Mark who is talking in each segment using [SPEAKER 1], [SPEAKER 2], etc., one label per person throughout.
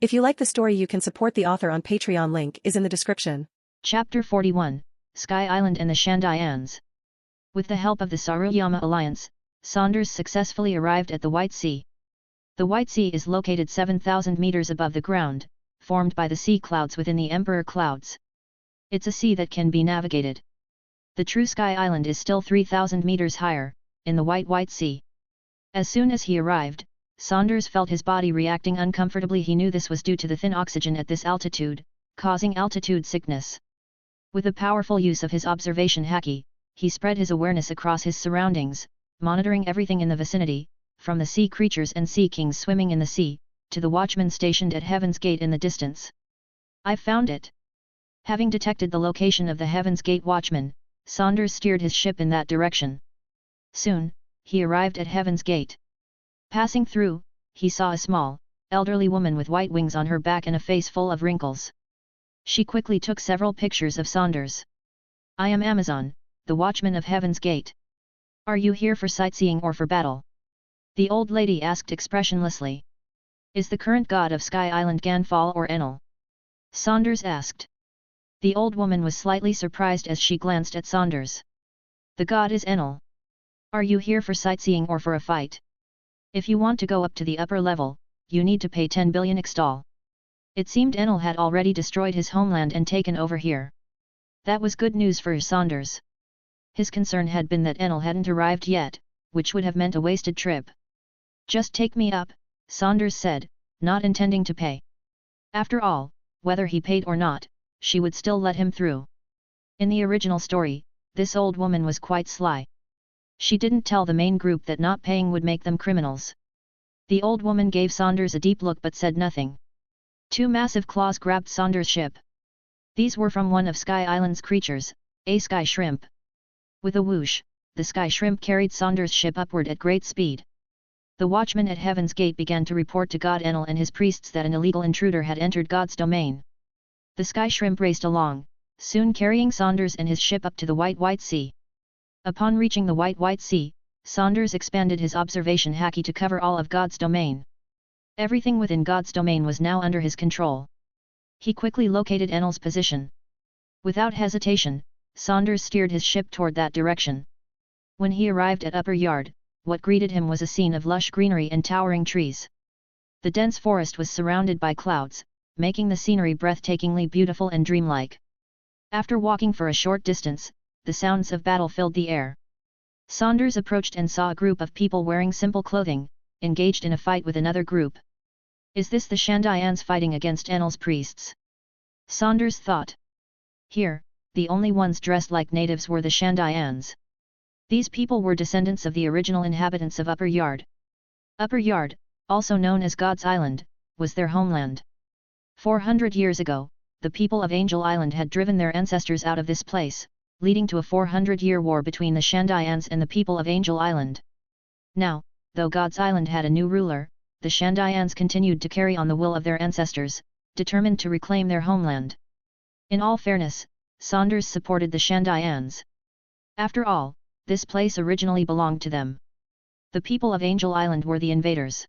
[SPEAKER 1] If you like the story, you can support the author on Patreon. Link is in the description.
[SPEAKER 2] Chapter 41, Sky Island and the Shandians. With the help of the Saruyama Alliance, Saunders successfully arrived at the White Sea. The White Sea is located 7,000 meters above the ground, formed by the sea clouds within the Emperor Clouds. It's a sea that can be navigated. The true Sky Island is still 3,000 meters higher, in the White Sea. As soon as he arrived, Saunders felt his body reacting uncomfortably. He knew this was due to the thin oxygen at this altitude, causing altitude sickness. With the powerful use of his observation Haki, he spread his awareness across his surroundings, monitoring everything in the vicinity, from the sea creatures and sea kings swimming in the sea, to the watchman stationed at Heaven's Gate in the distance. "I've found it." Having detected the location of the Heaven's Gate watchman, Saunders steered his ship in that direction. Soon, he arrived at Heaven's Gate. Passing through, he saw a small, elderly woman with white wings on her back and a face full of wrinkles. She quickly took several pictures of Saunders. "I am Amazon, the watchman of Heaven's Gate. Are you here for sightseeing or for battle?" the old lady asked expressionlessly. "Is the current god of Sky Island Ganfall or Enel?" Saunders asked. The old woman was slightly surprised as she glanced at Saunders. "The god is Enel. Are you here for sightseeing or for a fight? If you want to go up to the upper level, you need to pay 10 billion XTAL. It seemed Enel had already destroyed his homeland and taken over here. That was good news for Saunders. His concern had been that Enel hadn't arrived yet, which would have meant a wasted trip. "Just take me up," Saunders said, not intending to pay. After all, whether he paid or not, she would still let him through. In the original story, this old woman was quite sly. She didn't tell the main group that not paying would make them criminals. The old woman gave Saunders a deep look but said nothing. Two massive claws grabbed Saunders' ship. These were from one of Sky Island's creatures, a sky shrimp. With a whoosh, the sky shrimp carried Saunders' ship upward at great speed. The watchman at Heaven's Gate began to report to God Enel and his priests that an illegal intruder had entered God's domain. The sky shrimp raced along, soon carrying Saunders and his ship up to the White Sea. Upon reaching the White Sea, Saunders expanded his observation Haki to cover all of God's domain. Everything within God's domain was now under his control. He quickly located Enel's position. Without hesitation, Saunders steered his ship toward that direction. When he arrived at Upper Yard, what greeted him was a scene of lush greenery and towering trees. The dense forest was surrounded by clouds, making the scenery breathtakingly beautiful and dreamlike. After walking for a short distance, the sounds of battle filled the air. Saunders approached and saw a group of people wearing simple clothing, engaged in a fight with another group. Is this the Shandians fighting against Enel's priests? Saunders thought. Here, the only ones dressed like natives were the Shandians. These people were descendants of the original inhabitants of Upper Yard. Upper Yard, also known as God's Island, was their homeland. 400 years ago, the people of Angel Island had driven their ancestors out of this place, leading to a 400-year war between the Shandians and the people of Angel Island. Now, though God's Island had a new ruler, the Shandians continued to carry on the will of their ancestors, determined to reclaim their homeland. In all fairness, Saunders supported the Shandians. After all, this place originally belonged to them. The people of Angel Island were the invaders.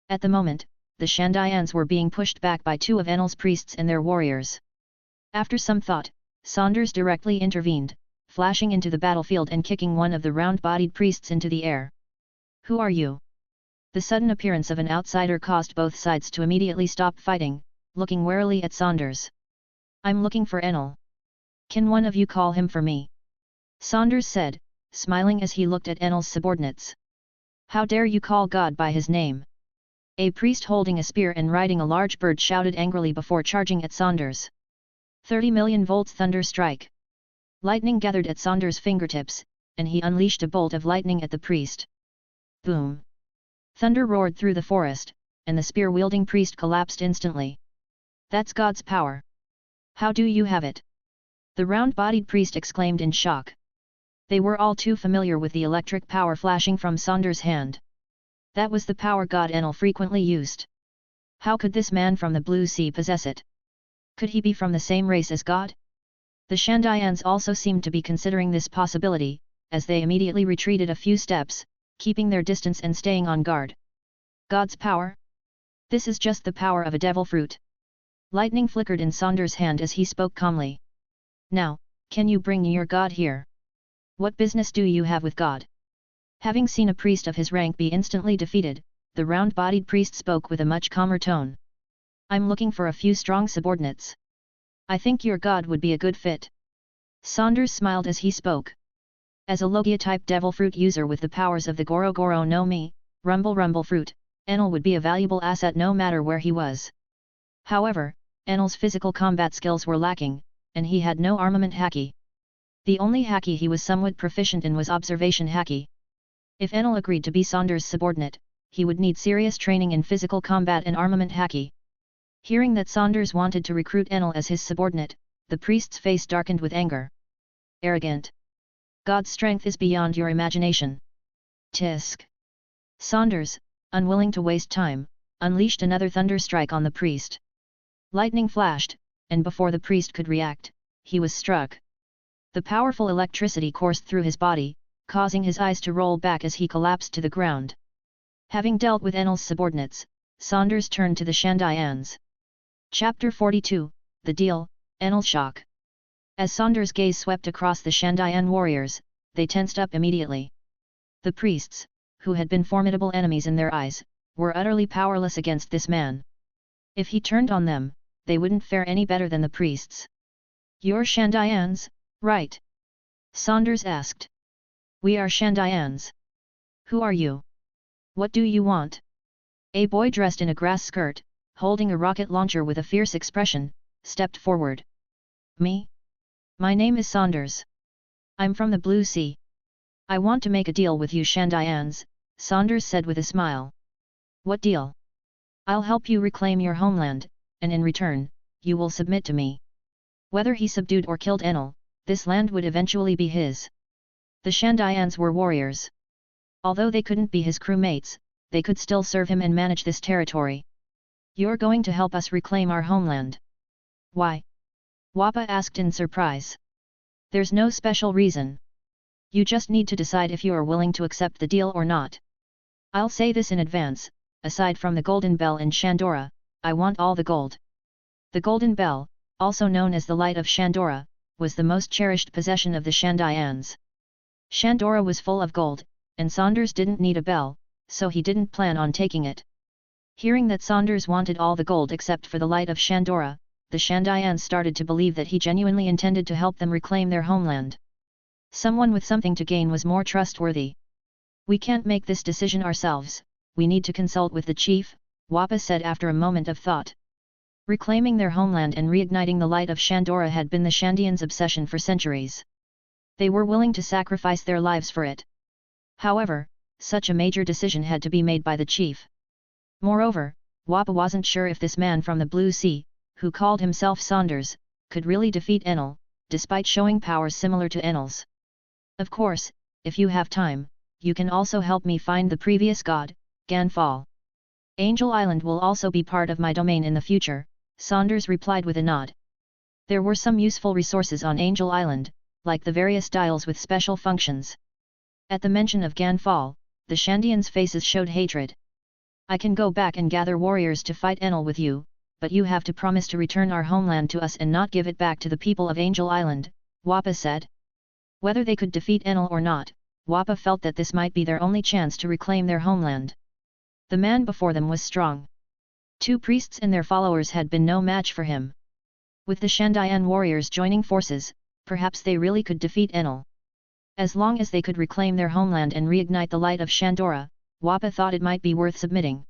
[SPEAKER 2] At the moment, the Shandians were being pushed back by two of Enel's priests and their warriors. After some thought, Saunders directly intervened, flashing into the battlefield and kicking one of the round-bodied priests into the air. "Who are you?" The sudden appearance of an outsider caused both sides to immediately stop fighting, looking warily at Saunders. "I'm looking for Enel. Can one of you call him for me?" Saunders said, smiling as he looked at Enel's subordinates. "How dare you call God by his name?" A priest holding a spear and riding a large bird shouted angrily before charging at Saunders. 30 million volts thunder strike. Lightning gathered at Saunders' fingertips, and he unleashed a bolt of lightning at the priest. Boom! Thunder roared through the forest, and the spear-wielding priest collapsed instantly. "That's God's power. How do you have it?" the round-bodied priest exclaimed in shock. They were all too familiar with the electric power flashing from Saunders' hand. That was the power God Enel frequently used. How could this man from the Blue Sea possess it? Could he be from the same race as God? The Shandians also seemed to be considering this possibility, as they immediately retreated a few steps, keeping their distance and staying on guard. God's power? This is just the power of a devil fruit. Lightning flickered in Saunders' hand as he spoke calmly. Now, can you bring your god here? What business do you have with God? Having seen a priest of his rank be instantly defeated, the round-bodied priest spoke with a much calmer tone. I'm looking for a few strong subordinates. I think your god would be a good fit. Saunders smiled as he spoke. As a Logia-type devil fruit user with the powers of the Goro Goro no Mi, Rumble Rumble fruit, Enel would be a valuable asset no matter where he was. However, Enel's physical combat skills were lacking, and he had no armament Haki. The only Haki he was somewhat proficient in was observation Haki. If Enel agreed to be Saunders' subordinate, he would need serious training in physical combat and armament Haki. Hearing that Saunders wanted to recruit Enel as his subordinate, the priest's face darkened with anger. Arrogant. God's strength is beyond your imagination. Tisk. Saunders, unwilling to waste time, unleashed another thunder strike on the priest. Lightning flashed, and before the priest could react, he was struck. The powerful electricity coursed through his body, causing his eyes to roll back as he collapsed to the ground. Having dealt with Enel's subordinates, Saunders turned to the Shandians. Chapter 42, The Deal, Enel Shock. As Saunders' gaze swept across the Shandian warriors, they tensed up immediately. The priests, who had been formidable enemies in their eyes, were utterly powerless against this man. If he turned on them, they wouldn't fare any better than the priests. You're Shandians, right? Saunders asked. We are Shandians. Who are you? What do you want? A boy dressed in a grass skirt, holding a rocket launcher with a fierce expression, stepped forward. Me? My name is Saunders. I'm from the Blue Sea. I want to make a deal with you Shandians, Saunders said with a smile. What deal? I'll help you reclaim your homeland, and in return, you will submit to me. Whether he subdued or killed Enel, this land would eventually be his. The Shandians were warriors. Although they couldn't be his crewmates, they could still serve him and manage this territory. You're going to help us reclaim our homeland. Why? Wappa asked in surprise. There's no special reason. You just need to decide if you are willing to accept the deal or not. I'll say this in advance, aside from the Golden Bell in Shandora, I want all the gold. The Golden Bell, also known as the Light of Shandora, was the most cherished possession of the Shandians. Shandora was full of gold, and Saunders didn't need a bell, so he didn't plan on taking it. Hearing that Saunders wanted all the gold except for the Light of Shandora, the Shandians started to believe that he genuinely intended to help them reclaim their homeland. Someone with something to gain was more trustworthy. We can't make this decision ourselves, we need to consult with the chief, Wappa said after a moment of thought. Reclaiming their homeland and reigniting the Light of Shandora had been the Shandians' obsession for centuries. They were willing to sacrifice their lives for it. However, such a major decision had to be made by the chief. Moreover, Wappa wasn't sure if this man from the Blue Sea, who called himself Saunders, could really defeat Enel, despite showing powers similar to Enel's. Of course, if you have time, you can also help me find the previous god, Ganfall. Angel Island will also be part of my domain in the future, Saunders replied with a nod. There were some useful resources on Angel Island, like the various dials with special functions. At the mention of Ganfall, the Shandians' faces showed hatred. I can go back and gather warriors to fight Enel with you, but you have to promise to return our homeland to us and not give it back to the people of Angel Island, Wappa said. Whether they could defeat Enel or not, Wappa felt that this might be their only chance to reclaim their homeland. The man before them was strong. 2 priests and their followers had been no match for him. With the Shandian warriors joining forces, perhaps they really could defeat Enel. As long as they could reclaim their homeland and reignite the Light of Shandora, Wappa thought it might be worth submitting.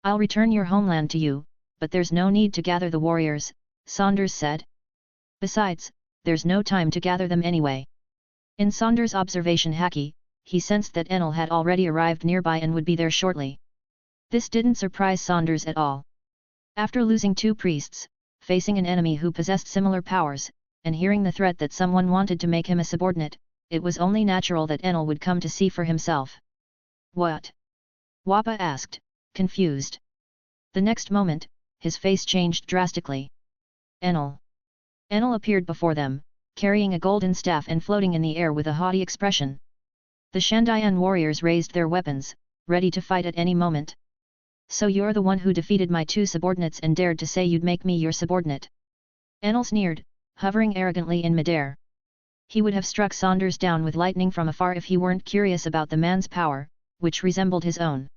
[SPEAKER 2] I'll return your homeland to you, but there's no need to gather the warriors, Saunders said. Besides, there's no time to gather them anyway. In Saunders' observation Haki, he sensed that Enel had already arrived nearby and would be there shortly. This didn't surprise Saunders at all. After losing 2 priests, facing an enemy who possessed similar powers, and hearing the threat that someone wanted to make him a subordinate, it was only natural that Enel would come to see for himself. What? Wappa asked, confused. The next moment, his face changed drastically. Enel. Enel appeared before them, carrying a golden staff and floating in the air with a haughty expression. The Shandian warriors raised their weapons, ready to fight at any moment. So you're the one who defeated my two subordinates and dared to say you'd make me your subordinate. Enel sneered, hovering arrogantly in midair. He would have struck Saunders down with lightning from afar if he weren't curious about the man's power, which resembled his own.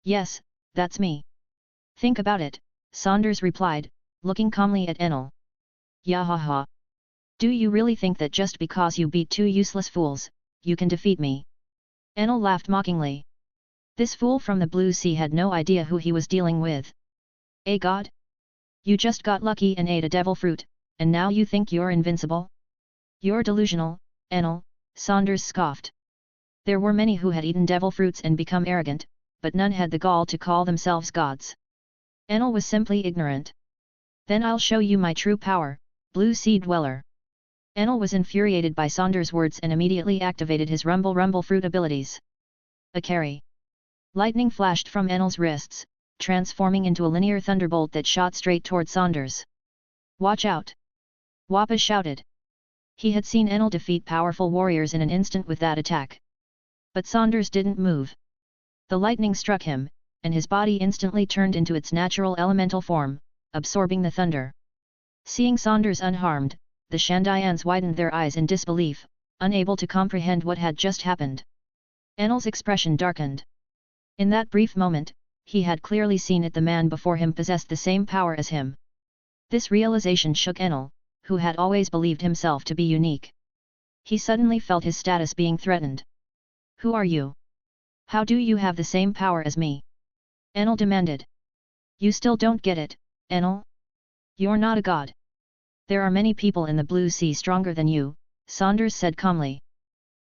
[SPEAKER 2] Yes, that's me. Think about it, Saunders replied, looking calmly at Enel. Yahaha. Do you really think that just because you beat two useless fools, you can defeat me? Enel laughed mockingly. This fool from the Blue Sea had no idea who he was dealing with. A god? You just got lucky and ate a devil fruit, and now you think you're invincible? You're delusional, Enel, Saunders scoffed. There were many who had eaten devil fruits and become arrogant, but none had the gall to call themselves gods. Enel was simply ignorant. Then I'll show you my true power, Blue Sea Dweller. Enel was infuriated by Saunders' words and immediately activated his rumble fruit abilities. A carry. Lightning flashed from Enel's wrists, transforming into a linear thunderbolt that shot straight toward Saunders. Watch out! Wappa shouted. He had seen Enel defeat powerful warriors in an instant with that attack. But Saunders didn't move. The lightning struck him, and his body instantly turned into its natural elemental form, absorbing the thunder. Seeing Saunders unharmed, the Shandians widened their eyes in disbelief, unable to comprehend what had just happened. Enel's expression darkened. In that brief moment, he had clearly seen it, the man before him possessed the same power as him. This realization shook Enel, who had always believed himself to be unique. He suddenly felt his status being threatened. Who are you? How do you have the same power as me? Enel demanded. You still don't get it, Enel? You're not a god. There are many people in the Blue Sea stronger than you, Saunders said calmly.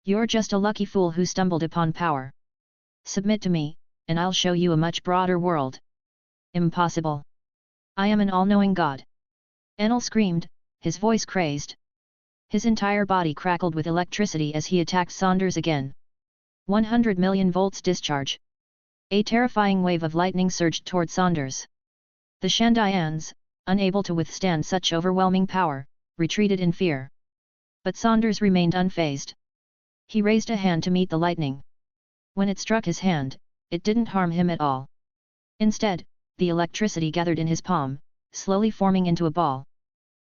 [SPEAKER 2] You're just a lucky fool who stumbled upon power. Submit to me, and I'll show you a much broader world. Impossible. I am an all-knowing god. Enel screamed, his voice crazed. His entire body crackled with electricity as he attacked Saunders again. 100 million volts discharge. A terrifying wave of lightning surged toward Saunders. The Shandians, unable to withstand such overwhelming power, retreated in fear. But Saunders remained unfazed. He raised a hand to meet the lightning. When it struck his hand, it didn't harm him at all. Instead, the electricity gathered in his palm, slowly forming into a ball.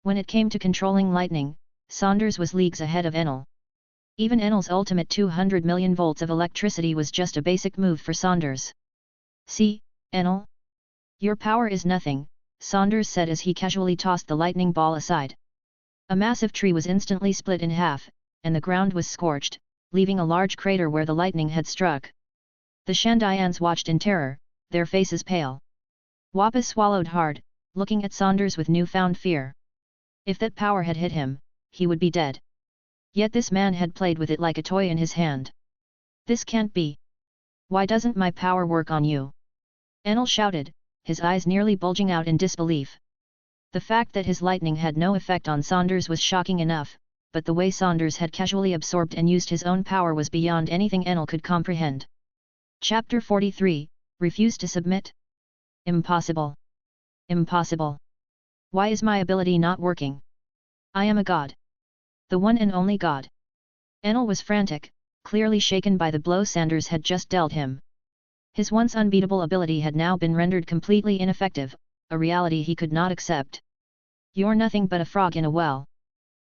[SPEAKER 2] When it came to controlling lightning, Saunders was leagues ahead of Enel. Even Enel's ultimate 200 million volts of electricity was just a basic move for Saunders. See, Enel? Your power is nothing, Saunders said as he casually tossed the lightning ball aside. A massive tree was instantly split in half, and the ground was scorched, leaving a large crater where the lightning had struck. The Shandians watched in terror, their faces pale. Wappa swallowed hard, looking at Saunders with newfound fear. If that power had hit him, he would be dead. Yet this man had played with it like a toy in his hand. This can't be. Why doesn't my power work on you? Enel shouted, his eyes nearly bulging out in disbelief. The fact that his lightning had no effect on Saunders was shocking enough, but the way Saunders had casually absorbed and used his own power was beyond anything Enel could comprehend. Chapter 43, Refuse to Submit? Impossible. Impossible. Why is my ability not working? I am a god. The one and only god. Enel was frantic, clearly shaken by the blow Saunders had just dealt him. His once unbeatable ability had now been rendered completely ineffective, a reality he could not accept. You're nothing but a frog in a well.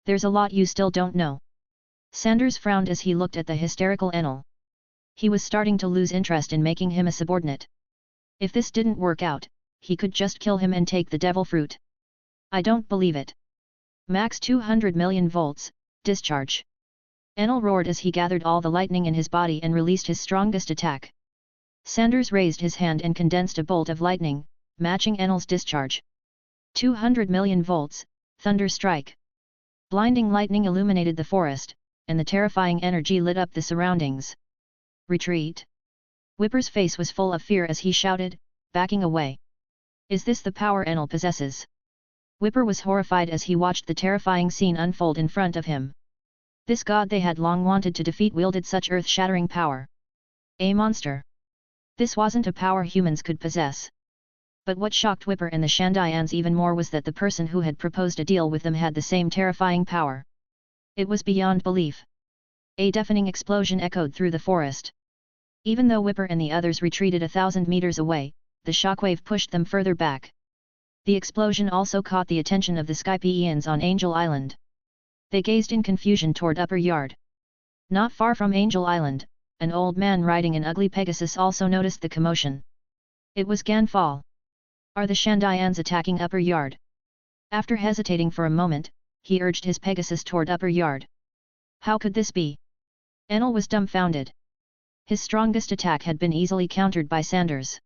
[SPEAKER 2] There's a lot you still don't know. Saunders frowned as he looked at the hysterical Enel. He was starting to lose interest in making him a subordinate. If this didn't work out, he could just kill him and take the devil fruit. I don't believe it. Max 200 million volts, discharge. Enel roared as he gathered all the lightning in his body and released his strongest attack. Saunders raised his hand and condensed a bolt of lightning, matching Enel's discharge. 200 million volts, thunder strike. Blinding lightning illuminated the forest, and the terrifying energy lit up the surroundings. Retreat. Whipper's face was full of fear as he shouted, backing away. Is this the power Enel possesses? Whipper was horrified as he watched the terrifying scene unfold in front of him. This god they had long wanted to defeat wielded such earth-shattering power. A monster. This wasn't a power humans could possess. But what shocked Whipper and the Shandians even more was that the person who had proposed a deal with them had the same terrifying power. It was beyond belief. A deafening explosion echoed through the forest. Even though Whipper and the others retreated 1,000 meters away, the shockwave pushed them further back. The explosion also caught the attention of the Skypians on Angel Island. They gazed in confusion toward Upper Yard. Not far from Angel Island, an old man riding an ugly Pegasus also noticed the commotion. It was Ganfall. Are the Shandians attacking Upper Yard? After hesitating for a moment, he urged his Pegasus toward Upper Yard. How could this be? Enel was dumbfounded. His strongest attack had been easily countered by Sanders.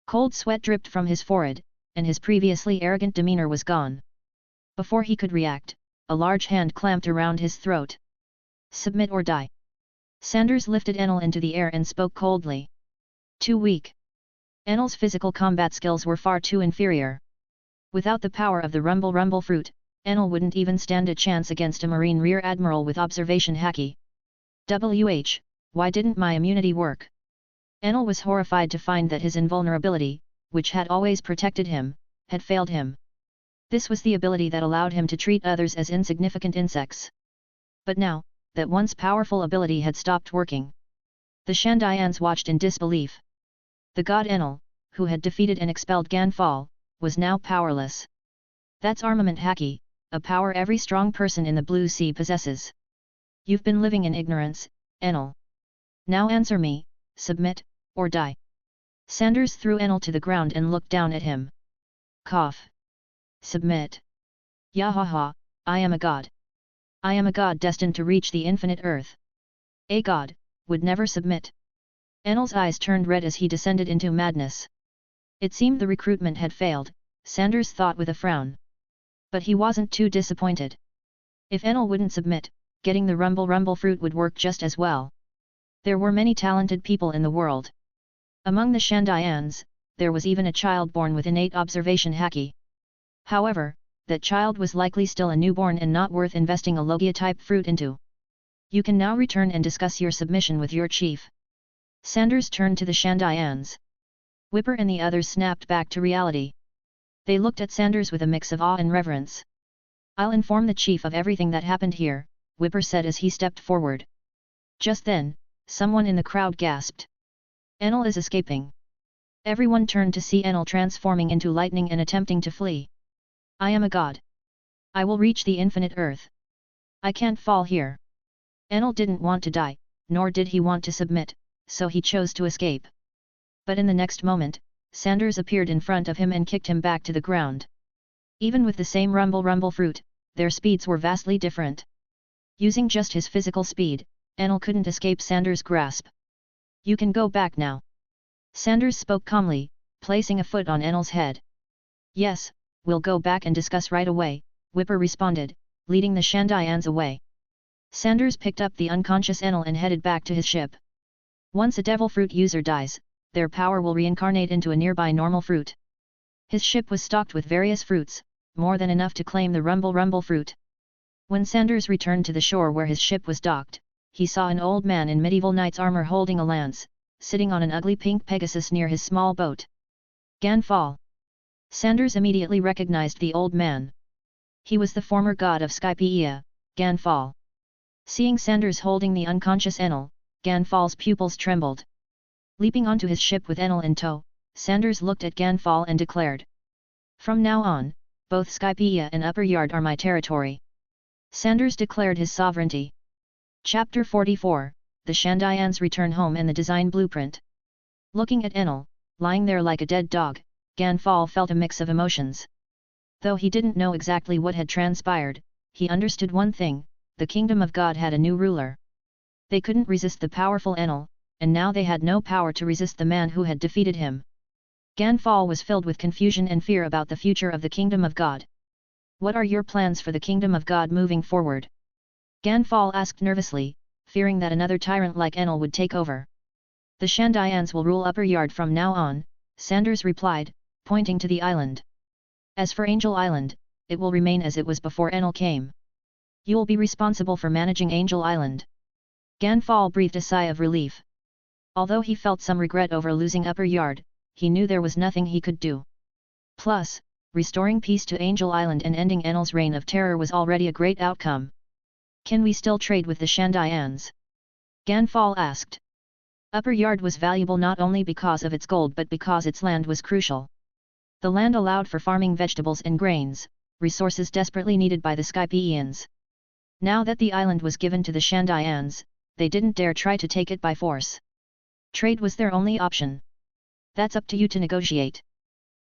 [SPEAKER 2] Cold sweat dripped from his forehead, and his previously arrogant demeanor was gone. Before he could react, a large hand clamped around his throat. Submit or die. Sanders lifted Enel into the air and spoke coldly. Too weak. Enel's physical combat skills were far too inferior. Without the power of the Rumble fruit, Enel wouldn't even stand a chance against a Marine Rear Admiral with observation Haki. Why didn't my immunity work? Enel was horrified to find that his invulnerability, which had always protected him, had failed him. This was the ability that allowed him to treat others as insignificant insects. But now, that once powerful ability had stopped working. The Shandians watched in disbelief. The god Enel, who had defeated and expelled Ganfall, was now powerless. That's armament Haki, a power every strong person in the Blue Sea possesses. You've been living in ignorance, Enel. Now answer me, submit, or die. Sanders threw Enel to the ground and looked down at him. Cough. Submit. Yahaha, I am a god. I am a god destined to reach the infinite earth. A god, would never submit. Enel's eyes turned red as he descended into madness. It seemed the recruitment had failed, Sanders thought with a frown. But he wasn't too disappointed. If Enel wouldn't submit, getting the Rumble fruit would work just as well. There were many talented people in the world. Among the Shandians, there was even a child born with innate observation Haki. However, that child was likely still a newborn and not worth investing a Logia-type fruit into. You can now return and discuss your submission with your chief. Sanders turned to the Shandians. Whipper and the others snapped back to reality. They looked at Sanders with a mix of awe and reverence. I'll inform the chief of everything that happened here, Whipper said as he stepped forward. Just then, someone in the crowd gasped. Enel is escaping. Everyone turned to see Enel transforming into lightning and attempting to flee. I am a god. I will reach the infinite earth. I can't fall here. Enel didn't want to die, nor did he want to submit, so he chose to escape. But in the next moment, Sanders appeared in front of him and kicked him back to the ground. Even with the same Rumble fruit, their speeds were vastly different. Using just his physical speed, Enel couldn't escape Sanders' grasp. You can go back now. Sanders spoke calmly, placing a foot on Enel's head. Yes, we'll go back and discuss right away, Whipper responded, leading the Shandians away. Sanders picked up the unconscious Enel and headed back to his ship. Once a devil fruit user dies, their power will reincarnate into a nearby normal fruit. His ship was stocked with various fruits, more than enough to claim the Rumble fruit. When Sanders returned to the shore where his ship was docked, he saw an old man in medieval knight's armor holding a lance, sitting on an ugly pink Pegasus near his small boat. Ganfall. Sanders immediately recognized the old man. He was the former god of Skypia, Ganfall. Seeing Sanders holding the unconscious Enel, Ganfall's pupils trembled. Leaping onto his ship with Enel in tow, Sanders looked at Ganfall and declared. From now on, both Skypia and Upper Yard are my territory. Sanders declared his sovereignty. Chapter 44, The Shandians Return Home and the Design Blueprint. Looking at Enel, lying there like a dead dog, Ganfall felt a mix of emotions. Though he didn't know exactly what had transpired, he understood one thing, the kingdom of God had a new ruler. They couldn't resist the powerful Enel, and now they had no power to resist the man who had defeated him. Ganfall was filled with confusion and fear about the future of the kingdom of God. What are your plans for the kingdom of God moving forward? Ganfall asked nervously, fearing that another tyrant like Enel would take over. The Shandians will rule Upper Yard from now on, Sanders replied, pointing to the island. As for Angel Island, it will remain as it was before Enel came. You will be responsible for managing Angel Island. Ganfall breathed a sigh of relief. Although he felt some regret over losing Upper Yard, he knew there was nothing he could do. Plus, restoring peace to Angel Island and ending Enel's reign of terror was already a great outcome. Can we still trade with the Shandians? Ganfall asked. Upper Yard was valuable not only because of its gold but because its land was crucial. The land allowed for farming vegetables and grains, resources desperately needed by the Skypians. Now that the island was given to the Shandians, they didn't dare try to take it by force. Trade was their only option. That's up to you to negotiate.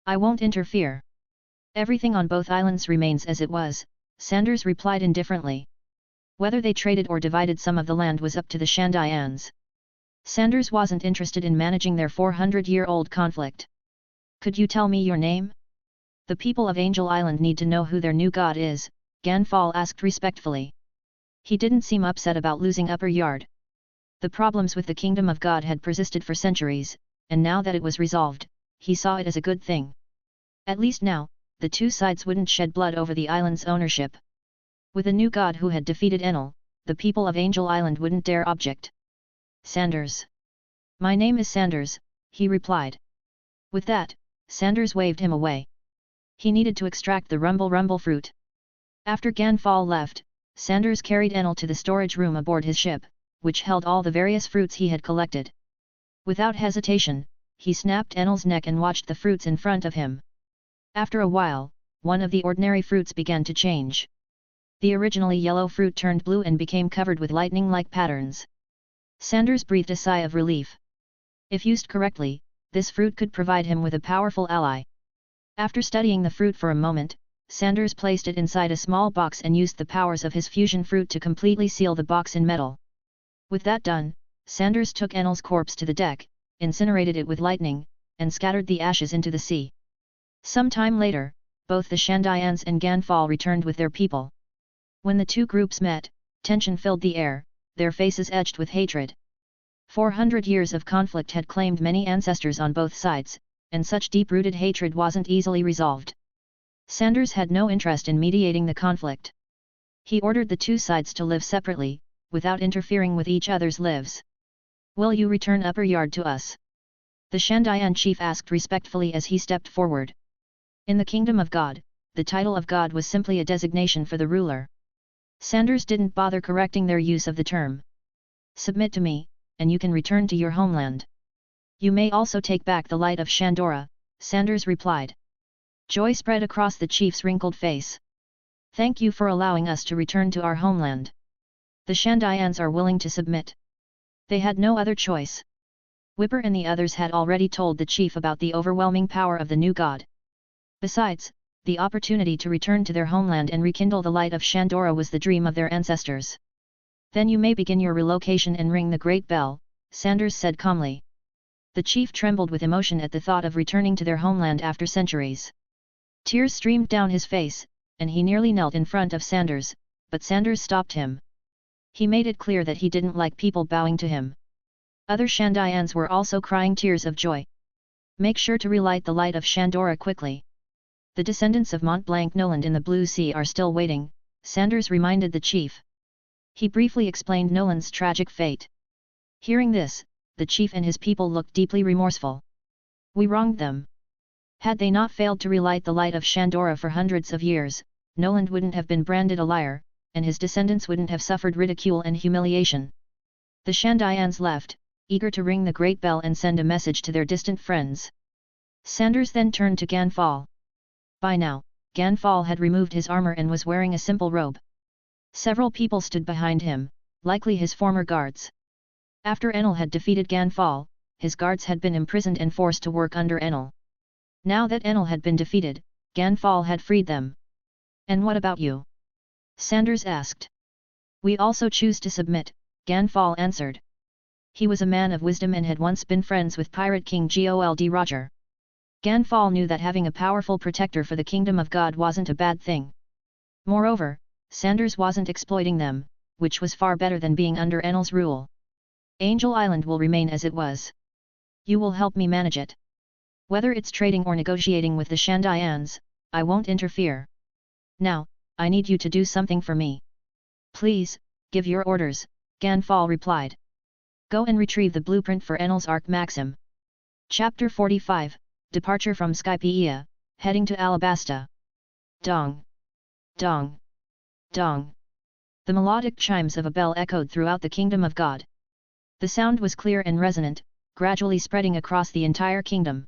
[SPEAKER 2] I won't interfere. Everything on both islands remains as it was, Sanders replied indifferently. Whether they traded or divided some of the land was up to the Shandians. Sanders wasn't interested in managing their 400-year-old conflict. Could you tell me your name? The people of Angel Island need to know who their new god is, Ganfall asked respectfully. He didn't seem upset about losing Upper Yard. The problems with the Kingdom of God had persisted for centuries, and now that it was resolved, he saw it as a good thing. At least now, the two sides wouldn't shed blood over the island's ownership. With a new god who had defeated Enel, the people of Angel Island wouldn't dare object. Sanders. My name is Sanders, he replied. With that, Sanders waved him away. He needed to extract the rumble fruit. After Ganfall left, Sanders carried Enel to the storage room aboard his ship, which held all the various fruits he had collected. Without hesitation, he snapped Enel's neck and watched the fruits in front of him. After a while, one of the ordinary fruits began to change. The originally yellow fruit turned blue and became covered with lightning-like patterns. Sanders breathed a sigh of relief. If used correctly, this fruit could provide him with a powerful ally. After studying the fruit for a moment, Sanders placed it inside a small box and used the powers of his fusion fruit to completely seal the box in metal. With that done, Sanders took Enel's corpse to the deck, incinerated it with lightning, and scattered the ashes into the sea. Some time later, both the Shandians and Ganfall returned with their people. When the two groups met, tension filled the air, their faces edged with hatred. 400 years of conflict had claimed many ancestors on both sides, and such deep-rooted hatred wasn't easily resolved. Sanders had no interest in mediating the conflict. He ordered the two sides to live separately, without interfering with each other's lives. Will you return Upper Yard to us? The Shandian chief asked respectfully as he stepped forward. In the Kingdom of God, the title of God was simply a designation for the ruler. Sanders didn't bother correcting their use of the term. Submit to me, and you can return to your homeland. You may also take back the light of Shandora, Sanders replied. Joy spread across the chief's wrinkled face. Thank you for allowing us to return to our homeland. The Shandians are willing to submit. They had no other choice. Whipper and the others had already told the chief about the overwhelming power of the new god. Besides, the opportunity to return to their homeland and rekindle the light of Shandora was the dream of their ancestors. Then you may begin your relocation and ring the great bell, Sanders said calmly. The chief trembled with emotion at the thought of returning to their homeland after centuries. Tears streamed down his face, and he nearly knelt in front of Sanders, but Sanders stopped him. He made it clear that he didn't like people bowing to him. Other Shandians were also crying tears of joy. Make sure to relight the light of Shandora quickly. The descendants of Mont Blanc Noland in the Blue Sea are still waiting, Sanders reminded the chief. He briefly explained Noland's tragic fate. Hearing this, the chief and his people looked deeply remorseful. We wronged them. Had they not failed to relight the light of Shandora for hundreds of years, Noland wouldn't have been branded a liar, and his descendants wouldn't have suffered ridicule and humiliation. The Shandians left, eager to ring the great bell and send a message to their distant friends. Sanders then turned to Ganfall. By now, Ganfall had removed his armor and was wearing a simple robe. Several people stood behind him, likely his former guards. After Enel had defeated Ganfall, his guards had been imprisoned and forced to work under Enel. Now that Enel had been defeated, Ganfall had freed them. And what about you? Sanders asked. We also choose to submit, Ganfall answered. He was a man of wisdom and had once been friends with Pirate King Gold Roger. Ganfall knew that having a powerful protector for the Kingdom of God wasn't a bad thing. Moreover, Sanders wasn't exploiting them, which was far better than being under Enel's rule. Angel Island will remain as it was. You will help me manage it. Whether it's trading or negotiating with the Shandians, I won't interfere. Now, I need you to do something for me. Please, give your orders, Ganfall replied. Go and retrieve the blueprint for Enel's Arc Maxim. Chapter 45, Departure from Skypia, heading to Alabasta. Dong. Dong. Dong. The melodic chimes of a bell echoed throughout the Kingdom of God. The sound was clear and resonant, gradually spreading across the entire kingdom.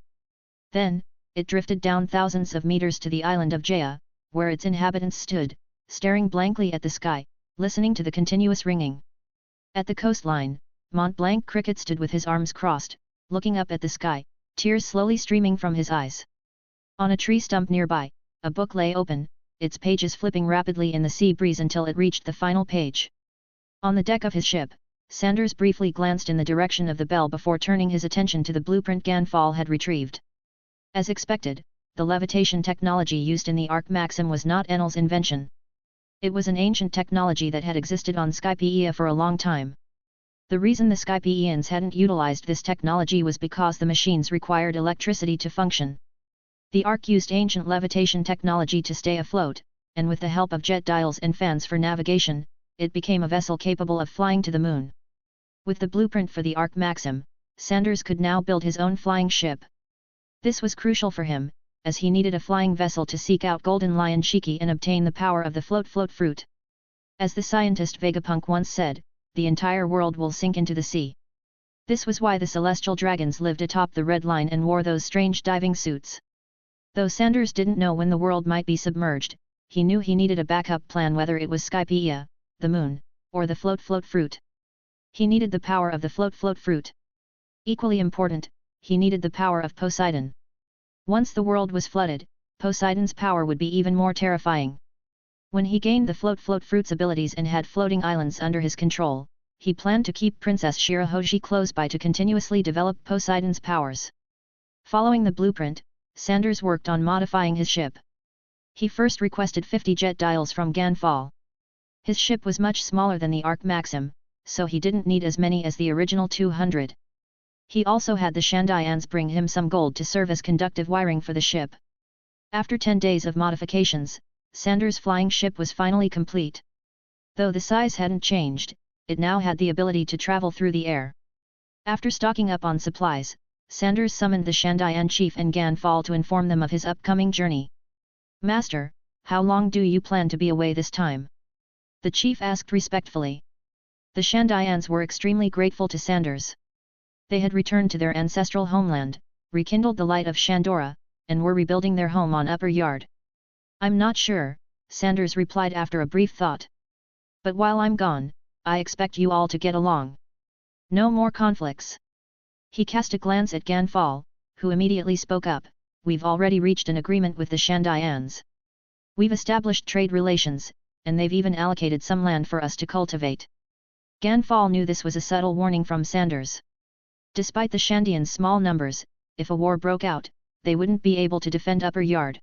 [SPEAKER 2] Then, it drifted down thousands of meters to the island of Jaya, where its inhabitants stood, staring blankly at the sky, listening to the continuous ringing. At the coastline, Mont Blanc Cricket stood with his arms crossed, looking up at the sky, tears slowly streaming from his eyes. On a tree stump nearby, a book lay open, its pages flipping rapidly in the sea breeze until it reached the final page. On the deck of his ship, Sanders briefly glanced in the direction of the bell before turning his attention to the blueprint Ganfall had retrieved. As expected, the levitation technology used in the Arc Maxim was not Enel's invention. It was an ancient technology that had existed on Skypia for a long time. The reason the Skypians hadn't utilized this technology was because the machines required electricity to function. The Arc used ancient levitation technology to stay afloat, and with the help of jet dials and fans for navigation, it became a vessel capable of flying to the moon. With the blueprint for the Arc Maxim, Sanders could now build his own flying ship. This was crucial for him, as he needed a flying vessel to seek out Golden Lion Shiki and obtain the power of the float fruit. As the scientist Vegapunk once said, the entire world will sink into the sea. This was why the celestial dragons lived atop the Red Line and wore those strange diving suits. Though Sanders didn't know when the world might be submerged, he knew he needed a backup plan, whether it was Skypia, the moon, or the float fruit. He needed the power of the float fruit. Equally important, he needed the power of Poseidon. Once the world was flooded, Poseidon's power would be even more terrifying. When he gained the float fruit's abilities and had floating islands under his control, he planned to keep Princess Shirahoshi close by to continuously develop Poseidon's powers. Following the blueprint, Sanders worked on modifying his ship. He first requested 50 jet dials from Ganfall. His ship was much smaller than the Arc Maxim, so he didn't need as many as the original 200. He also had the Shandians bring him some gold to serve as conductive wiring for the ship. After 10 days of modifications, Sanders' flying ship was finally complete. Though the size hadn't changed, it now had the ability to travel through the air. After stocking up on supplies, Sanders summoned the Shandian chief and Ganfall to inform them of his upcoming journey. "Master, how long do you plan to be away this time?" the chief asked respectfully. The Shandians were extremely grateful to Sanders. They had returned to their ancestral homeland, rekindled the light of Shandora, and were rebuilding their home on Upper Yard. "I'm not sure," Sanders replied after a brief thought. "But while I'm gone, I expect you all to get along. No more conflicts." He cast a glance at Ganfall, who immediately spoke up, "We've already reached an agreement with the Shandians. We've established trade relations, and they've even allocated some land for us to cultivate." Ganfall knew this was a subtle warning from Sanders. Despite the Shandians' small numbers, if a war broke out, they wouldn't be able to defend Upper Yard.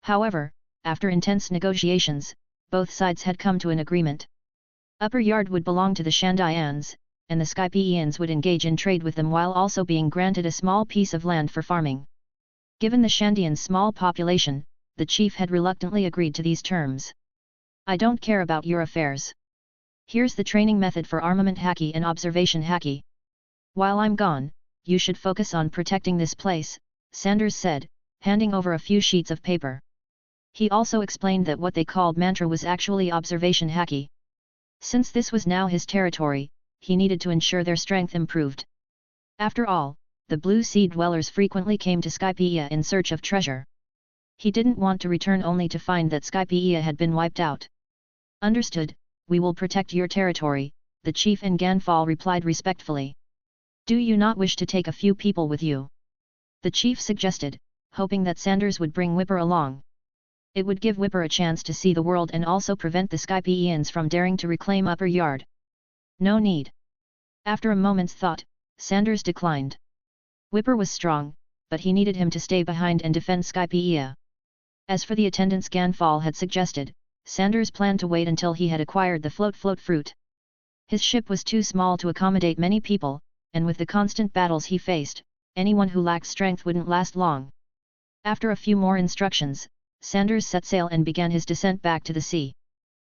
[SPEAKER 2] However, after intense negotiations, both sides had come to an agreement. Upper Yard would belong to the Shandians, and the Skypians would engage in trade with them while also being granted a small piece of land for farming. Given the Shandians' small population, the chief had reluctantly agreed to these terms. "I don't care about your affairs. Here's the training method for armament Haki and observation Haki. While I'm gone, you should focus on protecting this place," Sanders said, handing over a few sheets of paper. He also explained that what they called mantra was actually observation Haki. Since this was now his territory, he needed to ensure their strength improved. After all, the Blue Sea dwellers frequently came to Skypia in search of treasure. He didn't want to return only to find that Skypia had been wiped out. "Understood, we will protect your territory," the chief and Ganfall replied respectfully. "Do you not wish to take a few people with you?" the chief suggested, hoping that Sanders would bring Whipper along. It would give Whipper a chance to see the world and also prevent the Skypians from daring to reclaim Upper Yard. "No need." After a moment's thought, Sanders declined. Whipper was strong, but he needed him to stay behind and defend Skypia. As for the attendants Ganfall had suggested, Sanders planned to wait until he had acquired the float fruit. His ship was too small to accommodate many people, and with the constant battles he faced, anyone who lacked strength wouldn't last long. After a few more instructions, Sanders set sail and began his descent back to the sea.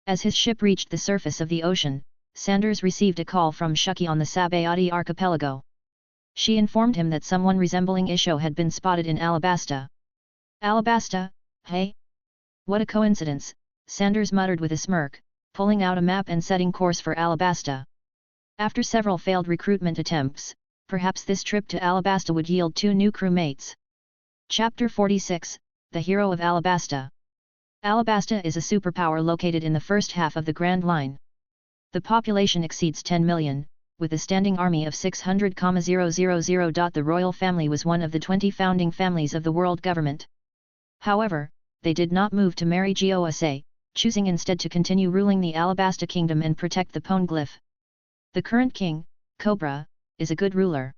[SPEAKER 2] As his ship reached the surface of the ocean, Sanders received a call from Shuki on the Sabayati archipelago. She informed him that someone resembling Isho had been spotted in Alabasta. "Alabasta, hey? What a coincidence," Sanders muttered with a smirk, pulling out a map and setting course for Alabasta. After several failed recruitment attempts, perhaps this trip to Alabasta would yield 2 new crewmates. Chapter 46, The Hero of Alabasta. Alabasta is a superpower located in the first half of the Grand Line. The population exceeds 10 million, with a standing army of 600,000. The royal family was one of the 20 founding families of the world government. However, they did not move to marry Gosa, choosing instead to continue ruling the Alabasta kingdom and protect the Poneglyph. The current king, Cobra, is a good ruler.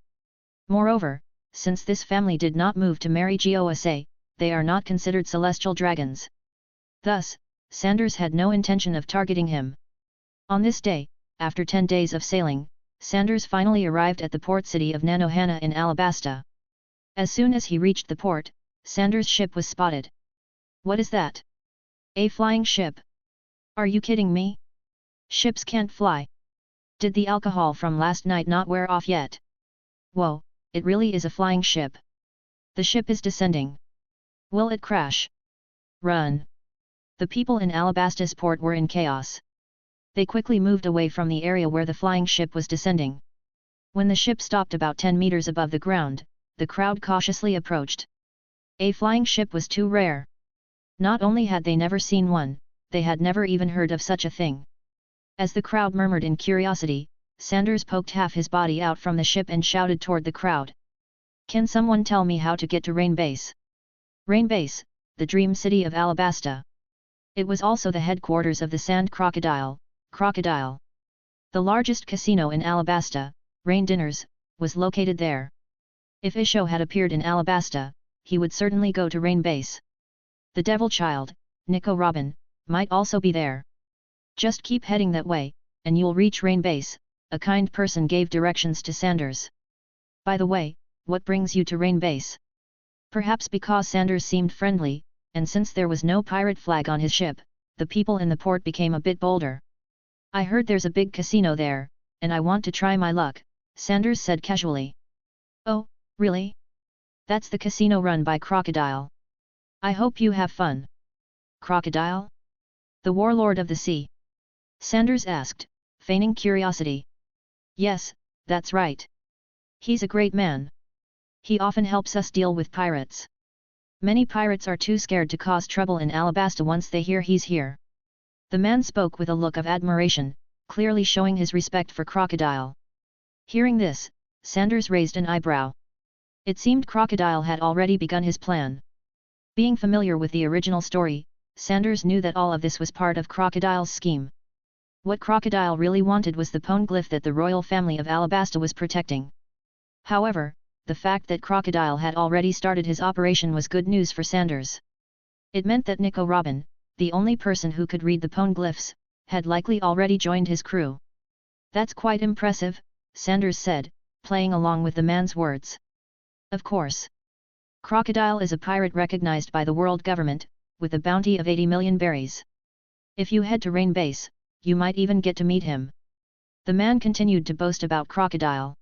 [SPEAKER 2] Moreover, since this family did not move to marry Gosa, they are not considered celestial dragons. Thus, Sanders had no intention of targeting him. On this day, after 10 days of sailing, Sanders finally arrived at the port city of Nanohana in Alabasta. As soon as he reached the port, Sanders' ship was spotted. What is that? A flying ship? Are you kidding me? Ships can't fly. Did the alcohol from last night not wear off yet? Whoa, it really is a flying ship. The ship is descending. Will it crash? Run! The people in Alabasta's port were in chaos. They quickly moved away from the area where the flying ship was descending. When the ship stopped about 10 meters above the ground, the crowd cautiously approached. A flying ship was too rare. Not only had they never seen one, they had never even heard of such a thing. As the crowd murmured in curiosity, Sanders poked half his body out from the ship and shouted toward the crowd. Can someone tell me how to get to Rain Base? Rain Base, the dream city of Alabasta. It was also the headquarters of the Sand Crocodile, Crocodile. The largest casino in Alabasta, Rain Dinners, was located there. If Isho had appeared in Alabasta, he would certainly go to Rain Base. The Devil Child, Nico Robin, might also be there. Just keep heading that way, and you'll reach Rain Base, a kind person gave directions to Sanders. By the way, what brings you to Rain Base? Perhaps because Sanders seemed friendly, and since there was no pirate flag on his ship, the people in the port became a bit bolder. I heard there's a big casino there, and I want to try my luck, Sanders said casually. Oh, really? That's the casino run by Crocodile. I hope you have fun. Crocodile? The warlord of the sea? Sanders asked, feigning curiosity. Yes, that's right. He's a great man. He often helps us deal with pirates. Many pirates are too scared to cause trouble in Alabasta once they hear he's here. The man spoke with a look of admiration, clearly showing his respect for Crocodile. Hearing this, Sanders raised an eyebrow. It seemed Crocodile had already begun his plan. Being familiar with the original story, Sanders knew that all of this was part of Crocodile's scheme. What Crocodile really wanted was the Poneglyph that the royal family of Alabasta was protecting. However, the fact that Crocodile had already started his operation was good news for Sanders. It meant that Nico Robin, the only person who could read the Poneglyphs, had likely already joined his crew. That's quite impressive, Sanders said, playing along with the man's words. Of course. Crocodile is a pirate recognized by the world government, with a bounty of 80 million berries. If you head to Rain Base, you might even get to meet him. The man continued to boast about Crocodile.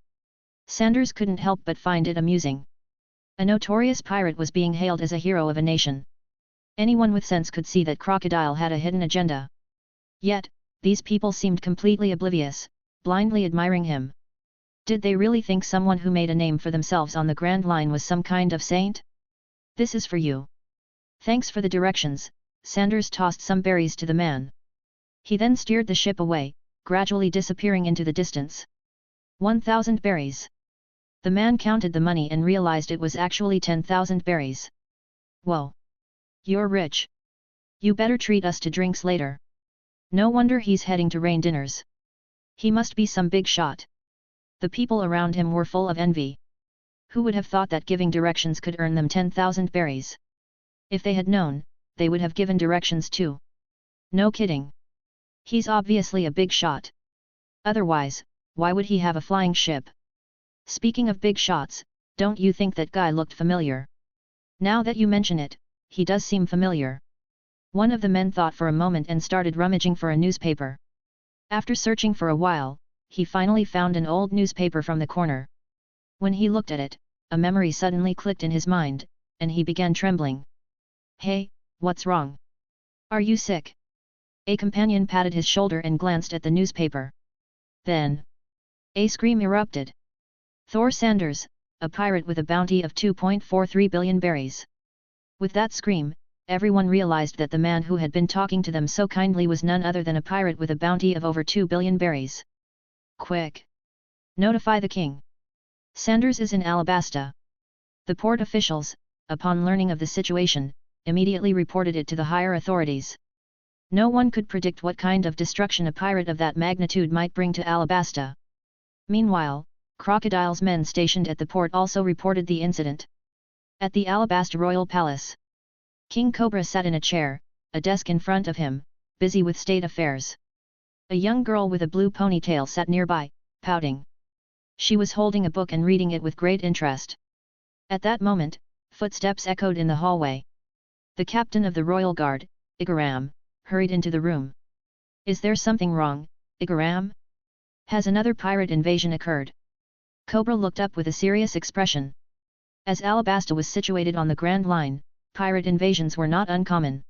[SPEAKER 2] Sanders couldn't help but find it amusing. A notorious pirate was being hailed as a hero of a nation. Anyone with sense could see that Crocodile had a hidden agenda. Yet, these people seemed completely oblivious, blindly admiring him. Did they really think someone who made a name for themselves on the Grand Line was some kind of saint? This is for you. Thanks for the directions, Sanders tossed some berries to the man. He then steered the ship away, gradually disappearing into the distance. 1,000 berries. The man counted the money and realized it was actually 10,000 berries. Whoa! You're rich. You better treat us to drinks later. No wonder he's heading to Rain Dinners. He must be some big shot. The people around him were full of envy. Who would have thought that giving directions could earn them 10,000 berries? If they had known, they would have given directions too. No kidding. He's obviously a big shot. Otherwise, why would he have a flying ship? Speaking of big shots, don't you think that guy looked familiar? Now that you mention it, he does seem familiar. One of the men thought for a moment and started rummaging for a newspaper. After searching for a while, he finally found an old newspaper from the corner. When he looked at it, a memory suddenly clicked in his mind, and he began trembling. Hey, what's wrong? Are you sick? A companion patted his shoulder and glanced at the newspaper. Then, A scream erupted. Thor Sanders, a pirate with a bounty of 2.43 billion berries. With that scream, everyone realized that the man who had been talking to them so kindly was none other than a pirate with a bounty of over 2 billion berries. Quick! Notify the king. Sanders is in Alabasta. The port officials, upon learning of the situation, immediately reported it to the higher authorities. No one could predict what kind of destruction a pirate of that magnitude might bring to Alabasta. Meanwhile, Crocodile's men stationed at the port also reported the incident. At the Alabasta Royal Palace, King Cobra sat in a chair, a desk in front of him, busy with state affairs. A young girl with a blue ponytail sat nearby, pouting. She was holding a book and reading it with great interest. At that moment, footsteps echoed in the hallway. The captain of the Royal Guard, Igaram, hurried into the room. Is there something wrong, Igaram? Has another pirate invasion occurred? Cobra looked up with a serious expression. As Alabasta was situated on the Grand Line, pirate invasions were not uncommon.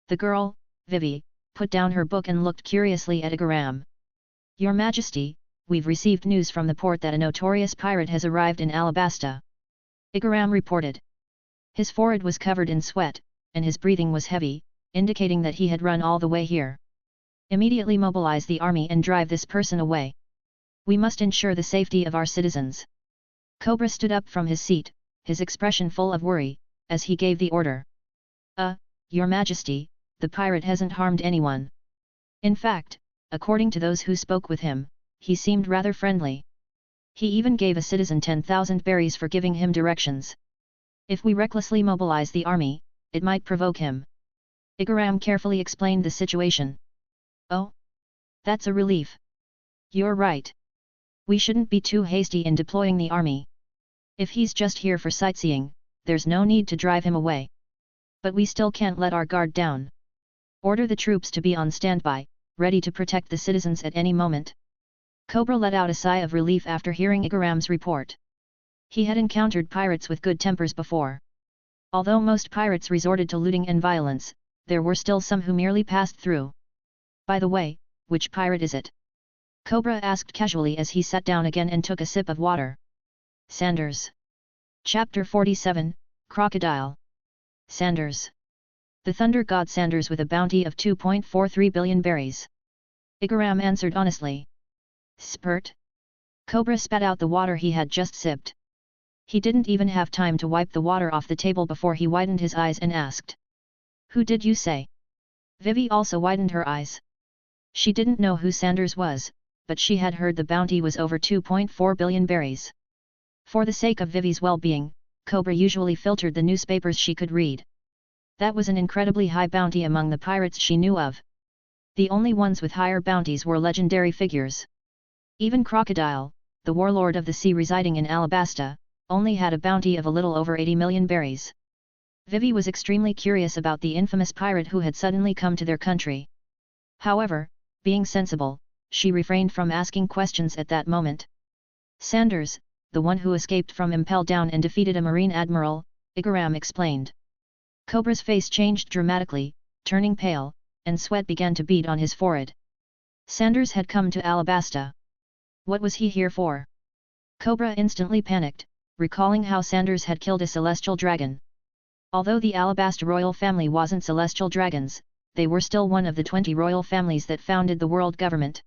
[SPEAKER 2] The girl, Vivi, put down her book and looked curiously at Igaram. Your Majesty, we've received news from the port that a notorious pirate has arrived in Alabasta. Igaram reported. His forehead was covered in sweat, and his breathing was heavy, indicating that he had run all the way here. Immediately mobilize the army and drive this person away. We must ensure the safety of our citizens. Cobra stood up from his seat, his expression full of worry, as he gave the order. Your Majesty, the pirate hasn't harmed anyone. In fact, according to those who spoke with him, he seemed rather friendly. He even gave a citizen 10,000 berries for giving him directions. If we recklessly mobilize the army, it might provoke him. Igaram carefully explained the situation. Oh? That's a relief. You're right. We shouldn't be too hasty in deploying the army. If he's just here for sightseeing, there's no need to drive him away. But we still can't let our guard down. Order the troops to be on standby, ready to protect the citizens at any moment. Cobra let out a sigh of relief after hearing Igaram's report. He had encountered pirates with good tempers before. Although most pirates resorted to looting and violence, there were still some who merely passed through. By the way, which pirate is it? Cobra asked casually as he sat down again and took a sip of water. Sanders. Chapter 47, Crocodile. Sanders. The thunder god Sanders with a bounty of 2.43 billion berries. Igaram answered honestly. Spurt. Cobra spat out the water he had just sipped. He didn't even have time to wipe the water off the table before he widened his eyes and asked. Who did you say? Vivi also widened her eyes. She didn't know who Sanders was, but she had heard the bounty was over 2.4 billion berries. For the sake of Vivi's well-being, Cobra usually filtered the newspapers she could read. That was an incredibly high bounty among the pirates she knew of. The only ones with higher bounties were legendary figures. Even Crocodile, the warlord of the sea residing in Alabasta, only had a bounty of a little over 80 million berries. Vivi was extremely curious about the infamous pirate who had suddenly come to their country. However, being sensible, she refrained from asking questions at that moment. Sanders, the one who escaped from Impel Down and defeated a marine admiral, Igaram explained. Cobra's face changed dramatically, turning pale, and sweat began to bead on his forehead. Sanders had come to Alabasta. What was he here for? Cobra instantly panicked, recalling how Sanders had killed a celestial dragon. Although the Alabasta royal family wasn't celestial dragons, they were still one of the 20 royal families that founded the world government.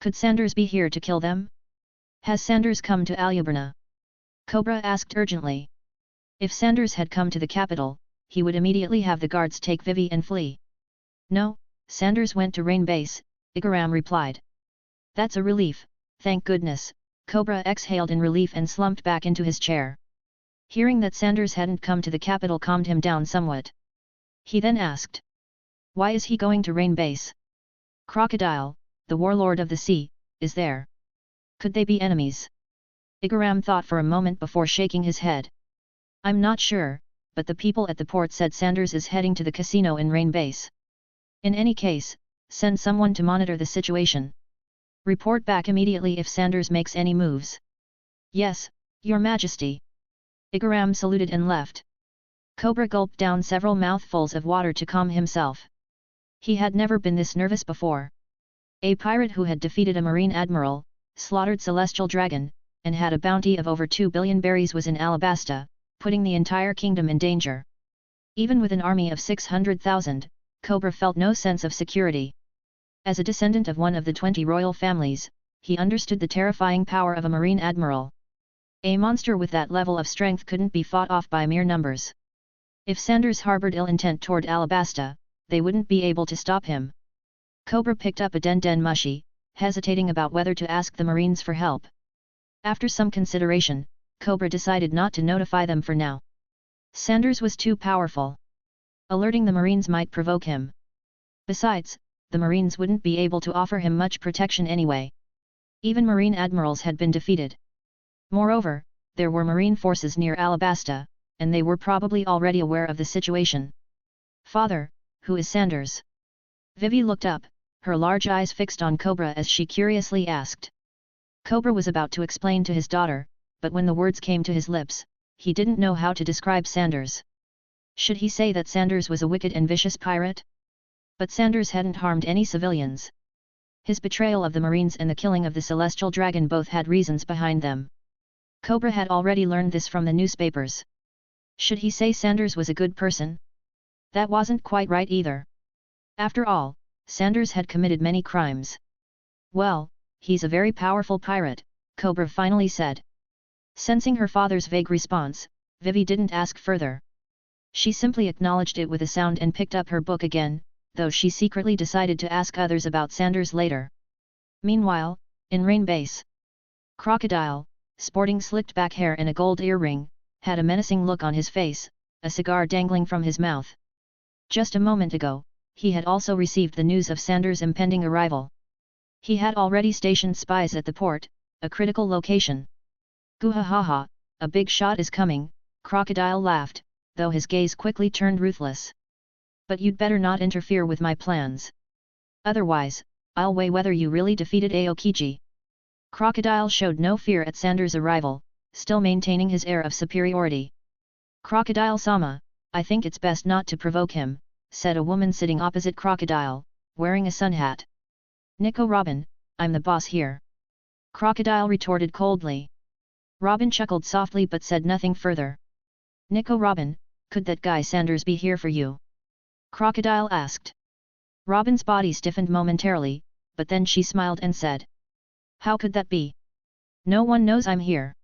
[SPEAKER 2] Could Sanders be here to kill them? Has Sanders come to Alabasta? Cobra asked urgently. If Sanders had come to the capital, he would immediately have the guards take Vivi and flee. No, Sanders went to Rain Base, Igaram replied. That's a relief, thank goodness, Cobra exhaled in relief and slumped back into his chair. Hearing that Sanders hadn't come to the capital calmed him down somewhat. He then asked. Why is he going to Rain Base? Crocodile, the warlord of the sea, is there. Could they be enemies? Igaram thought for a moment before shaking his head. I'm not sure, but the people at the port said Sanders is heading to the casino in Rain Base. In any case, send someone to monitor the situation. Report back immediately if Sanders makes any moves. Yes, Your Majesty. Igaram saluted and left. Cobra gulped down several mouthfuls of water to calm himself. He had never been this nervous before. A pirate who had defeated a marine admiral, slaughtered celestial dragon, and had a bounty of over 2 billion berries was in Alabasta, putting the entire kingdom in danger. Even with an army of 600,000, Cobra felt no sense of security. As a descendant of one of the 20 royal families, he understood the terrifying power of a marine admiral. A monster with that level of strength couldn't be fought off by mere numbers. If Sanders harbored ill intent toward Alabasta, they wouldn't be able to stop him. Cobra picked up a den mushi, hesitating about whether to ask the Marines for help. After some consideration, Cobra decided not to notify them for now. Sanders was too powerful. Alerting the Marines might provoke him. Besides, the Marines wouldn't be able to offer him much protection anyway. Even Marine admirals had been defeated. Moreover, there were Marine forces near Alabasta, and they were probably already aware of the situation. "Father, who is Sanders?" Vivi looked up, her large eyes fixed on Cobra as she curiously asked. Cobra was about to explain to his daughter, but when the words came to his lips, he didn't know how to describe Sanders. Should he say that Sanders was a wicked and vicious pirate? But Sanders hadn't harmed any civilians. His betrayal of the Marines and the killing of the Celestial Dragon both had reasons behind them. Cobra had already learned this from the newspapers. Should he say Sanders was a good person? That wasn't quite right either. After all, Sanders had committed many crimes. "Well, he's a very powerful pirate," Cobra finally said. Sensing her father's vague response, Vivi didn't ask further. She simply acknowledged it with a sound and picked up her book again, though she secretly decided to ask others about Sanders later. Meanwhile, in Rain Base, Crocodile, sporting slicked back hair and a gold earring, had a menacing look on his face, a cigar dangling from his mouth. Just a moment ago, he had also received the news of Sanders' impending arrival. He had already stationed spies at the port, a critical location. "Guhahaha, a big shot is coming," Crocodile laughed, though his gaze quickly turned ruthless. "But you'd better not interfere with my plans. Otherwise, I'll weigh whether you really defeated Aokiji." Crocodile showed no fear at Sanders' arrival, still maintaining his air of superiority. "Crocodile-sama, I think it's best not to provoke him," said a woman sitting opposite Crocodile, wearing a sun hat. "Nico Robin, I'm the boss here," Crocodile retorted coldly. Robin chuckled softly but said nothing further. "Nico Robin, could that guy Sanders be here for you?" Crocodile asked. Robin's body stiffened momentarily, but then she smiled and said, "How could that be? No one knows I'm here."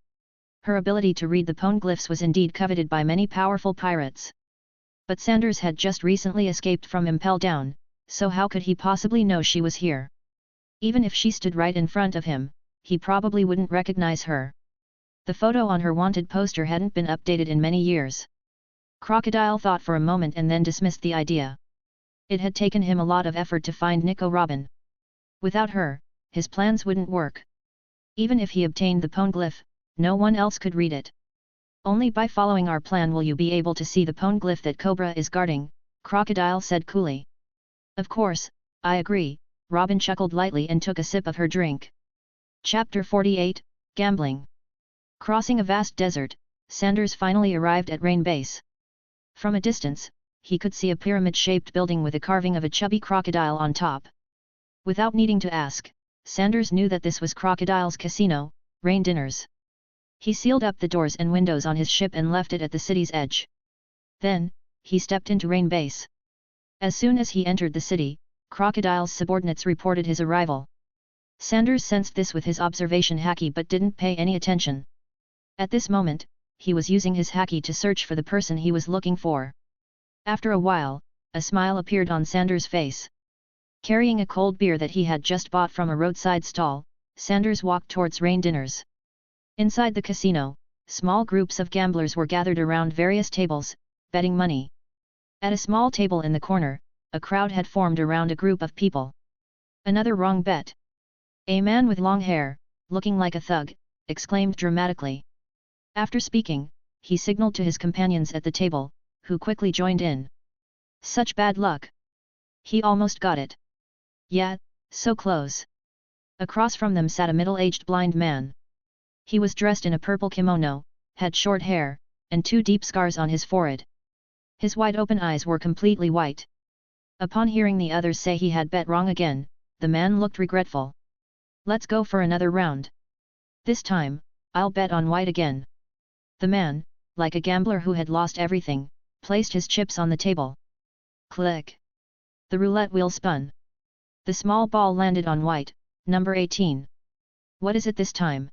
[SPEAKER 2] Her ability to read the poneglyphs was indeed coveted by many powerful pirates. But Sanders had just recently escaped from Impel Down, so how could he possibly know she was here? Even if she stood right in front of him, he probably wouldn't recognize her. The photo on her wanted poster hadn't been updated in many years. Crocodile thought for a moment and then dismissed the idea. It had taken him a lot of effort to find Nico Robin. Without her, his plans wouldn't work. Even if he obtained the poneglyph, no one else could read it. "Only by following our plan will you be able to see the poneglyph that Cobra is guarding," Crocodile said coolly. "Of course, I agree," Robin chuckled lightly and took a sip of her drink. Chapter 48, Gambling. Crossing a vast desert, Sanders finally arrived at Rain Base. From a distance, he could see a pyramid-shaped building with a carving of a chubby crocodile on top. Without needing to ask, Sanders knew that this was Crocodile's casino, Rain Dinners. He sealed up the doors and windows on his ship and left it at the city's edge. Then, he stepped into Rain Base. As soon as he entered the city, Crocodile's subordinates reported his arrival. Sanders sensed this with his observation Haki but didn't pay any attention. At this moment, he was using his Haki to search for the person he was looking for. After a while, a smile appeared on Sanders' face. Carrying a cold beer that he had just bought from a roadside stall, Sanders walked towards Rain Dinners. Inside the casino, small groups of gamblers were gathered around various tables, betting money. At a small table in the corner, a crowd had formed around a group of people. "Another wrong bet!" A man with long hair, looking like a thug, exclaimed dramatically. After speaking, he signaled to his companions at the table, who quickly joined in. "Such bad luck! He almost got it." "Yeah, so close." Across from them sat a middle-aged blind man. He was dressed in a purple kimono, had short hair, and 2 deep scars on his forehead. His wide-open eyes were completely white. Upon hearing the others say he had bet wrong again, the man looked regretful. Let's go for another round. This time, I'll bet on white again. The man, like a gambler who had lost everything, placed his chips on the table. Click. The roulette wheel spun. The small ball landed on white, number 18. What is it this time?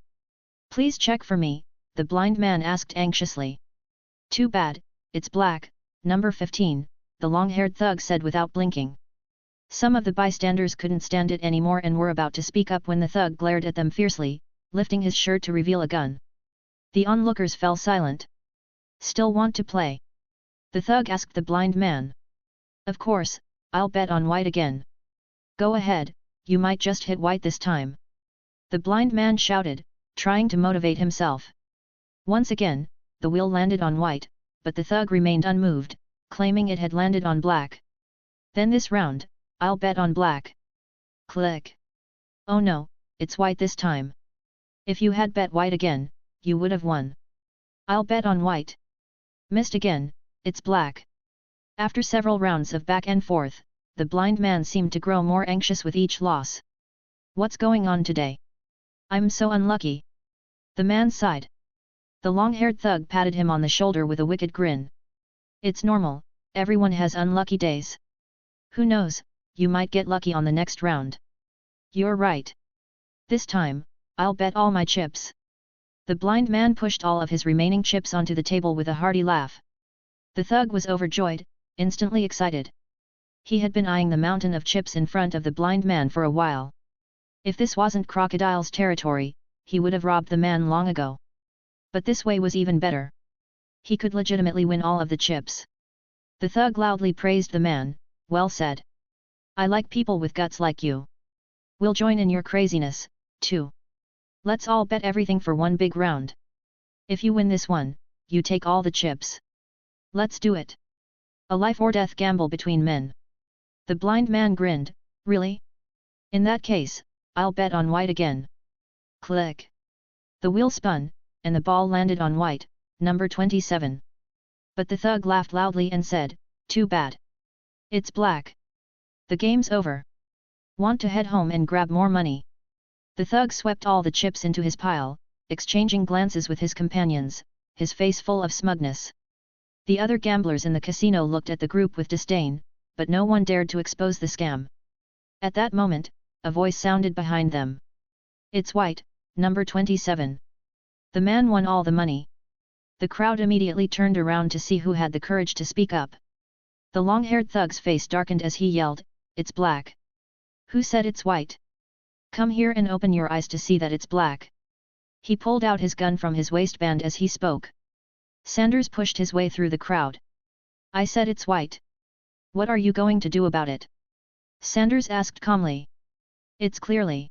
[SPEAKER 2] Please check for me, the blind man asked anxiously. Too bad, it's black, number 15, the long-haired thug said without blinking. Some of the bystanders couldn't stand it anymore and were about to speak up when the thug glared at them fiercely, lifting his shirt to reveal a gun. The onlookers fell silent. Still want to play? The thug asked the blind man. Of course, I'll bet on white again. Go ahead, you might just hit white this time. The blind man shouted, trying to motivate himself. Once again, the wheel landed on white, but the thug remained unmoved, claiming it had landed on black. Then this round, I'll bet on black. Click. Oh no, it's white this time. If you had bet white again, you would have won. I'll bet on white. Missed again, it's black. After several rounds of back and forth, the blind man seemed to grow more anxious with each loss. What's going on today? I'm so unlucky. The man sighed. The long-haired thug patted him on the shoulder with a wicked grin. It's normal, everyone has unlucky days. Who knows, you might get lucky on the next round. You're right. This time, I'll bet all my chips. The blind man pushed all of his remaining chips onto the table with a hearty laugh. The thug was overjoyed, instantly excited. He had been eyeing the mountain of chips in front of the blind man for a while. If this wasn't Crocodile's territory, he would have robbed the man long ago. But this way was even better. He could legitimately win all of the chips. The thug loudly praised the man. Well said. I like people with guts like you. We'll join in your craziness, too. Let's all bet everything for one big round. If you win this one, you take all the chips. Let's do it. A life or death gamble between men. The blind man grinned. Really? In that case, I'll bet on white again. Click. The wheel spun, and the ball landed on white, number 27. But the thug laughed loudly and said, too bad. It's black. The game's over. Want to head home and grab more money? The thug swept all the chips into his pile, exchanging glances with his companions, his face full of smugness. The other gamblers in the casino looked at the group with disdain, but no one dared to expose the scam. At that moment, a voice sounded behind them. It's white, number 27. The man won all the money. The crowd immediately turned around to see who had the courage to speak up. The long-haired thug's face darkened as he yelled, it's black. Who said it's white? Come here and open your eyes to see that it's black. He pulled out his gun from his waistband as he spoke. Sanders pushed his way through the crowd. I said it's white. What are you going to do about it? Sanders asked calmly. It's clearly.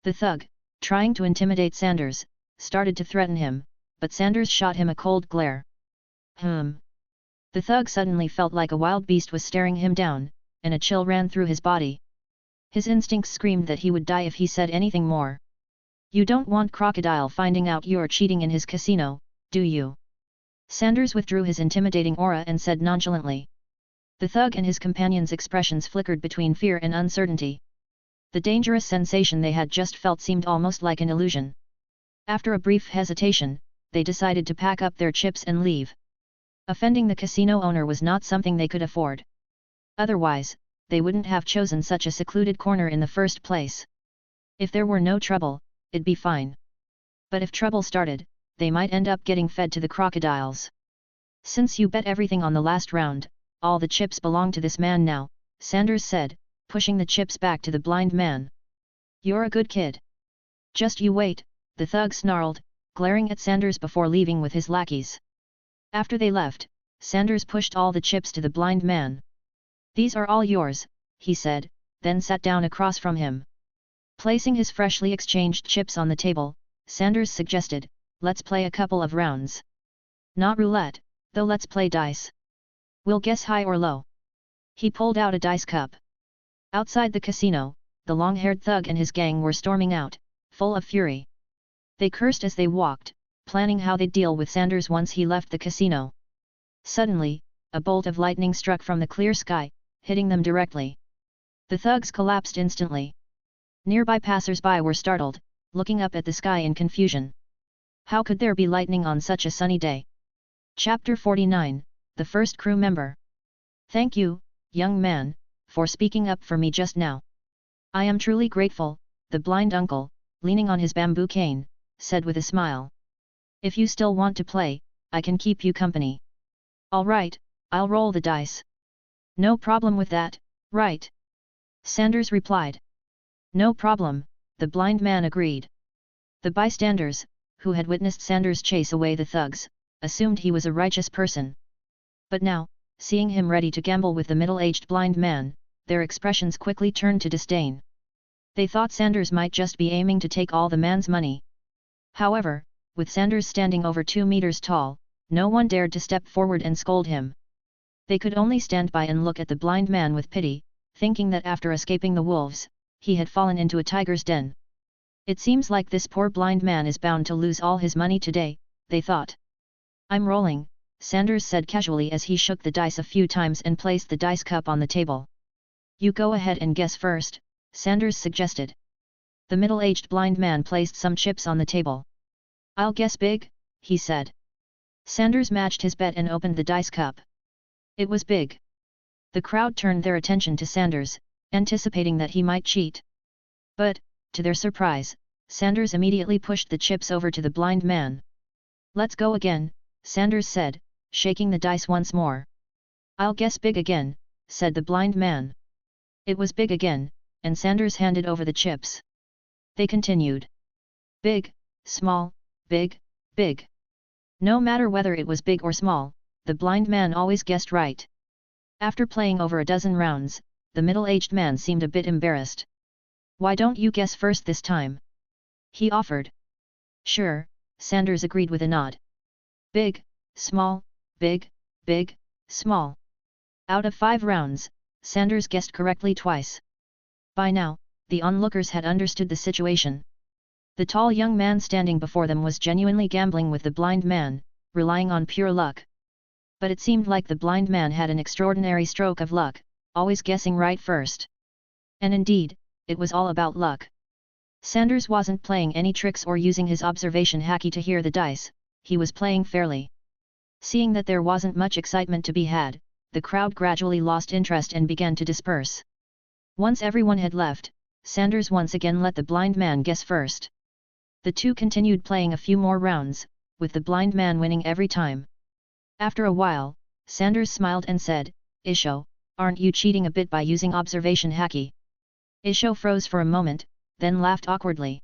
[SPEAKER 2] The thug, trying to intimidate Sanders, started to threaten him, but Sanders shot him a cold glare. The thug suddenly felt like a wild beast was staring him down, and a chill ran through his body. His instincts screamed that he would die if he said anything more. You don't want Crocodile finding out you're cheating in his casino, do you? Sanders withdrew his intimidating aura and said nonchalantly. The thug and his companions' expressions flickered between fear and uncertainty. The dangerous sensation they had just felt seemed almost like an illusion. After a brief hesitation, they decided to pack up their chips and leave. Offending the casino owner was not something they could afford. Otherwise, they wouldn't have chosen such a secluded corner in the first place. If there were no trouble, it'd be fine. But if trouble started, they might end up getting fed to the crocodiles. Since you bet everything on the last round, all the chips belong to this man now, Sanders said, pushing the chips back to the blind man. You're a good kid. Just you wait, the thug snarled, glaring at Sanders before leaving with his lackeys. After they left, Sanders pushed all the chips to the blind man. These are all yours, he said, then sat down across from him. Placing his freshly exchanged chips on the table, Sanders suggested, let's play a couple of rounds. Not roulette, though let's play dice. We'll guess high or low. He pulled out a dice cup. Outside the casino, the long-haired thug and his gang were storming out, full of fury. They cursed as they walked, planning how they'd deal with Sanders once he left the casino. Suddenly, a bolt of lightning struck from the clear sky, hitting them directly. The thugs collapsed instantly. Nearby passers-by were startled, looking up at the sky in confusion. How could there be lightning on such a sunny day? Chapter 49, The First Crew Member. Thank you, young man, for speaking up for me just now. I am truly grateful, the blind uncle, leaning on his bamboo cane, said with a smile. If you still want to play, I can keep you company. All right, I'll roll the dice. No problem with that, right? Sanders replied. No problem, the blind man agreed. The bystanders, who had witnessed Sanders chase away the thugs, assumed he was a righteous person. But now, seeing him ready to gamble with the middle-aged blind man, their expressions quickly turned to disdain. They thought Sanders might just be aiming to take all the man's money. However, with Sanders standing over 2 meters tall, no one dared to step forward and scold him. They could only stand by and look at the blind man with pity, thinking that after escaping the wolves, he had fallen into a tiger's den. It seems like this poor blind man is bound to lose all his money today, they thought. I'm rolling, Sanders said casually as he shook the dice a few times and placed the dice cup on the table. You go ahead and guess first, Sanders suggested. The middle-aged blind man placed some chips on the table. I'll guess big, he said. Sanders matched his bet and opened the dice cup. It was big. The crowd turned their attention to Sanders, anticipating that he might cheat. But, to their surprise, Sanders immediately pushed the chips over to the blind man. Let's go again, Sanders said, shaking the dice once more. I'll guess big again, said the blind man. It was big again, and Sanders handed over the chips. They continued. Big, small, big, big. No matter whether it was big or small, the blind man always guessed right. After playing over a dozen rounds, the middle-aged man seemed a bit embarrassed. Why don't you guess first this time? He offered. Sure, Sanders agreed with a nod. Big, small, big, big, small. Out of 5 rounds, Sanders guessed correctly twice. By now, the onlookers had understood the situation. The tall young man standing before them was genuinely gambling with the blind man, relying on pure luck. But it seemed like the blind man had an extraordinary stroke of luck, always guessing right first. And indeed, it was all about luck. Sanders wasn't playing any tricks or using his observation Haki to hear the dice, he was playing fairly. Seeing that there wasn't much excitement to be had, the crowd gradually lost interest and began to disperse. Once everyone had left, Sanders once again let the blind man guess first. The two continued playing a few more rounds, with the blind man winning every time. After a while, Sanders smiled and said, Isho, aren't you cheating a bit by using observation Haki? Isho froze for a moment, then laughed awkwardly.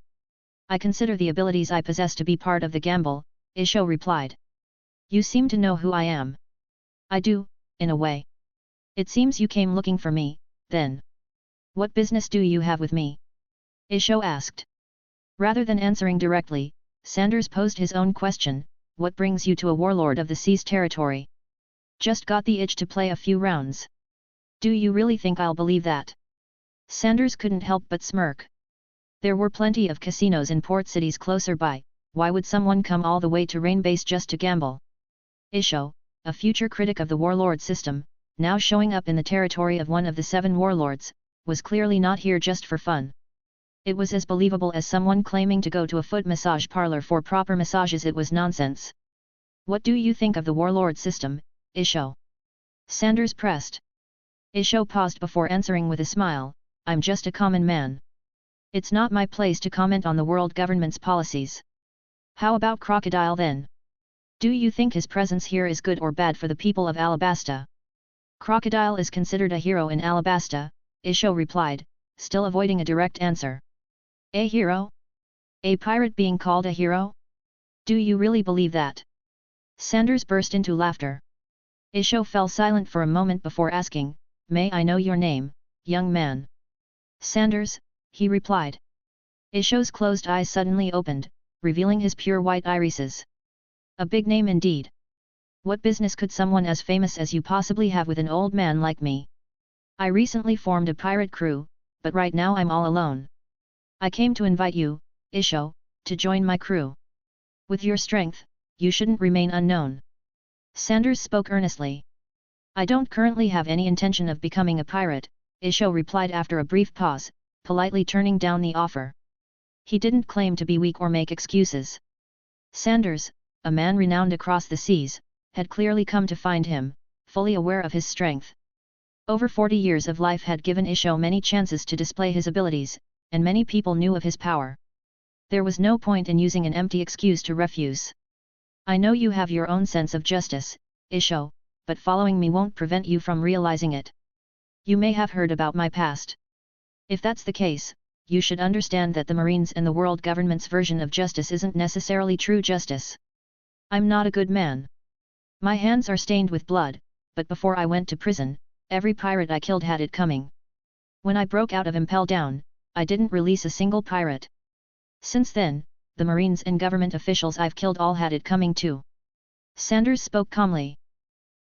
[SPEAKER 2] I consider the abilities I possess to be part of the gamble, Isho replied. You seem to know who I am. I do, in a way. It seems you came looking for me, then. What business do you have with me? Isho asked. Rather than answering directly, Sanders posed his own question, what brings you to a warlord of the sea's territory? Just got the itch to play a few rounds. Do you really think I'll believe that? Sanders couldn't help but smirk. There were plenty of casinos in port cities closer by, why would someone come all the way to Rainbase just to gamble? Isho, a future critic of the warlord system, now showing up in the territory of one of the 7 warlords, was clearly not here just for fun. It was as believable as someone claiming to go to a foot massage parlor for proper massages. It was nonsense. What do you think of the warlord system, Isho? Sanders pressed. Isho paused before answering with a smile, I'm just a common man. It's not my place to comment on the world government's policies. How about Crocodile then? Do you think his presence here is good or bad for the people of Alabasta? Crocodile is considered a hero in Alabasta, Isho replied, still avoiding a direct answer. A hero? A pirate being called a hero? Do you really believe that? Sanders burst into laughter. Isho fell silent for a moment before asking, May I know your name, young man? Sanders, he replied. Isho's closed eyes suddenly opened, revealing his pure white irises. A big name indeed. What business could someone as famous as you possibly have with an old man like me? I recently formed a pirate crew, but right now I'm all alone. I came to invite you, Isho, to join my crew. With your strength, you shouldn't remain unknown. Sanders spoke earnestly. I don't currently have any intention of becoming a pirate, Isho replied after a brief pause, politely turning down the offer. He didn't claim to be weak or make excuses. Sanders, a man renowned across the seas, had clearly come to find him, fully aware of his strength. Over 40 years of life had given Isho many chances to display his abilities, and many people knew of his power. There was no point in using an empty excuse to refuse. I know you have your own sense of justice, Isho, but following me won't prevent you from realizing it. You may have heard about my past. If that's the case, you should understand that the Marines and the world government's version of justice isn't necessarily true justice. I'm not a good man. My hands are stained with blood, but before I went to prison, every pirate I killed had it coming. When I broke out of Impel Down, I didn't release a single pirate. Since then, the Marines and government officials I've killed all had it coming too. Sanders spoke calmly.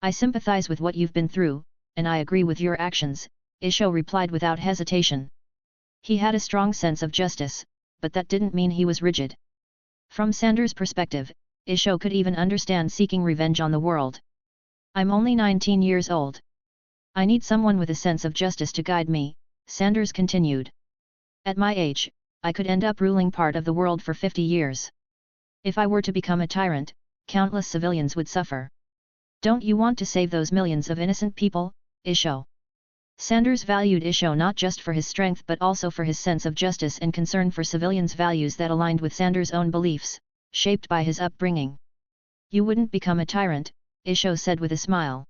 [SPEAKER 2] I sympathize with what you've been through, and I agree with your actions, Isho replied without hesitation. He had a strong sense of justice, but that didn't mean he was rigid. From Sanders' perspective, Isho could even understand seeking revenge on the world. I'm only 19 years old. I need someone with a sense of justice to guide me, Sanders continued. At my age, I could end up ruling part of the world for 50 years. If I were to become a tyrant, countless civilians would suffer. Don't you want to save those millions of innocent people, Isho? Sanders valued Isho not just for his strength but also for his sense of justice and concern for civilians' values that aligned with Sanders' own beliefs, shaped by his upbringing. You wouldn't become a tyrant, Isho said with a smile.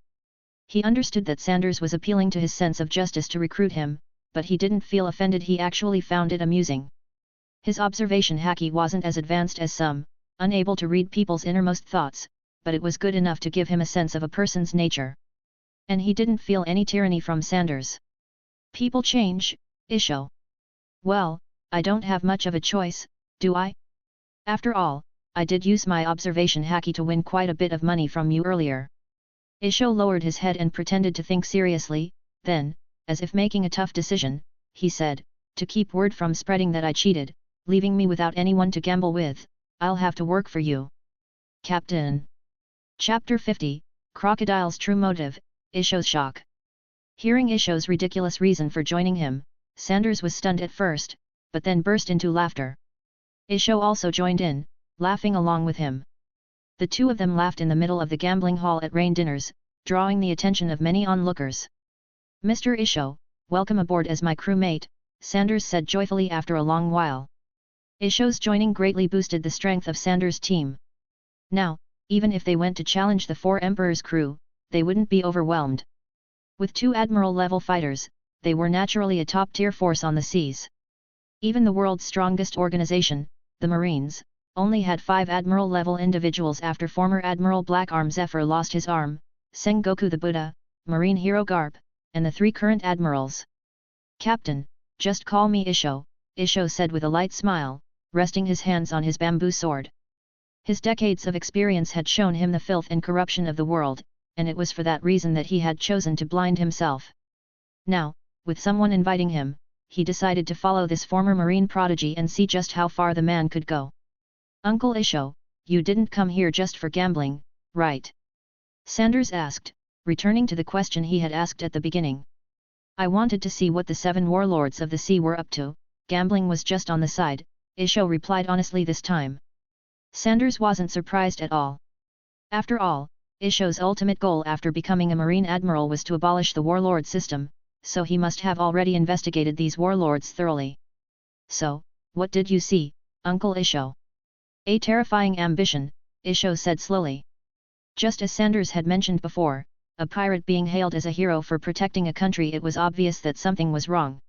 [SPEAKER 2] He understood that Sanders was appealing to his sense of justice to recruit him, but he didn't feel offended. He actually found it amusing. His observation Haki wasn't as advanced as some, unable to read people's innermost thoughts, but it was good enough to give him a sense of a person's nature. And he didn't feel any tyranny from Sanders. People change, Isho. Well, I don't have much of a choice, do I? After all, I did use my observation Haki to win quite a bit of money from you earlier. Isho lowered his head and pretended to think seriously, then, as if making a tough decision, he said, to keep word from spreading that I cheated, leaving me without anyone to gamble with, I'll have to work for you. Captain. Chapter 50, Crocodile's True Motive, Isho's Shock. Hearing Isho's ridiculous reason for joining him, Sanders was stunned at first, but then burst into laughter. Isho also joined in, laughing along with him. The two of them laughed in the middle of the gambling hall at rain dinners, drawing the attention of many onlookers. Mr. Isho, welcome aboard as my crewmate, Sanders said joyfully after a long while. Isho's joining greatly boosted the strength of Sanders' team. Now, even if they went to challenge the Four Emperors' crew, they wouldn't be overwhelmed. With 2 admiral-level fighters, they were naturally a top-tier force on the seas. Even the world's strongest organization, the Marines, only had 5 admiral-level individuals after former Admiral Blackarm Zephyr lost his arm, Sengoku the Buddha, Marine hero Garp, and the 3 current admirals. Captain, just call me Isho, Isho said with a light smile, resting his hands on his bamboo sword. His decades of experience had shown him the filth and corruption of the world, and it was for that reason that he had chosen to blind himself. Now, with someone inviting him, he decided to follow this former Marine prodigy and see just how far the man could go. Uncle Isho, you didn't come here just for gambling, right? Sanders asked, returning to the question he had asked at the beginning. I wanted to see what the 7 warlords of the sea were up to, gambling was just on the side, Isho replied honestly this time. Sanders wasn't surprised at all. After all, Isho's ultimate goal after becoming a Marine admiral was to abolish the warlord system, so he must have already investigated these warlords thoroughly. So, what did you see, Uncle Isho? A terrifying ambition, Isho said slowly. Just as Sanders had mentioned before, a pirate being hailed as a hero for protecting a country, it was obvious that something was wrong.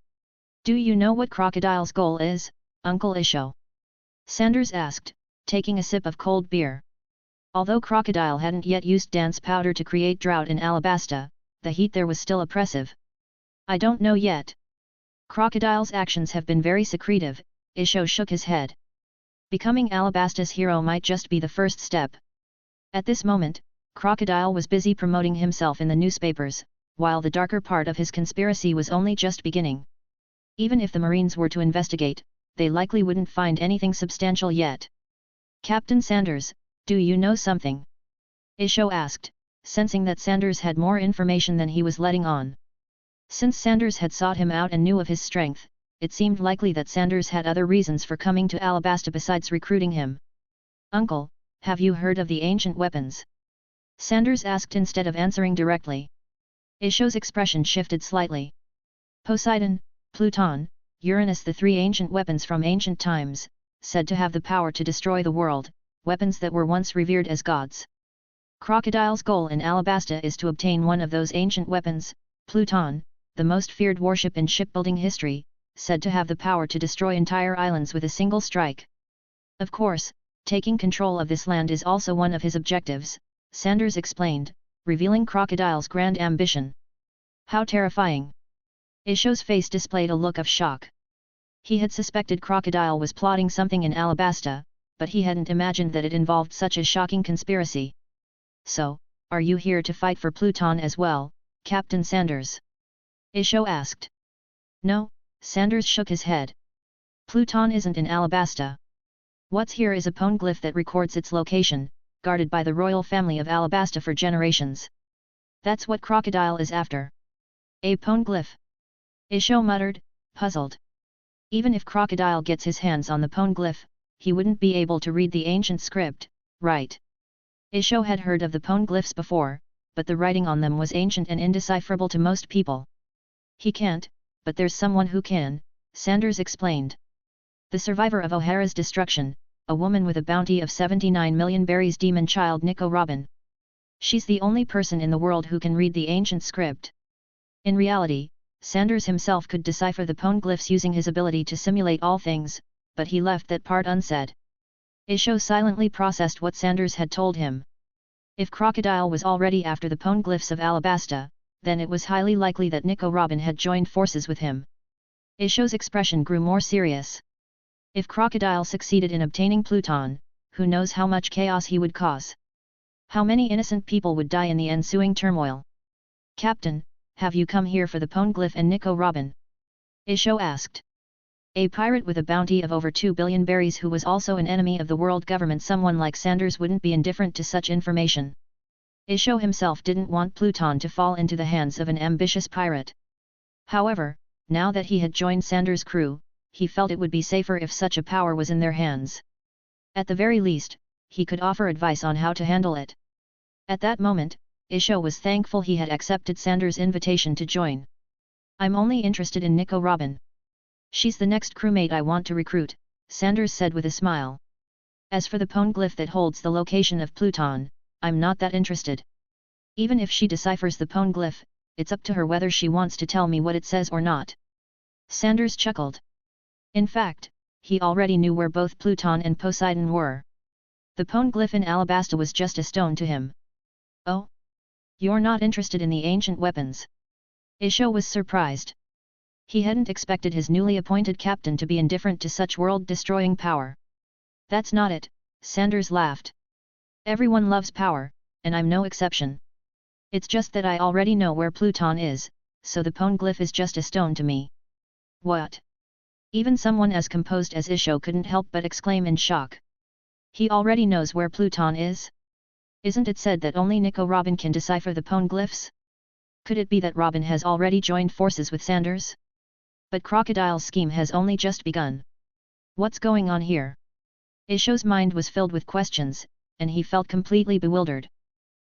[SPEAKER 2] Do you know what Crocodile's goal is, Uncle Isho? Sanders asked, taking a sip of cold beer. Although Crocodile hadn't yet used dance powder to create drought in Alabasta, the heat there was still oppressive. I don't know yet. Crocodile's actions have been very secretive, Isho shook his head. Becoming Alabasta's hero might just be the first step. At this moment, Crocodile was busy promoting himself in the newspapers, while the darker part of his conspiracy was only just beginning. Even if the Marines were to investigate, they likely wouldn't find anything substantial yet. Captain Sanders, do you know something? Isho asked, sensing that Sanders had more information than he was letting on. Since Sanders had sought him out and knew of his strength, it seemed likely that Sanders had other reasons for coming to Alabasta besides recruiting him. "Uncle, have you heard of the ancient weapons?" Sanders asked instead of answering directly. Isho's expression shifted slightly. "Poseidon, Pluton, Uranus, the three ancient weapons from ancient times, said to have the power to destroy the world, weapons that were once revered as gods. Crocodile's goal in Alabasta is to obtain one of those ancient weapons. Pluton, the most feared warship in shipbuilding history, said to have the power to destroy entire islands with a single strike. Of course, taking control of this land is also one of his objectives," Sanders explained, revealing Crocodile's grand ambition. "How terrifying!" Isho's face displayed a look of shock. He had suspected Crocodile was plotting something in Alabasta, but he hadn't imagined that it involved such a shocking conspiracy. "So, are you here to fight for Pluton as well, Captain Sanders?" Isho asked. "No," Sanders shook his head. "Pluton isn't in Alabasta. What's here is a poneglyph that records its location, guarded by the royal family of Alabasta for generations. That's what Crocodile is after." "A poneglyph?" Isho muttered, puzzled. Even if Crocodile gets his hands on the poneglyph, he wouldn't be able to read the ancient script, right? Isho had heard of the poneglyphs before, but the writing on them was ancient and indecipherable to most people. "He can't, but there's someone who can," Sanders explained. "The survivor of O'Hara's destruction, a woman with a bounty of 79 million berries, demon child Nico Robin. She's the only person in the world who can read the ancient script." In reality, Sanders himself could decipher the poneglyphs using his ability to simulate all things, but he left that part unsaid. Isho silently processed what Sanders had told him. If Crocodile was already after the poneglyphs of Alabasta, then it was highly likely that Nico Robin had joined forces with him. Isho's expression grew more serious. If Crocodile succeeded in obtaining Pluton, who knows how much chaos he would cause? How many innocent people would die in the ensuing turmoil? "Captain, have you come here for the poneglyph and Nico Robin?" Isho asked. A pirate with a bounty of over 2 billion berries who was also an enemy of the world government. Someone like Sanders wouldn't be indifferent to such information. Isho himself didn't want Pluton to fall into the hands of an ambitious pirate. However, now that he had joined Sanders' crew, he felt it would be safer if such a power was in their hands. At the very least, he could offer advice on how to handle it. At that moment, Isho was thankful he had accepted Sanders' invitation to join. "I'm only interested in Nico Robin. She's the next crewmate I want to recruit," Sanders said with a smile. "As for the poneglyph that holds the location of Pluton, I'm not that interested. Even if she deciphers the poneglyph, it's up to her whether she wants to tell me what it says or not." Sanders chuckled. In fact, he already knew where both Pluton and Poseidon were. The poneglyph in Alabasta was just a stone to him. "Oh? You're not interested in the ancient weapons?" Isho was surprised. He hadn't expected his newly appointed captain to be indifferent to such world-destroying power. "That's not it," Sanders laughed. "Everyone loves power, and I'm no exception. It's just that I already know where Pluton is, so the poneglyph is just a stone to me." "What?" Even someone as composed as Isho couldn't help but exclaim in shock. "He already knows where Pluton is? Isn't it said that only Nico Robin can decipher the poneglyphs? Could it be that Robin has already joined forces with Sanders? But Crocodile's scheme has only just begun. What's going on here?" Isho's mind was filled with questions, and he felt completely bewildered.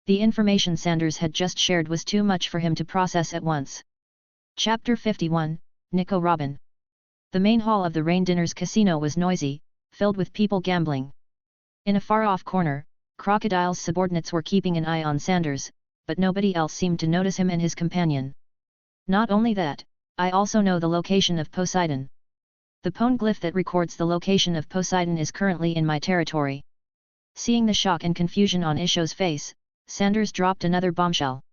[SPEAKER 2] The information Sanders had just shared was too much for him to process at once. Chapter 51, Nico Robin. The main hall of the Rain Dinners casino was noisy, filled with people gambling. In a far-off corner, Crocodile's subordinates were keeping an eye on Sanders, but nobody else seemed to notice him and his companion. "Not only that, I also know the location of Poseidon. The poneglyph that records the location of Poseidon is currently in my territory." Seeing the shock and confusion on Isho's face, Sanders dropped another bombshell.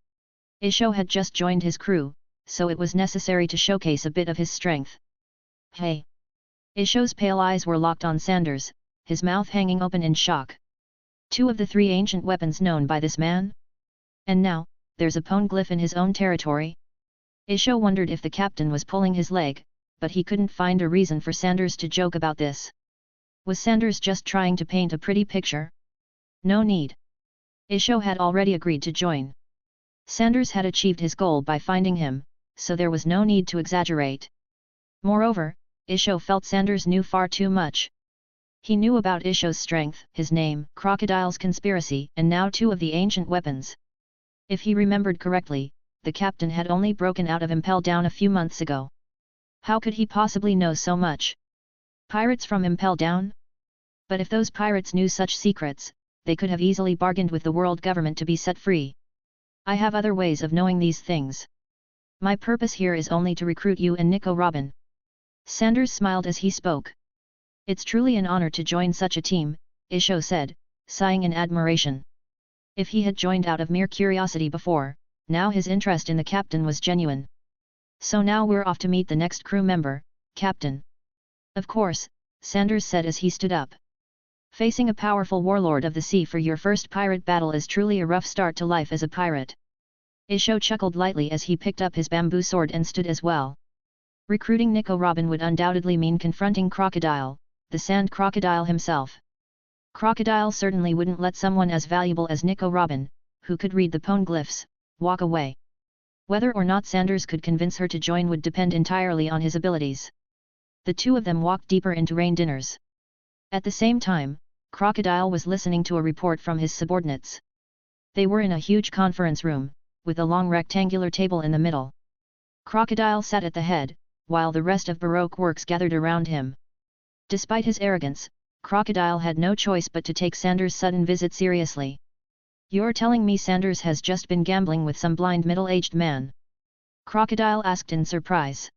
[SPEAKER 2] Isho had just joined his crew, so it was necessary to showcase a bit of his strength. "Hey!" Isho's pale eyes were locked on Sanders, his mouth hanging open in shock. 2 of the 3 ancient weapons known by this man? And now, there's a poneglyph in his own territory? Isho wondered if the captain was pulling his leg, but he couldn't find a reason for Sanders to joke about this. Was Sanders just trying to paint a pretty picture? No need. Isho had already agreed to join. Sanders had achieved his goal by finding him, so there was no need to exaggerate. Moreover, Isho felt Sanders knew far too much. He knew about Isho's strength, his name, Crocodile's conspiracy, and now 2 of the ancient weapons. If he remembered correctly, the captain had only broken out of Impel Down a few months ago. How could he possibly know so much? Pirates from Impel Down? But if those pirates knew such secrets, they could have easily bargained with the world government to be set free. I have other ways of knowing these things. My purpose here is only to recruit you and Nico Robin. Sanders smiled as he spoke. It's truly an honor to join such a team, Isho said, sighing in admiration. If he had joined out of mere curiosity before, now his interest in the captain was genuine. So now we're off to meet the next crew member, Captain. Of course, Sanders said as he stood up. Facing a powerful warlord of the sea for your first pirate battle is truly a rough start to life as a pirate. Isho chuckled lightly as he picked up his bamboo sword and stood as well. Recruiting Nico Robin would undoubtedly mean confronting Crocodile, the sand crocodile himself. Crocodile certainly wouldn't let someone as valuable as Nico Robin, who could read the poneglyphs, walk away. Whether or not Sanders could convince her to join would depend entirely on his abilities. The 2 of them walked deeper into rain dinners. At the same time, Crocodile was listening to a report from his subordinates. They were in a huge conference room, with a long rectangular table in the middle. Crocodile sat at the head, while the rest of Baroque works gathered around him. Despite his arrogance, Crocodile had no choice but to take Sanders' sudden visit seriously. You're telling me Sanders has just been gambling with some blind middle-aged man? Crocodile asked in surprise.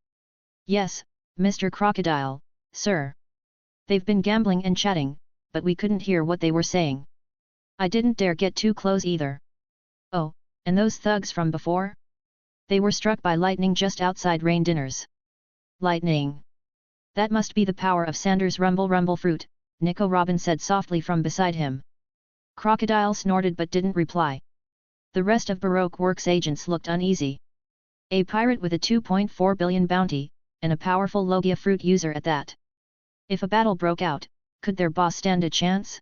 [SPEAKER 2] Yes, Mr. Crocodile, sir. They've been gambling and chatting, but we couldn't hear what they were saying. I didn't dare get too close either. Oh, and those thugs from before? They were struck by lightning just outside rain dinners. Lightning. That must be the power of Sanders' rumble fruit, Nico Robin said softly from beside him. Crocodile snorted but didn't reply. The rest of Baroque Works agents looked uneasy. A pirate with a 2.4 billion bounty, and a powerful Logia fruit user at that. If a battle broke out, could their boss stand a chance?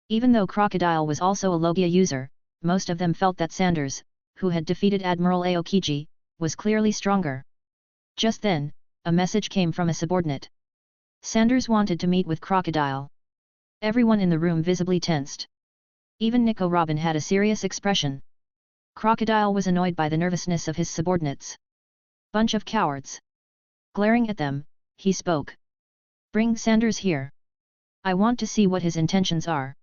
[SPEAKER 2] Even though Crocodile was also a Logia user, most of them felt that Sanders, who had defeated Admiral Aokiji, was clearly stronger. Just then, a message came from a subordinate. Sanders wanted to meet with Crocodile. Everyone in the room visibly tensed. Even Nico Robin had a serious expression. Crocodile was annoyed by the nervousness of his subordinates. Bunch of cowards. Glaring at them, he spoke. Bring Sanders here. I want to see what his intentions are.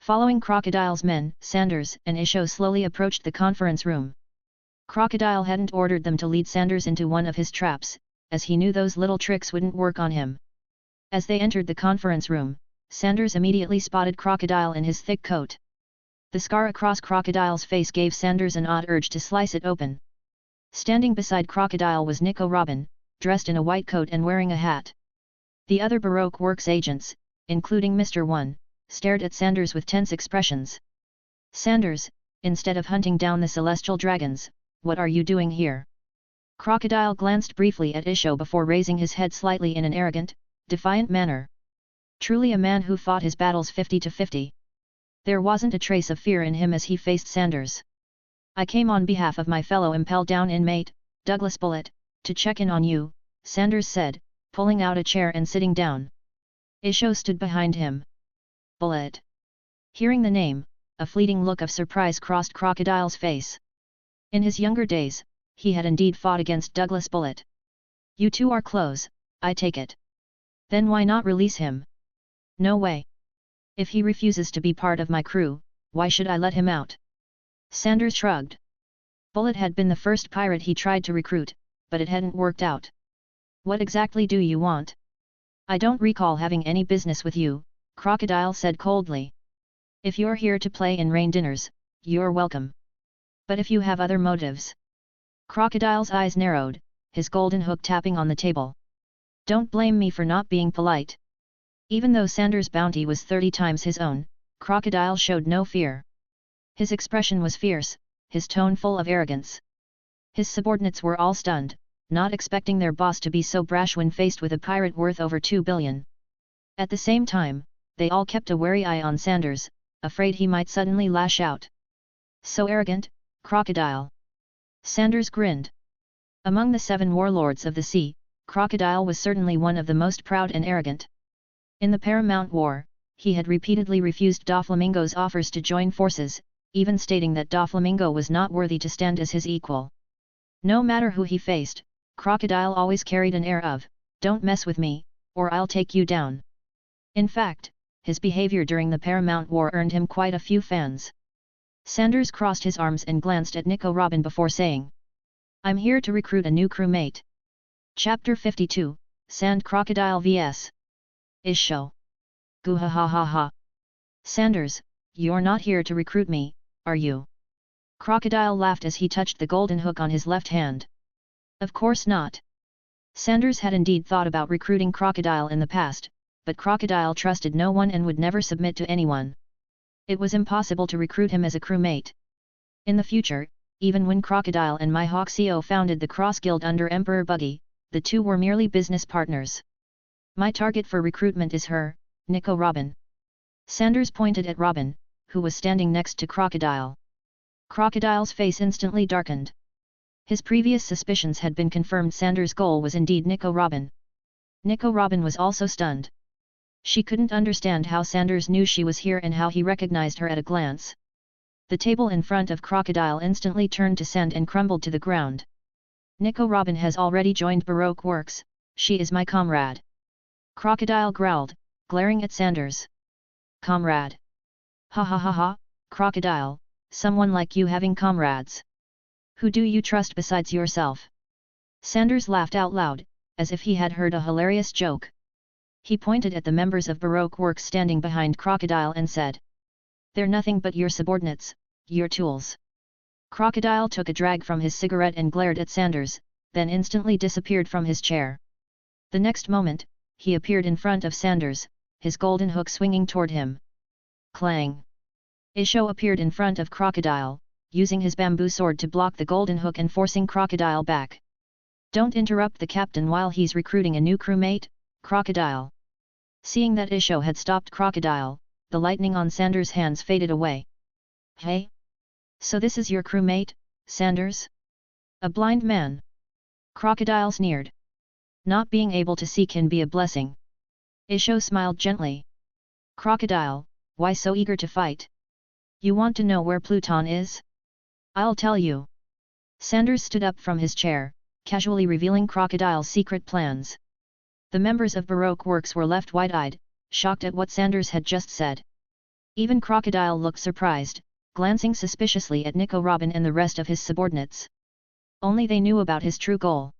[SPEAKER 2] Following Crocodile's men, Sanders and Isho slowly approached the conference room. Crocodile hadn't ordered them to lead Sanders into one of his traps, as he knew those little tricks wouldn't work on him. As they entered the conference room, Sanders immediately spotted Crocodile in his thick coat. The scar across Crocodile's face gave Sanders an odd urge to slice it open. Standing beside Crocodile was Nico Robin, dressed in a white coat and wearing a hat. The other Baroque Works agents, including Mr. 1, stared at Sanders with tense expressions. Sanders, instead of hunting down the celestial dragons, what are you doing here? Crocodile glanced briefly at Isho before raising his head slightly in an arrogant, defiant manner. Truly a man who fought his battles 50-50. There wasn't a trace of fear in him as he faced Sanders. I came on behalf of my fellow Impel Down inmate, Douglas Bullet, to check in on you, Sanders said, pulling out a chair and sitting down. Isho stood behind him. Bullet. Hearing the name, a fleeting look of surprise crossed Crocodile's face. In his younger days, he had indeed fought against Douglas Bullet. You two are close, I take it. Then why not release him? No way. If he refuses to be part of my crew, why should I let him out? Sanders shrugged. Bullet had been the first pirate he tried to recruit, but it hadn't worked out. What exactly do you want? I don't recall having any business with you, Crocodile said coldly. If you're here to play in rain dinners, you're welcome. But if you have other motives... Crocodile's eyes narrowed, his golden hook tapping on the table. Don't blame me for not being polite. Even though Sanders' bounty was 30 times his own, Crocodile showed no fear. His expression was fierce, his tone full of arrogance. His subordinates were all stunned, not expecting their boss to be so brash when faced with a pirate worth over 2 billion. At the same time, they all kept a wary eye on Sanders, afraid he might suddenly lash out. So arrogant, Crocodile. Sanders grinned. Among the 7 warlords of the sea, Crocodile was certainly one of the most proud and arrogant. In the Paramount War, he had repeatedly refused Doflamingo's offers to join forces, even stating that Doflamingo was not worthy to stand as his equal. No matter who he faced, Crocodile always carried an air of, "Don't mess with me, or I'll take you down." In fact, his behavior during the Paramount War earned him quite a few fans. Sanders crossed his arms and glanced at Nico Robin before saying, "I'm here to recruit a new crewmate." Chapter 52, Sand Crocodile vs. Isho. Goo ha ha ha ha. Sanders, you're not here to recruit me, are you? Crocodile laughed as he touched the golden hook on his left hand. Of course not. Sanders had indeed thought about recruiting Crocodile in the past, but Crocodile trusted no one and would never submit to anyone. It was impossible to recruit him as a crewmate. In the future, even when Crocodile and Mihawk Co founded the Cross Guild under Emperor Buggy, the two were merely business partners. My target for recruitment is her, Nico Robin. Sanders pointed at Robin, who was standing next to Crocodile. Crocodile's face instantly darkened. His previous suspicions had been confirmed. Sanders' goal was indeed Nico Robin. Nico Robin was also stunned. She couldn't understand how Sanders knew she was here and how he recognized her at a glance. The table in front of Crocodile instantly turned to sand and crumbled to the ground. Nico Robin has already joined Baroque Works, she is my comrade. Crocodile growled, glaring at Sanders. Comrade. Ha ha ha ha, Crocodile, someone like you having comrades. Who do you trust besides yourself? Sanders laughed out loud, as if he had heard a hilarious joke. He pointed at the members of Baroque Works standing behind Crocodile and said, "They're nothing but your subordinates, your tools." Crocodile took a drag from his cigarette and glared at Sanders, then instantly disappeared from his chair. The next moment, he appeared in front of Sanders, his golden hook swinging toward him. Clang! Isho appeared in front of Crocodile, using his bamboo sword to block the golden hook and forcing Crocodile back. "Don't interrupt the captain while he's recruiting a new crewmate, Crocodile." Seeing that Isho had stopped Crocodile, the lightning on Sanders' hands faded away. "Hey? So this is your crewmate, Sanders? A blind man?" Crocodile sneered. "Not being able to see can be a blessing." Isho smiled gently. "Crocodile, why so eager to fight? You want to know where Pluton is? I'll tell you." Sanders stood up from his chair, casually revealing Crocodile's secret plans. The members of Baroque Works were left wide-eyed, shocked at what Sanders had just said. Even Crocodile looked surprised, glancing suspiciously at Nico Robin and the rest of his subordinates. Only they knew about his true goal.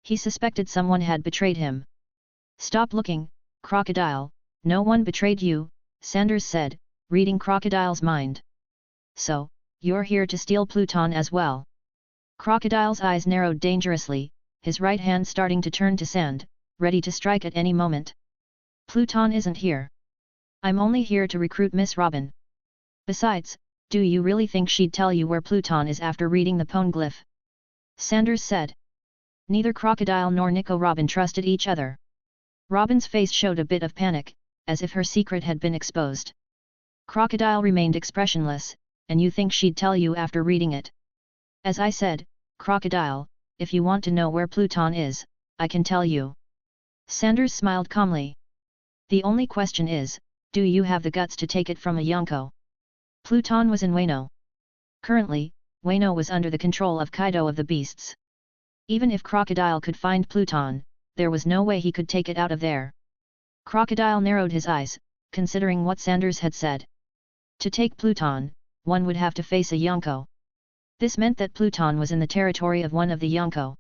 [SPEAKER 2] He suspected someone had betrayed him. "Stop looking, Crocodile, no one betrayed you," Sanders said, reading Crocodile's mind. "So, you're here to steal Pluton as well?" Crocodile's eyes narrowed dangerously, his right hand starting to turn to sand, ready to strike at any moment. "Pluton isn't here. I'm only here to recruit Miss Robin. Besides, do you really think she'd tell you where Pluton is after reading the poneglyph?" Sanders said. Neither Crocodile nor Nico Robin trusted each other. Robin's face showed a bit of panic, as if her secret had been exposed. Crocodile remained expressionless, "And you think she'd tell you after reading it?" "As I said, Crocodile, if you want to know where Pluton is, I can tell you." Sanders smiled calmly. "The only question is, do you have the guts to take it from a Yonko?" Pluton was in Wano. Currently, Wano was under the control of Kaido of the Beasts. Even if Crocodile could find Pluton, there was no way he could take it out of there. Crocodile narrowed his eyes, considering what Sanders had said. To take Pluton, one would have to face a Yonko. This meant that Pluton was in the territory of one of the Yonko.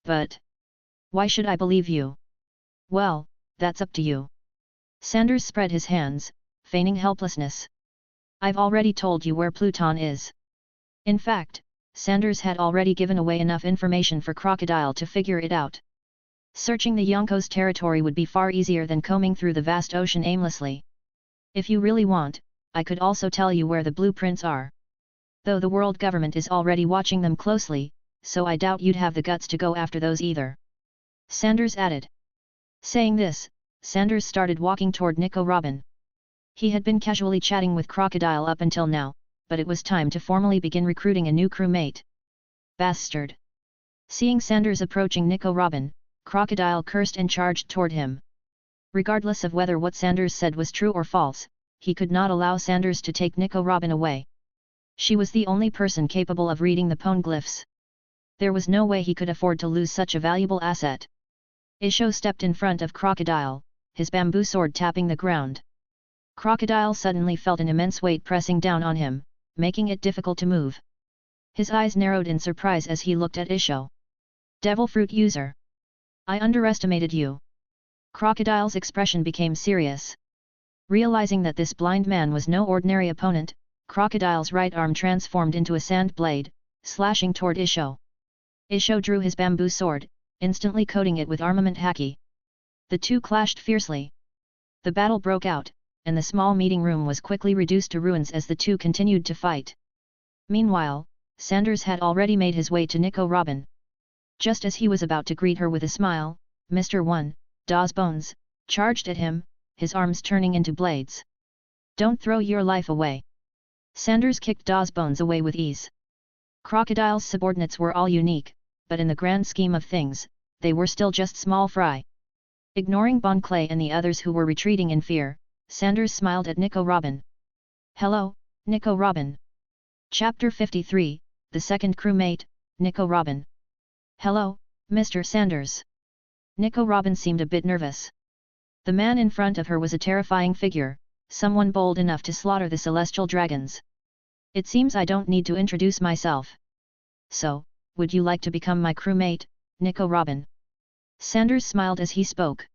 [SPEAKER 2] "But why should I believe you?" "Well, that's up to you." Sanders spread his hands, feigning helplessness. "I've already told you where Pluton is." In fact, Sanders had already given away enough information for Crocodile to figure it out. Searching the Yonko's territory would be far easier than combing through the vast ocean aimlessly. "If you really want, I could also tell you where the blueprints are. Though the world government is already watching them closely, so I doubt you'd have the guts to go after those either," Sanders added. Saying this, Sanders started walking toward Nico Robin. He had been casually chatting with Crocodile up until now, but it was time to formally begin recruiting a new crewmate. "Bastard!" Seeing Sanders approaching Nico Robin, Crocodile cursed and charged toward him. Regardless of whether what Sanders said was true or false, he could not allow Sanders to take Nico Robin away. She was the only person capable of reading the poneglyphs. There was no way he could afford to lose such a valuable asset. Isho stepped in front of Crocodile, his bamboo sword tapping the ground. Crocodile suddenly felt an immense weight pressing down on him, making it difficult to move. His eyes narrowed in surprise as he looked at Isho. Devil fruit user. I underestimated you. Crocodile's expression became serious. Realizing that this blind man was no ordinary opponent, Crocodile's right arm transformed into a sand blade, slashing toward Isho. Isho drew his bamboo sword, instantly coating it with armament Haki. The two clashed fiercely. The battle broke out, and the small meeting room was quickly reduced to ruins as the two continued to fight. Meanwhile, Sanders had already made his way to Nico Robin. Just as he was about to greet her with a smile, Mr. 1, Dawes Bones, charged at him, his arms turning into blades. Don't throw your life away. Sanders kicked Dawes Bones away with ease. Crocodile's subordinates were all unique, but in the grand scheme of things, they were still just small fry. Ignoring Bon Clay and the others who were retreating in fear, Sanders smiled at Nico Robin. Hello, Nico Robin. Chapter 53, The Second Crewmate, Nico Robin. Hello, Mr. Sanders. Nico Robin seemed a bit nervous. The man in front of her was a terrifying figure, someone bold enough to slaughter the celestial dragons. It seems I don't need to introduce myself. So, would you like to become my crewmate, Nico Robin? Sanders smiled as he spoke.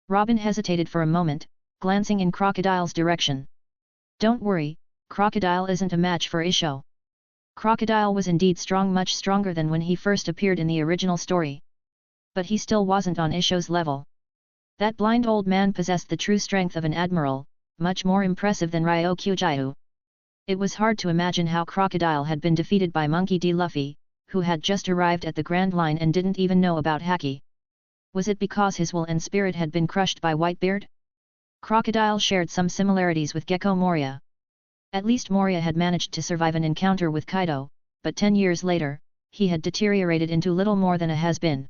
[SPEAKER 2] Robin hesitated for a moment, glancing in Crocodile's direction. Don't worry, Crocodile isn't a match for Isho. Crocodile was indeed strong, much stronger than when he first appeared in the original story. But he still wasn't on Isho's level. That blind old man possessed the true strength of an admiral, much more impressive than Ryokugyu. It was hard to imagine how Crocodile had been defeated by Monkey D. Luffy, who had just arrived at the Grand Line and didn't even know about Haki. Was it because his will and spirit had been crushed by Whitebeard? Crocodile shared some similarities with Gecko Moria. At least Moria had managed to survive an encounter with Kaido, but 10 years later, he had deteriorated into little more than a has-been.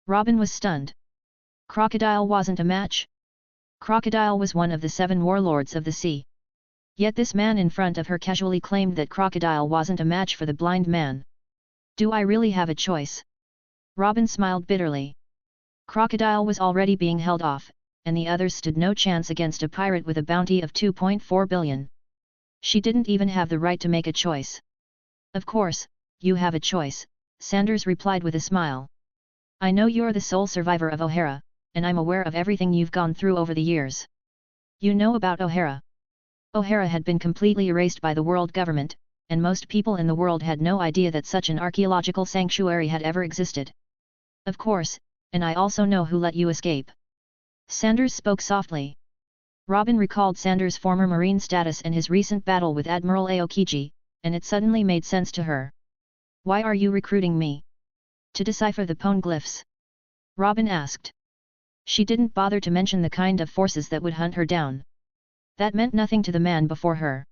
[SPEAKER 2] Robin was stunned. Crocodile wasn't a match? Crocodile was one of the 7 warlords of the sea. Yet this man in front of her casually claimed that Crocodile wasn't a match for the blind man. Do I really have a choice? Robin smiled bitterly. Crocodile was already being held off, and the others stood no chance against a pirate with a bounty of 2.4 billion. She didn't even have the right to make a choice. Of course, you have a choice, Sanders replied with a smile. I know you're the sole survivor of O'Hara, and I'm aware of everything you've gone through over the years. You know about O'Hara. O'Hara had been completely erased by the world government, and most people in the world had no idea that such an archaeological sanctuary had ever existed. Of course, and I also know who let you escape. Sanders spoke softly. Robin recalled Sanders' former marine status and his recent battle with Admiral Aokiji, and it suddenly made sense to her. Why are you recruiting me? To decipher the poneglyphs? Robin asked. She didn't bother to mention the kind of forces that would hunt her down. That meant nothing to the man before her.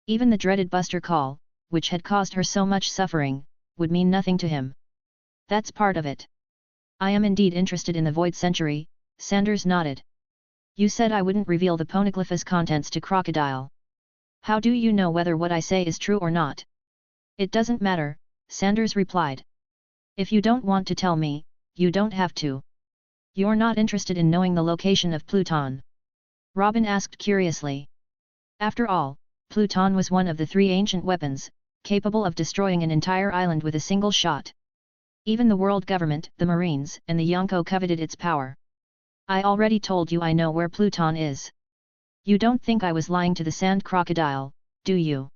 [SPEAKER 2] Even the dreaded Buster Call, which had caused her so much suffering, would mean nothing to him. That's part of it. I am indeed interested in the Void Century, Sanders nodded. You said I wouldn't reveal the poneglyph's contents to Crocodile. How do you know whether what I say is true or not? It doesn't matter, Sanders replied. If you don't want to tell me, you don't have to. You're not interested in knowing the location of Pluton? Robin asked curiously. After all, Pluton was one of the 3 ancient weapons, capable of destroying an entire island with a single shot. Even the world government, the Marines, and the Yonko coveted its power. I already told you I know where Pluton is. You don't think I was lying to the sand crocodile, do you?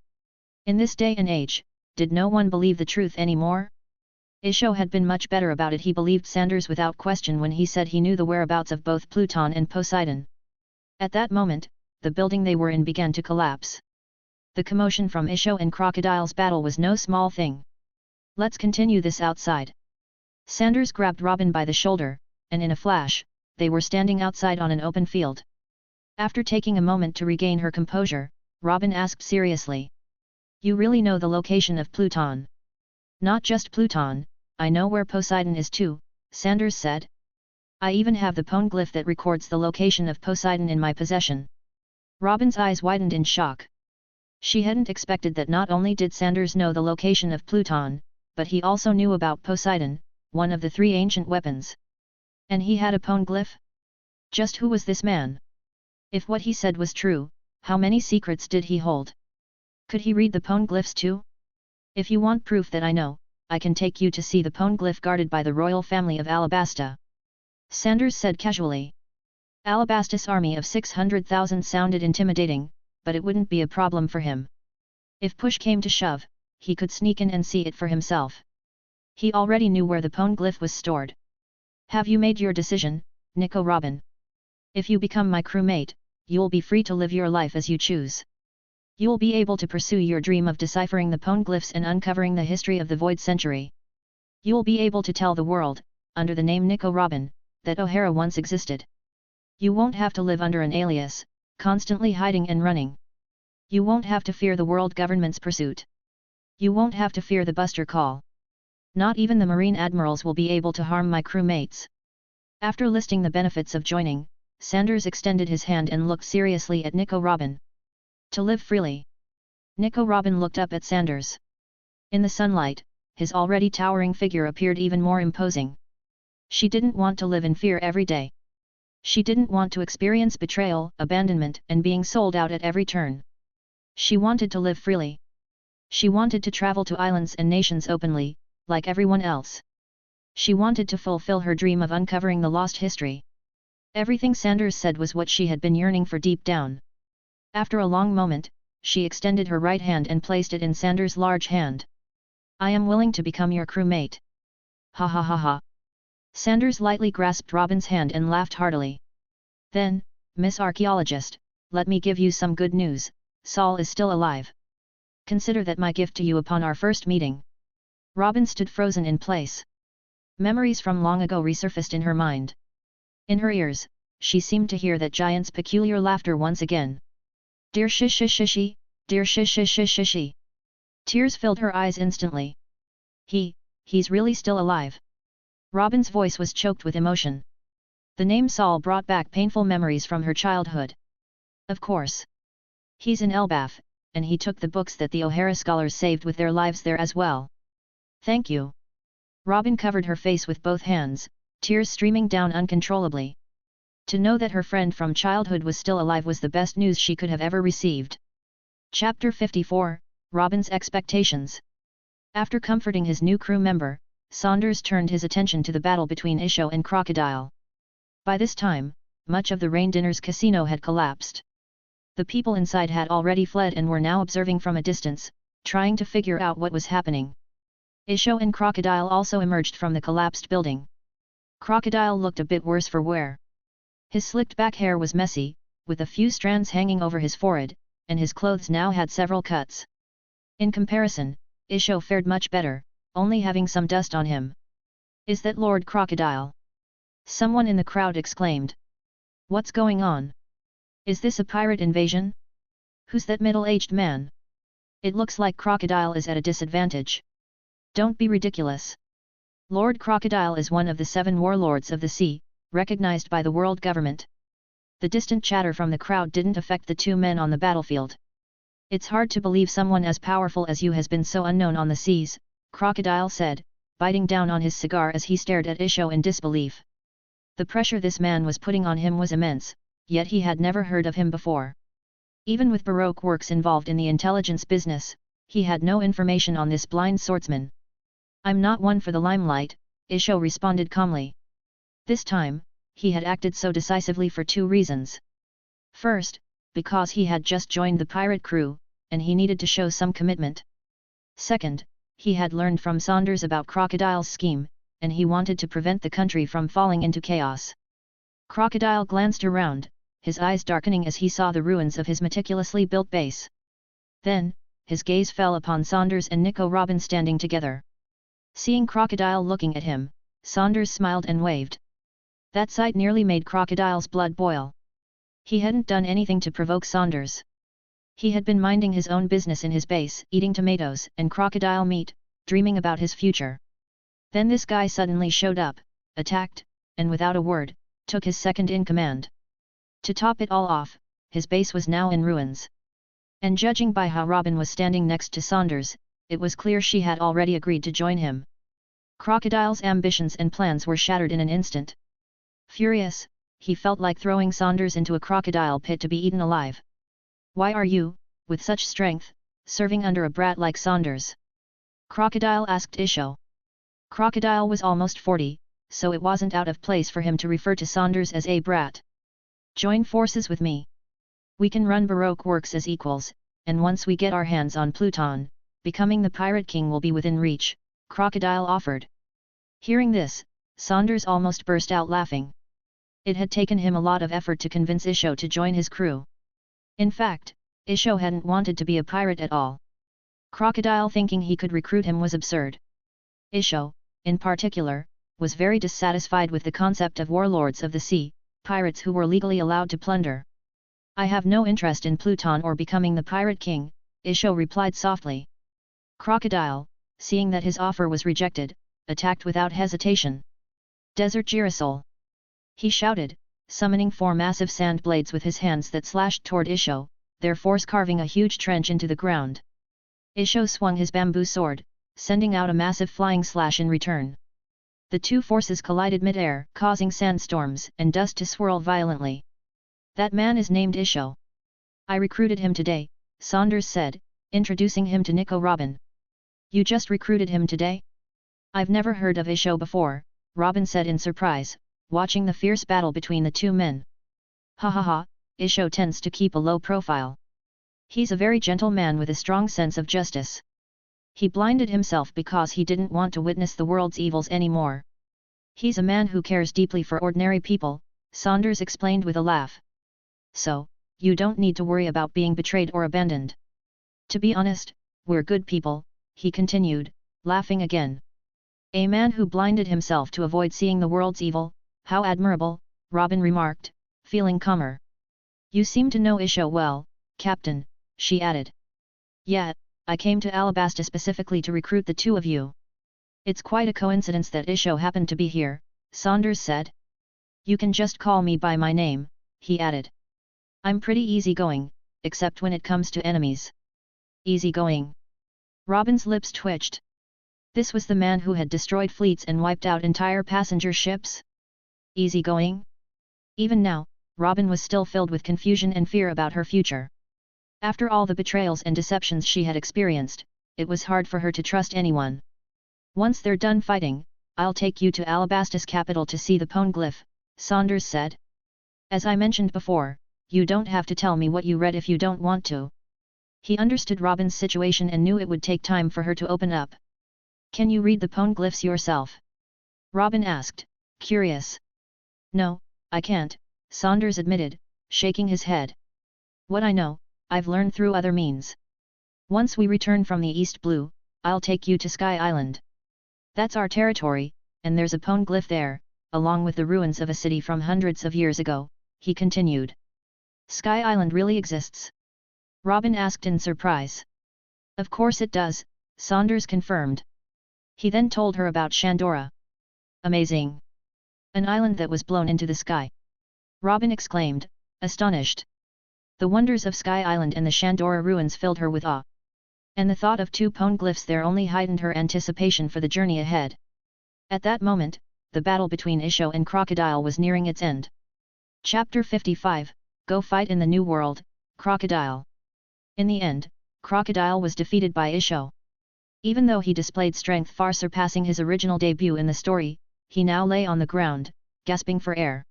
[SPEAKER 2] In this day and age, did no one believe the truth anymore? Isho had been much better about it. He believed Sanders without question when he said he knew the whereabouts of both Pluton and Poseidon. At that moment, the building they were in began to collapse. The commotion from Isho and Crocodile's battle was no small thing. Let's continue this outside. Sanders grabbed Robin by the shoulder, and in a flash, they were standing outside on an open field. After taking a moment to regain her composure, Robin asked seriously. You really know the location of Pluton? Not just Pluton, I know where Poseidon is too, Sanders said. I even have the poneglyph that records the location of Poseidon in my possession. Robin's eyes widened in shock. She hadn't expected that not only did Sanders know the location of Pluton, but he also knew about Poseidon, one of the 3 ancient weapons. And he had a poneglyph? Just who was this man? If what he said was true, how many secrets did he hold? Could he read the poneglyphs too? If you want proof that I know, I can take you to see the poneglyph guarded by the royal family of Alabasta. Sanders said casually. Alabasta's army of 600,000 sounded intimidating, but it wouldn't be a problem for him. If push came to shove, he could sneak in and see it for himself. He already knew where the poneglyph was stored. Have you made your decision, Nico Robin? If you become my crewmate, you'll be free to live your life as you choose. You'll be able to pursue your dream of deciphering the poneglyphs and uncovering the history of the Void Century. You'll be able to tell the world, under the name Nico Robin, that O'Hara once existed. You won't have to live under an alias, constantly hiding and running. You won't have to fear the world government's pursuit. You won't have to fear the buster call. Not even the Marine admirals will be able to harm my crewmates. After listing the benefits of joining, Sanders extended his hand and looked seriously at Nico Robin. To live freely. Nico Robin looked up at Sanders. In the sunlight, his already towering figure appeared even more imposing. She didn't want to live in fear every day. She didn't want to experience betrayal, abandonment, and being sold out at every turn. She wanted to live freely. She wanted to travel to islands and nations openly, like everyone else. She wanted to fulfill her dream of uncovering the lost history. Everything Sanders said was what she had been yearning for deep down. After a long moment, she extended her right hand and placed it in Sanders' large hand. I am willing to become your crewmate. Ha ha ha ha. Sanders lightly grasped Robin's hand and laughed heartily. Then, Miss Archaeologist, let me give you some good news, Saul is still alive. Consider that my gift to you upon our first meeting. Robin stood frozen in place. Memories from long ago resurfaced in her mind. In her ears, she seemed to hear that giant's peculiar laughter once again. Dear shishi, dear shishi. Tears filled her eyes instantly. He's really still alive. Robin's voice was choked with emotion. The name Saul brought back painful memories from her childhood. Of course. He's in Elbaf, and he took the books that the O'Hara scholars saved with their lives there as well. Thank you. Robin covered her face with both hands, tears streaming down uncontrollably. To know that her friend from childhood was still alive was the best news she could have ever received. Chapter 54, Robin's Expectations. After comforting his new crew member, Saunders turned his attention to the battle between Isho and Crocodile. By this time, much of the Rain Dinner's casino had collapsed. The people inside had already fled and were now observing from a distance, trying to figure out what was happening. Isho and Crocodile also emerged from the collapsed building. Crocodile looked a bit worse for wear. His slicked back hair was messy, with a few strands hanging over his forehead, and his clothes now had several cuts. In comparison, Isho fared much better, only having some dust on him. Is that Lord Crocodile? Someone in the crowd exclaimed. What's going on? Is this a pirate invasion? Who's that middle-aged man? It looks like Crocodile is at a disadvantage. Don't be ridiculous. Lord Crocodile is one of the 7 warlords of the sea, recognized by the world government. The distant chatter from the crowd didn't affect the 2 men on the battlefield. It's hard to believe someone as powerful as you has been so unknown on the seas, Crocodile said, biting down on his cigar as he stared at Isho in disbelief. The pressure this man was putting on him was immense, yet he had never heard of him before. Even with Baroque works involved in the intelligence business, he had no information on this blind swordsman. I'm not one for the limelight, Isho responded calmly. This time, he had acted so decisively for 2 reasons. First, because he had just joined the pirate crew, and he needed to show some commitment. Second, he had learned from Saunders about Crocodile's scheme, and he wanted to prevent the country from falling into chaos. Crocodile glanced around, his eyes darkening as he saw the ruins of his meticulously built base. Then, his gaze fell upon Saunders and Nico Robin standing together. Seeing Crocodile looking at him, Saunders smiled and waved. That sight nearly made Crocodile's blood boil. He hadn't done anything to provoke Saunders. He had been minding his own business in his base, eating tomatoes and crocodile meat, dreaming about his future. Then this guy suddenly showed up, attacked, and without a word, took his second in command. To top it all off, his base was now in ruins. And judging by how Robin was standing next to Saunders, it was clear she had already agreed to join him. Crocodile's ambitions and plans were shattered in an instant. Furious, he felt like throwing Saunders into a crocodile pit to be eaten alive. "Why are you, with such strength, serving under a brat like Saunders?" Crocodile asked Isho. Crocodile was almost 40, so it wasn't out of place for him to refer to Saunders as a brat. "Join forces with me. We can run Baroque works as equals, and once we get our hands on Pluton, becoming the Pirate King will be within reach," Crocodile offered. Hearing this, Saunders almost burst out laughing. It had taken him a lot of effort to convince Isho to join his crew. In fact, Isho hadn't wanted to be a pirate at all. Crocodile thinking he could recruit him was absurd. Isho, in particular, was very dissatisfied with the concept of warlords of the sea, pirates who were legally allowed to plunder. "I have no interest in Pluton or becoming the Pirate King," Isho replied softly. Crocodile, seeing that his offer was rejected, attacked without hesitation. "Desert Girasol!" he shouted, summoning 4 massive sand blades with his hands that slashed toward Isho, their force carving a huge trench into the ground. Isho swung his bamboo sword, sending out a massive flying slash in return. The two forces collided mid-air, causing sandstorms and dust to swirl violently. "That man is named Isho. I recruited him today," Saunders said, introducing him to Nico Robin. "You just recruited him today? I've never heard of Isho before," Robin said in surprise, watching the fierce battle between the two men. "Ha ha ha, Isho tends to keep a low profile. He's a very gentle man with a strong sense of justice. He blinded himself because he didn't want to witness the world's evils anymore. He's a man who cares deeply for ordinary people," Saunders explained with a laugh. "So, you don't need to worry about being betrayed or abandoned. To be honest, we're good people," he continued, laughing again. "A man who blinded himself to avoid seeing the world's evil, how admirable," Robin remarked, feeling calmer. "You seem to know Isho well, Captain," she added. "Yeah, I came to Alabasta specifically to recruit the two of you." "It's quite a coincidence that Isho happened to be here," Saunders said. "You can just call me by my name," he added. "I'm pretty easygoing, except when it comes to enemies." "Easygoing?" Robin's lips twitched. This was the man who had destroyed fleets and wiped out entire passenger ships? Easygoing? Even now, Robin was still filled with confusion and fear about her future. After all the betrayals and deceptions she had experienced, it was hard for her to trust anyone. "Once they're done fighting, I'll take you to Alabasta's capital to see the poneglyph," Saunders said. "As I mentioned before, you don't have to tell me what you read if you don't want to." He understood Robin's situation and knew it would take time for her to open up. "Can you read the poneglyphs yourself?" Robin asked, curious. "No, I can't," Saunders admitted, shaking his head. "What I know, I've learned through other means. Once we return from the East Blue, I'll take you to Sky Island. That's our territory, and there's a poneglyph there, along with the ruins of a city from hundreds of years ago," he continued. "Sky Island really exists?" Robin asked in surprise. "Of course it does," Saunders confirmed. He then told her about Shandora. "Amazing! An island that was blown into the sky!" Robin exclaimed, astonished. The wonders of Sky Island and the Shandora ruins filled her with awe. And the thought of 2 poneglyphs there only heightened her anticipation for the journey ahead. At that moment, the battle between Isho and Crocodile was nearing its end. Chapter 55, Go Fight in the New World, Crocodile. In the end, Crocodile was defeated by Isho. Even though he displayed strength far surpassing his original debut in the story, he now lay on the ground, gasping for air.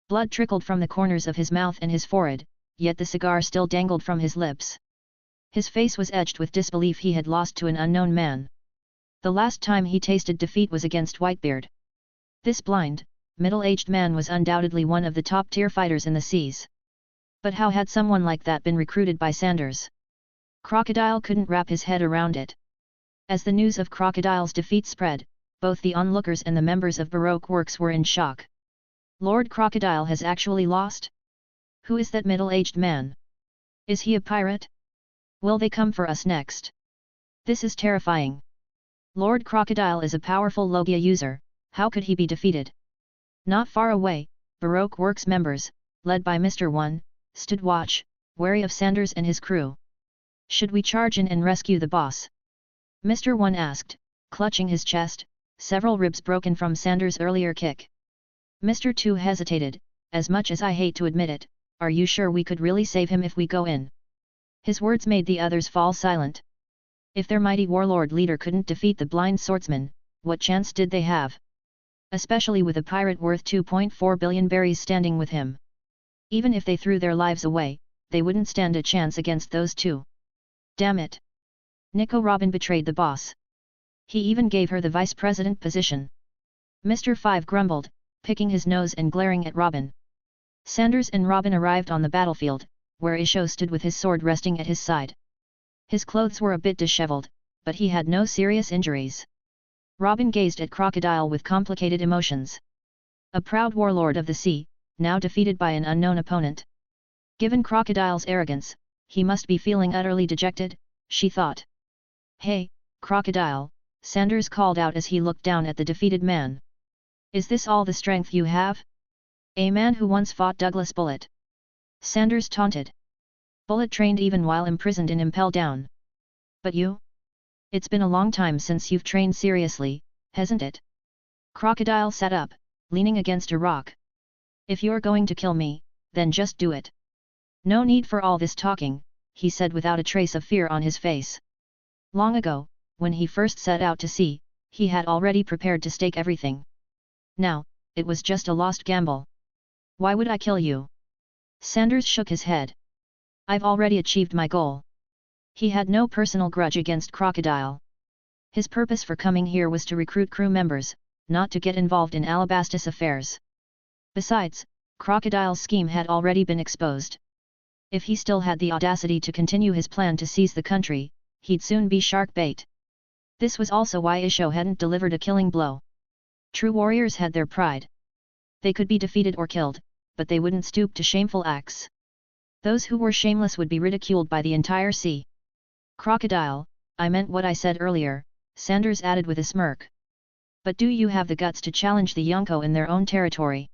[SPEAKER 2] Blood trickled from the corners of his mouth and his forehead, yet the cigar still dangled from his lips. His face was etched with disbelief he had lost to an unknown man. The last time he tasted defeat was against Whitebeard. This blind, middle-aged man was undoubtedly one of the top-tier fighters in the seas. But how had someone like that been recruited by Saunders? Crocodile couldn't wrap his head around it. As the news of Crocodile's defeat spread, both the onlookers and the members of Baroque Works were in shock. Lord Crocodile has actually lost? Who is that middle-aged man? Is he a pirate? Will they come for us next? This is terrifying. Lord Crocodile is a powerful Logia user, how could he be defeated? Not far away, Baroque Works members, led by Mr. 1, stood watch, wary of Sanders and his crew. Should we charge in and rescue the boss? Mr. 1 asked, clutching his chest, several ribs broken from Sanders' earlier kick. Mr. 2 hesitated, as much as I hate to admit it, are you sure we could really save him if we go in? His words made the others fall silent. If their mighty warlord leader couldn't defeat the blind swordsman, what chance did they have? Especially with a pirate worth 2.4 billion berries standing with him. Even if they threw their lives away, they wouldn't stand a chance against those two. Damn it! Nico Robin betrayed the boss. He even gave her the vice president position. Mr. 5 grumbled, picking his nose and glaring at Robin. Sanders and Robin arrived on the battlefield, where Isho stood with his sword resting at his side. His clothes were a bit disheveled, but he had no serious injuries. Robin gazed at Crocodile with complicated emotions. A proud warlord of the sea, now defeated by an unknown opponent. Given Crocodile's arrogance, he must be feeling utterly dejected, she thought. Hey, Crocodile, Sanders called out as he looked down at the defeated man. Is this all the strength you have? A man who once fought Douglas Bullet. Sanders taunted. Bullet trained even while imprisoned in Impel Down. But you? It's been a long time since you've trained seriously, hasn't it? Crocodile sat up, leaning against a rock. If you're going to kill me, then just do it. No need for all this talking, he said without a trace of fear on his face. Long ago, when he first set out to sea, he had already prepared to stake everything. Now, it was just a lost gamble. Why would I kill you? Sanders shook his head. I've already achieved my goal. He had no personal grudge against Crocodile. His purpose for coming here was to recruit crew members, not to get involved in Alabasta's affairs. Besides, Crocodile's scheme had already been exposed. If he still had the audacity to continue his plan to seize the country, he'd soon be shark bait. This was also why Isho hadn't delivered a killing blow. True warriors had their pride. They could be defeated or killed, but they wouldn't stoop to shameful acts. Those who were shameless would be ridiculed by the entire sea. Crocodile, I meant what I said earlier, Sanders added with a smirk. But do you have the guts to challenge the Yonko in their own territory?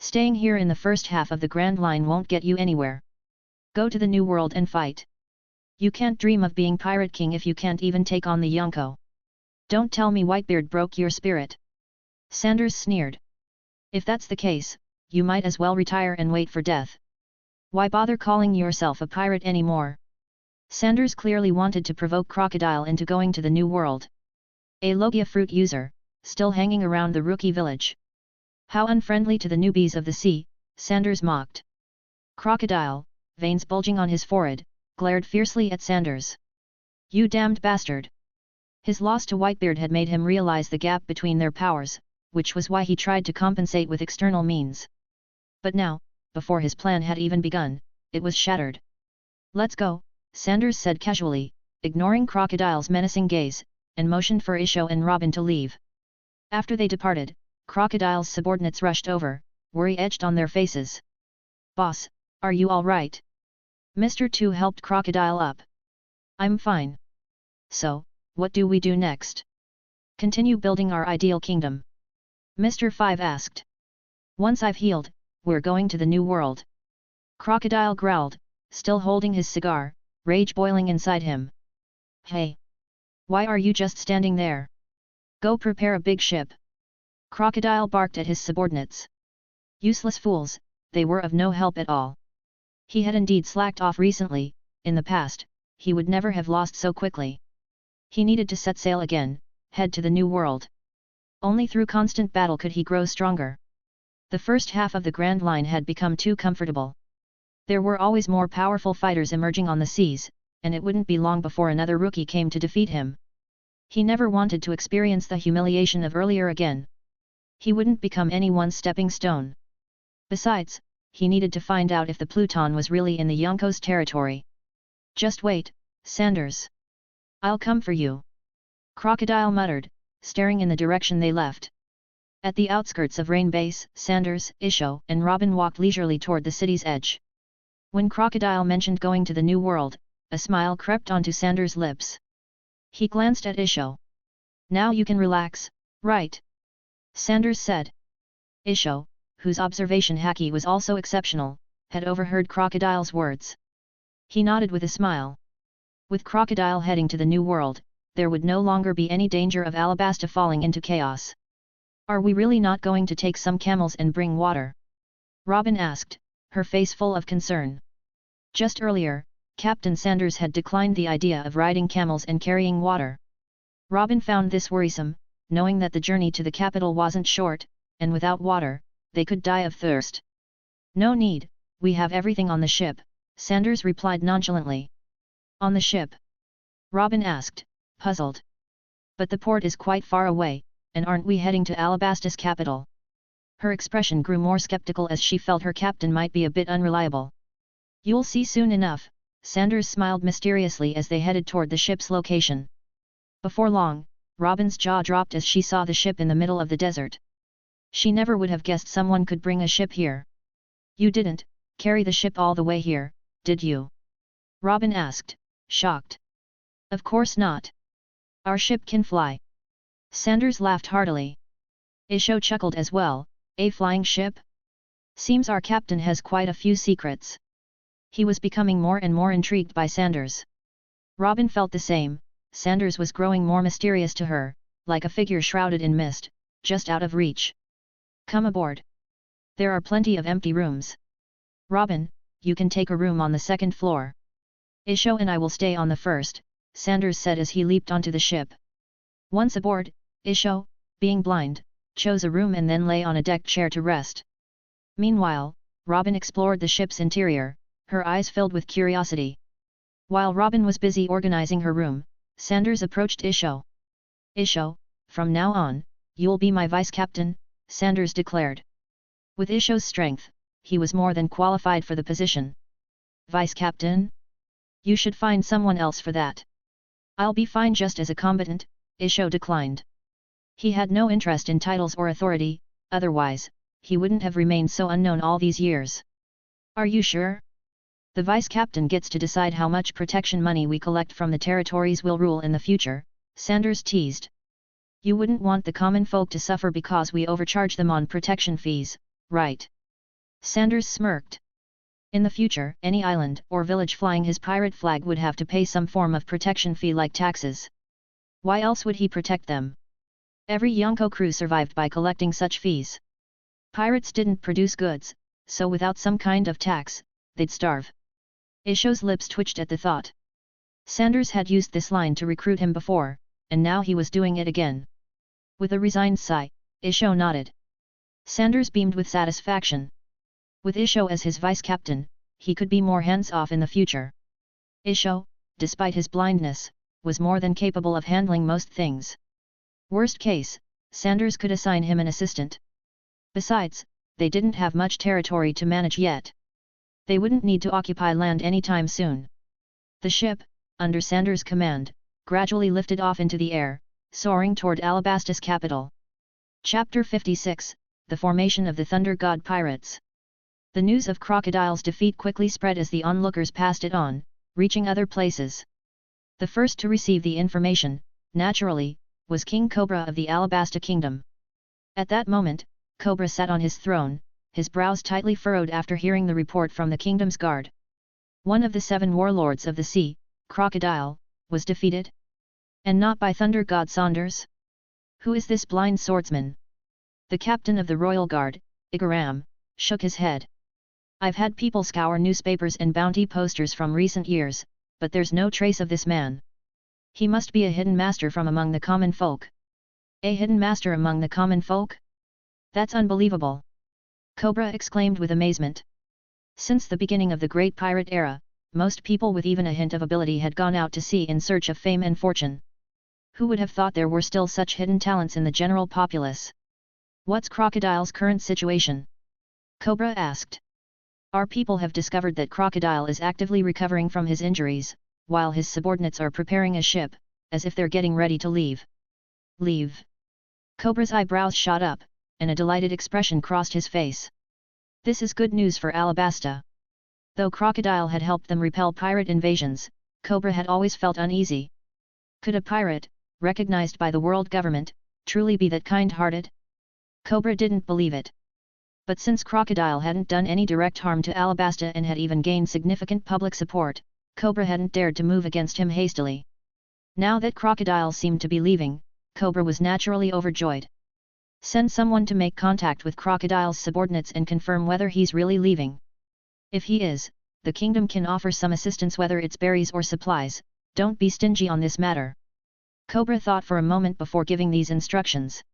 [SPEAKER 2] Staying here in the first half of the Grand Line won't get you anywhere. Go to the New World and fight. You can't dream of being Pirate King if you can't even take on the Yonko. Don't tell me Whitebeard broke your spirit. Sanders sneered. If that's the case, you might as well retire and wait for death. Why bother calling yourself a pirate anymore? Sanders clearly wanted to provoke Crocodile into going to the New World. A Logia fruit user, still hanging around the rookie village. How unfriendly to the newbies of the sea, Sanders mocked. Crocodile, veins bulging on his forehead, glared fiercely at Sanders. You damned bastard! His loss to Whitebeard had made him realize the gap between their powers, which was why he tried to compensate with external means. But now, before his plan had even begun, it was shattered. Let's go, Sanders said casually, ignoring Crocodile's menacing gaze, and motioned for Isho and Robin to leave. After they departed, Crocodile's subordinates rushed over, worry etched on their faces. Boss, are you all right? Mr. 2 helped Crocodile up. I'm fine. So, what do we do next? Continue building our ideal kingdom. Mr. 5 asked. Once I've healed, we're going to the New World. Crocodile growled, still holding his cigar, rage boiling inside him. Hey! Why are you just standing there? Go prepare a big ship. Crocodile barked at his subordinates. Useless fools, they were of no help at all. He had indeed slacked off recently, in the past, he would never have lost so quickly. He needed to set sail again, head to the New World. Only through constant battle could he grow stronger. The first half of the Grand Line had become too comfortable. There were always more powerful fighters emerging on the seas, and it wouldn't be long before another rookie came to defeat him. He never wanted to experience the humiliation of earlier again. He wouldn't become anyone's stepping stone. Besides, he needed to find out if the Pluton was really in the Yonko's territory. Just wait, Sanders. I'll come for you. Crocodile muttered, staring in the direction they left. At the outskirts of Rain Base, Sanders, Isho, and Robin walked leisurely toward the city's edge. When Crocodile mentioned going to the New World, a smile crept onto Sanders' lips. He glanced at Isho. Now you can relax, right? Sanders said. Isho, whose observation Haki was also exceptional, had overheard Crocodile's words. He nodded with a smile. With Crocodile heading to the New World, there would no longer be any danger of Alabasta falling into chaos. Are we really not going to take some camels and bring water? Robin asked, her face full of concern. Just earlier, Captain Sanders had declined the idea of riding camels and carrying water. Robin found this worrisome, knowing that the journey to the capital wasn't short, and without water, they could die of thirst. No need, we have everything on the ship, Sanders replied nonchalantly. On the ship? Robin asked, puzzled. But the port is quite far away, and aren't we heading to Alabasta's capital? Her expression grew more skeptical as she felt her captain might be a bit unreliable. You'll see soon enough, Sanders smiled mysteriously as they headed toward the ship's location. Before long, Robin's jaw dropped as she saw the ship in the middle of the desert. She never would have guessed someone could bring a ship here. You didn't carry the ship all the way here, did you? Robin asked, shocked. Of course not. Our ship can fly. Sanders laughed heartily. Isho chuckled as well, a flying ship? Seems our captain has quite a few secrets. He was becoming more and more intrigued by Sanders. Robin felt the same, Sanders was growing more mysterious to her, like a figure shrouded in mist, just out of reach. Come aboard. There are plenty of empty rooms. Robin, you can take a room on the second floor. Isho and I will stay on the first, Sanders said as he leaped onto the ship. Once aboard, Isho, being blind, chose a room and then lay on a deck chair to rest. Meanwhile, Robin explored the ship's interior, her eyes filled with curiosity. While Robin was busy organizing her room, Sanders approached Isho. Isho, from now on, you'll be my vice-captain, Sanders declared. With Isho's strength, he was more than qualified for the position. Vice-captain? You should find someone else for that. I'll be fine just as a combatant, Isho declined. He had no interest in titles or authority, otherwise, he wouldn't have remained so unknown all these years. Are you sure? The vice-captain gets to decide how much protection money we collect from the territories will rule in the future, Sanders teased. You wouldn't want the common folk to suffer because we overcharge them on protection fees, right? Sanders smirked. In the future, any island or village flying his pirate flag would have to pay some form of protection fee like taxes. Why else would he protect them? Every Yonko crew survived by collecting such fees. Pirates didn't produce goods, so without some kind of tax, they'd starve. Isho's lips twitched at the thought. Sanders had used this line to recruit him before, and now he was doing it again. With a resigned sigh, Isho nodded. Sanders beamed with satisfaction. With Isho as his vice-captain, he could be more hands-off in the future. Isho, despite his blindness, was more than capable of handling most things. Worst case, Sanders could assign him an assistant. Besides, they didn't have much territory to manage yet. They wouldn't need to occupy land anytime soon. The ship, under Sanders' command, gradually lifted off into the air, soaring toward Alabasta's capital. Chapter 56, The Formation of the Thunder God Pirates. The news of Crocodile's defeat quickly spread as the onlookers passed it on, reaching other places. The first to receive the information, naturally, was King Cobra of the Alabasta Kingdom. At that moment, Cobra sat on his throne, his brows tightly furrowed after hearing the report from the kingdom's guard. One of the 7 warlords of the sea, Crocodile, was defeated? And not by Thunder God Saunders? Who is this blind swordsman? The captain of the royal guard, Igaram, shook his head. I've had people scour newspapers and bounty posters from recent years, but there's no trace of this man. He must be a hidden master from among the common folk. A hidden master among the common folk? That's unbelievable! Cobra exclaimed with amazement. Since the beginning of the Great Pirate Era, most people with even a hint of ability had gone out to sea in search of fame and fortune. Who would have thought there were still such hidden talents in the general populace? What's Crocodile's current situation? Cobra asked. Our people have discovered that Crocodile is actively recovering from his injuries, while his subordinates are preparing a ship, as if they're getting ready to leave. Leave? Cobra's eyebrows shot up, and a delighted expression crossed his face. This is good news for Alabasta. Though Crocodile had helped them repel pirate invasions, Cobra had always felt uneasy. Could a pirate, recognized by the world government, truly be that kind-hearted? Cobra didn't believe it. But since Crocodile hadn't done any direct harm to Alabasta and had even gained significant public support, Cobra hadn't dared to move against him hastily. Now that Crocodile seemed to be leaving, Cobra was naturally overjoyed. Send someone to make contact with Crocodile's subordinates and confirm whether he's really leaving. If he is, the kingdom can offer some assistance, whether it's berries or supplies. Don't be stingy on this matter. Cobra thought for a moment before giving these instructions.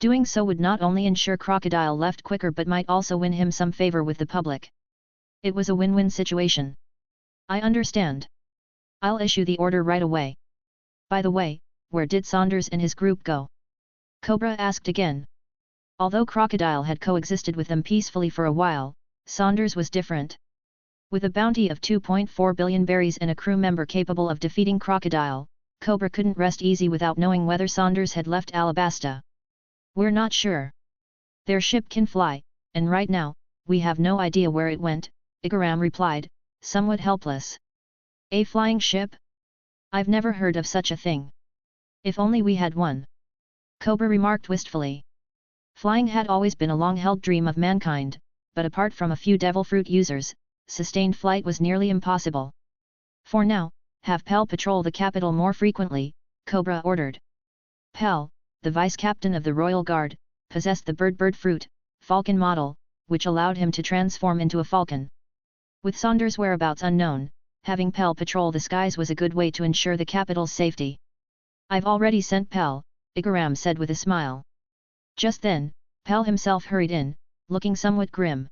[SPEAKER 2] Doing so would not only ensure Crocodile left quicker but might also win him some favor with the public. It was a win-win situation. I understand. I'll issue the order right away. By the way, where did Saunders and his group go? Cobra asked again. Although Crocodile had coexisted with them peacefully for a while, Saunders was different. With a bounty of 2.4 billion berries and a crew member capable of defeating Crocodile, Cobra couldn't rest easy without knowing whether Saunders had left Alabasta. We're not sure. Their ship can fly, and right now, we have no idea where it went, Igaram replied, somewhat helpless. A flying ship? I've never heard of such a thing. If only we had one. Cobra remarked wistfully. Flying had always been a long-held dream of mankind, but apart from a few devil fruit users, sustained flight was nearly impossible. For now, have Pell patrol the capital more frequently, Cobra ordered. Pell, the vice-captain of the Royal Guard, possessed the bird fruit, falcon model, which allowed him to transform into a falcon. With Saunders' whereabouts unknown, having Pell patrol the skies was a good way to ensure the capital's safety. I've already sent Pell, Igaram said with a smile. Just then, Pell himself hurried in, looking somewhat grim.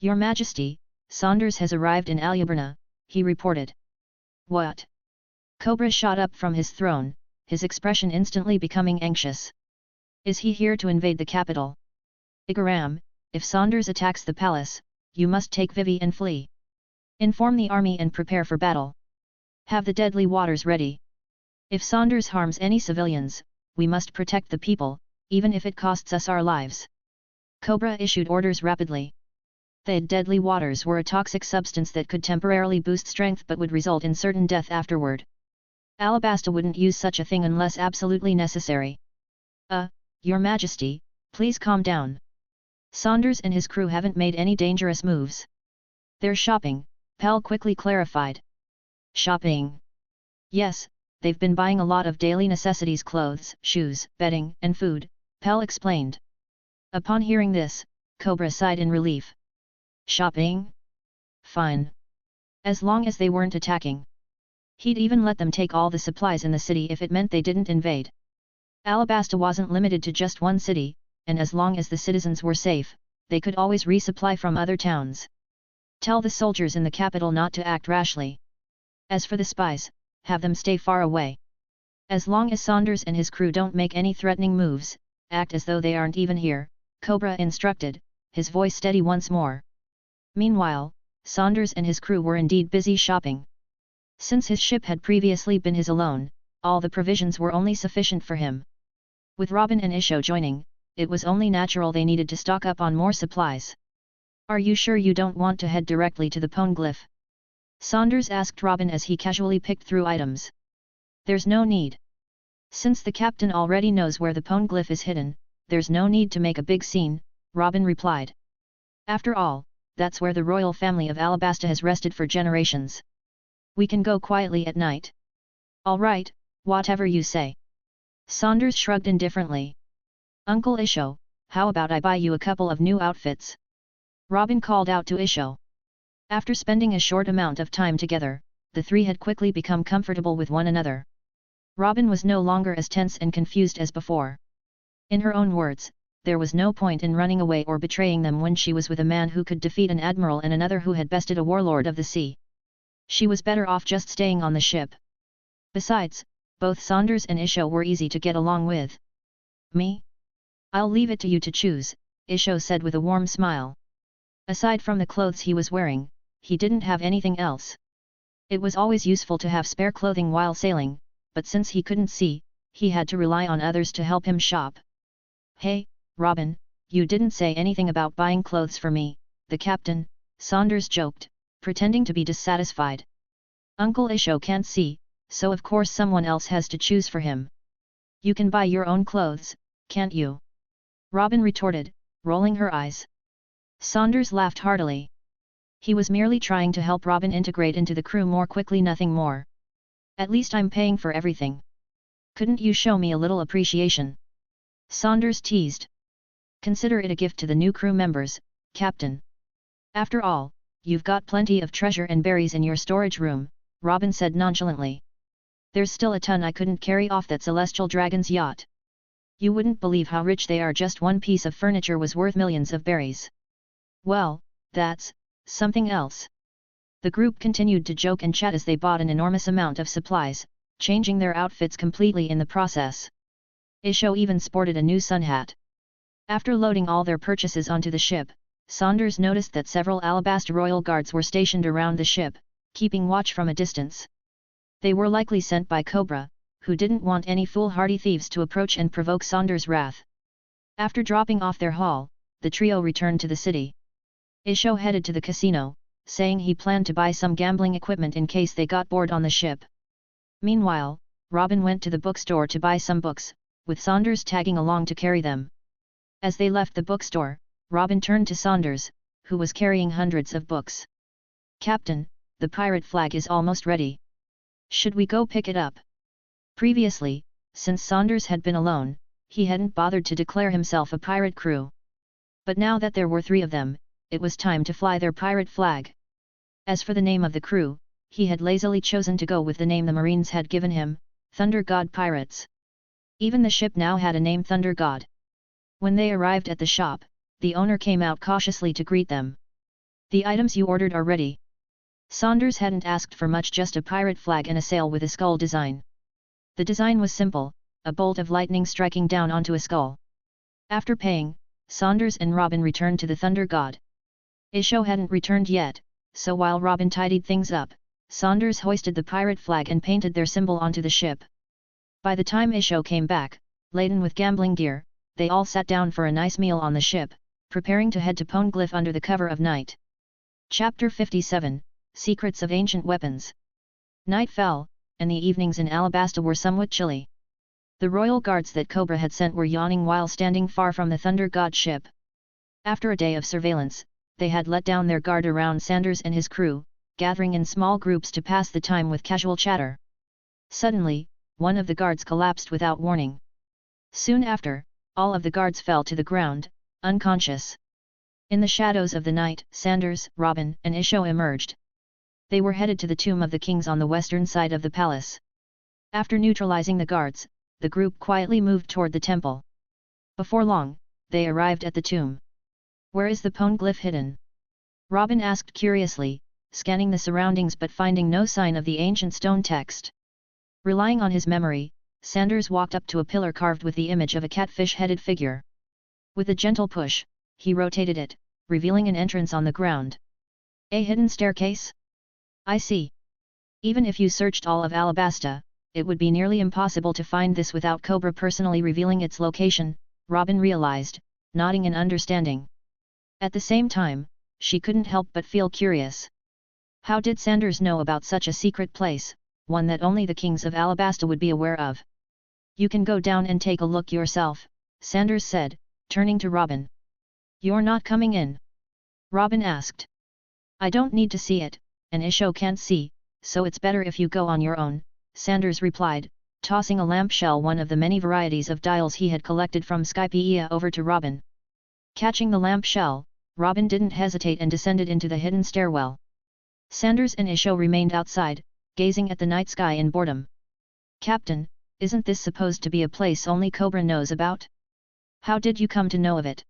[SPEAKER 2] Your Majesty, Saunders has arrived in Alabasta, he reported. What? Cobra shot up from his throne, his expression instantly becoming anxious. Is he here to invade the capital? Igaram, if Saunders attacks the palace, you must take Vivi and flee. Inform the army and prepare for battle. Have the deadly waters ready. If Saunders harms any civilians, we must protect the people, even if it costs us our lives. Cobra issued orders rapidly. The deadly waters were a toxic substance that could temporarily boost strength but would result in certain death afterward. Alabasta wouldn't use such a thing unless absolutely necessary. Your Majesty, please calm down. Saunders and his crew haven't made any dangerous moves. They're shopping, Pell quickly clarified. Shopping? Yes, they've been buying a lot of daily necessities, clothes, shoes, bedding, and food, Pell explained. Upon hearing this, Cobra sighed in relief. Shopping? Fine. As long as they weren't attacking. He'd even let them take all the supplies in the city if it meant they didn't invade. Alabasta wasn't limited to just one city, and as long as the citizens were safe, they could always resupply from other towns. Tell the soldiers in the capital not to act rashly. As for the spies, have them stay far away. As long as Saunders and his crew don't make any threatening moves, act as though they aren't even here, Cobra instructed, his voice steady once more. Meanwhile, Saunders and his crew were indeed busy shopping. Since his ship had previously been his alone, all the provisions were only sufficient for him. With Robin and Isho joining, it was only natural they needed to stock up on more supplies. Are you sure you don't want to head directly to the Poneglyph? Saunders asked Robin as he casually picked through items. There's no need. Since the captain already knows where the Poneglyph is hidden, there's no need to make a big scene, Robin replied. After all, that's where the royal family of Alabasta has rested for generations. We can go quietly at night. All right, whatever you say. Saunders shrugged indifferently. Uncle Isho, how about I buy you a couple of new outfits? Robin called out to Isho. After spending a short amount of time together, the three had quickly become comfortable with one another. Robin was no longer as tense and confused as before. In her own words, there was no point in running away or betraying them when she was with a man who could defeat an admiral and another who had bested a warlord of the sea. She was better off just staying on the ship. Besides, both Saunders and Isho were easy to get along with. Me? I'll leave it to you to choose, Isho said with a warm smile. Aside from the clothes he was wearing, he didn't have anything else. It was always useful to have spare clothing while sailing, but since he couldn't see, he had to rely on others to help him shop. Hey, Robin, you didn't say anything about buying clothes for me, the captain, Saunders joked, pretending to be dissatisfied. Uncle Isho can't see, so of course someone else has to choose for him. You can buy your own clothes, can't you? Robin retorted, rolling her eyes. Saunders laughed heartily. He was merely trying to help Robin integrate into the crew more quickly, nothing more. At least I'm paying for everything. Couldn't you show me a little appreciation? Saunders teased. Consider it a gift to the new crew members, Captain. After all, you've got plenty of treasure and berries in your storage room, Robin said nonchalantly. There's still a ton I couldn't carry off that celestial dragon's yacht. You wouldn't believe how rich they are. Just one piece of furniture was worth millions of berries. Well, that's something else. The group continued to joke and chat as they bought an enormous amount of supplies, changing their outfits completely in the process. Isho even sported a new sun hat. After loading all their purchases onto the ship, Saunders noticed that several Alabasta royal guards were stationed around the ship, keeping watch from a distance. They were likely sent by Cobra, who didn't want any foolhardy thieves to approach and provoke Saunders' wrath. After dropping off their haul, the trio returned to the city. Isho headed to the casino, saying he planned to buy some gambling equipment in case they got bored on the ship. Meanwhile, Robin went to the bookstore to buy some books, with Saunders tagging along to carry them. As they left the bookstore, Robin turned to Saunders, who was carrying hundreds of books. Captain, the pirate flag is almost ready. Should we go pick it up? Previously, since Saunders had been alone, he hadn't bothered to declare himself a pirate crew. But now that there were 3 of them, it was time to fly their pirate flag. As for the name of the crew, he had lazily chosen to go with the name the Marines had given him, Thunder God Pirates. Even the ship now had a name, Thunder God. When they arrived at the shop, the owner came out cautiously to greet them. The items you ordered are ready. Saunders hadn't asked for much, just a pirate flag and a sail with a skull design. The design was simple, a bolt of lightning striking down onto a skull. After paying, Saunders and Robin returned to the Thunder God. Isho hadn't returned yet, so while Robin tidied things up, Saunders hoisted the pirate flag and painted their symbol onto the ship. By the time Isho came back, laden with gambling gear, they all sat down for a nice meal on the ship, preparing to head to Poneglyph under the cover of night. Chapter 57, Secrets of Ancient Weapons. Night fell, and the evenings in Alabasta were somewhat chilly. The royal guards that Cobra had sent were yawning while standing far from the Thunder God ship. After a day of surveillance, they had let down their guard around Saunders and his crew, gathering in small groups to pass the time with casual chatter. Suddenly, one of the guards collapsed without warning. Soon after, all of the guards fell to the ground, unconscious. In the shadows of the night, Saunders, Robin, and Isho emerged. They were headed to the Tomb of the Kings on the western side of the palace. After neutralizing the guards, the group quietly moved toward the temple. Before long, they arrived at the tomb. Where is the Poneglyph hidden? Robin asked curiously, scanning the surroundings but finding no sign of the ancient stone text. Relying on his memory, Saunders walked up to a pillar carved with the image of a catfish-headed figure. With a gentle push, he rotated it, revealing an entrance on the ground. A hidden staircase? I see. Even if you searched all of Alabasta, it would be nearly impossible to find this without Cobra personally revealing its location, Robin realized, nodding in understanding. At the same time, she couldn't help but feel curious. How did Saunders know about such a secret place, one that only the kings of Alabasta would be aware of? You can go down and take a look yourself, Saunders said, turning to Robin. You're not coming in? Robin asked. I don't need to see it, and Isho can't see, so it's better if you go on your own, Saunders replied, tossing a lamp shell, one of the many varieties of dials he had collected from Skypia, over to Robin. Catching the lamp shell, Robin didn't hesitate and descended into the hidden stairwell. Saunders and Isho remained outside, gazing at the night sky in boredom. Captain, isn't this supposed to be a place only Cobra knows about? How did you come to know of it?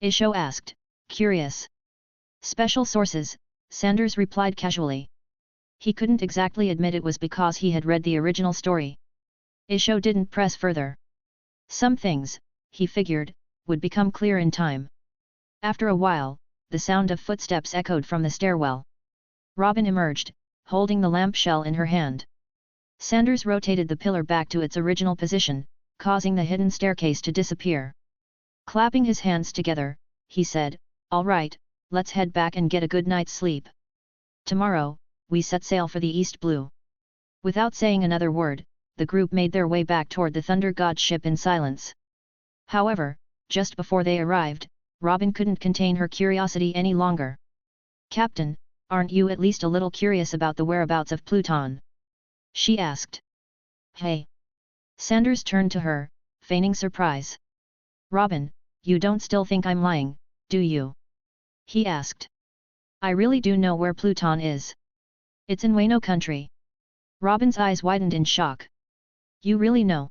[SPEAKER 2] Isho asked, curious. Special sources, Saunders replied casually. He couldn't exactly admit it was because he had read the original story. Isho didn't press further. Some things, he figured, would become clear in time. After a while, the sound of footsteps echoed from the stairwell. Robin emerged, holding the lamp shell in her hand. Saunders rotated the pillar back to its original position, causing the hidden staircase to disappear. Clapping his hands together, he said, "All right, let's head back and get a good night's sleep. Tomorrow, we set sail for the East Blue." Without saying another word, the group made their way back toward the Thunder God ship in silence. However, just before they arrived, Robin couldn't contain her curiosity any longer. "Captain, aren't you at least a little curious about the whereabouts of Pluton?" she asked. "Hey!" Sanders turned to her, feigning surprise. "Robin, you don't still think I'm lying, do you?" he asked. "I really do know where Pluton is. It's in Wano country." Robin's eyes widened in shock. "You really know?"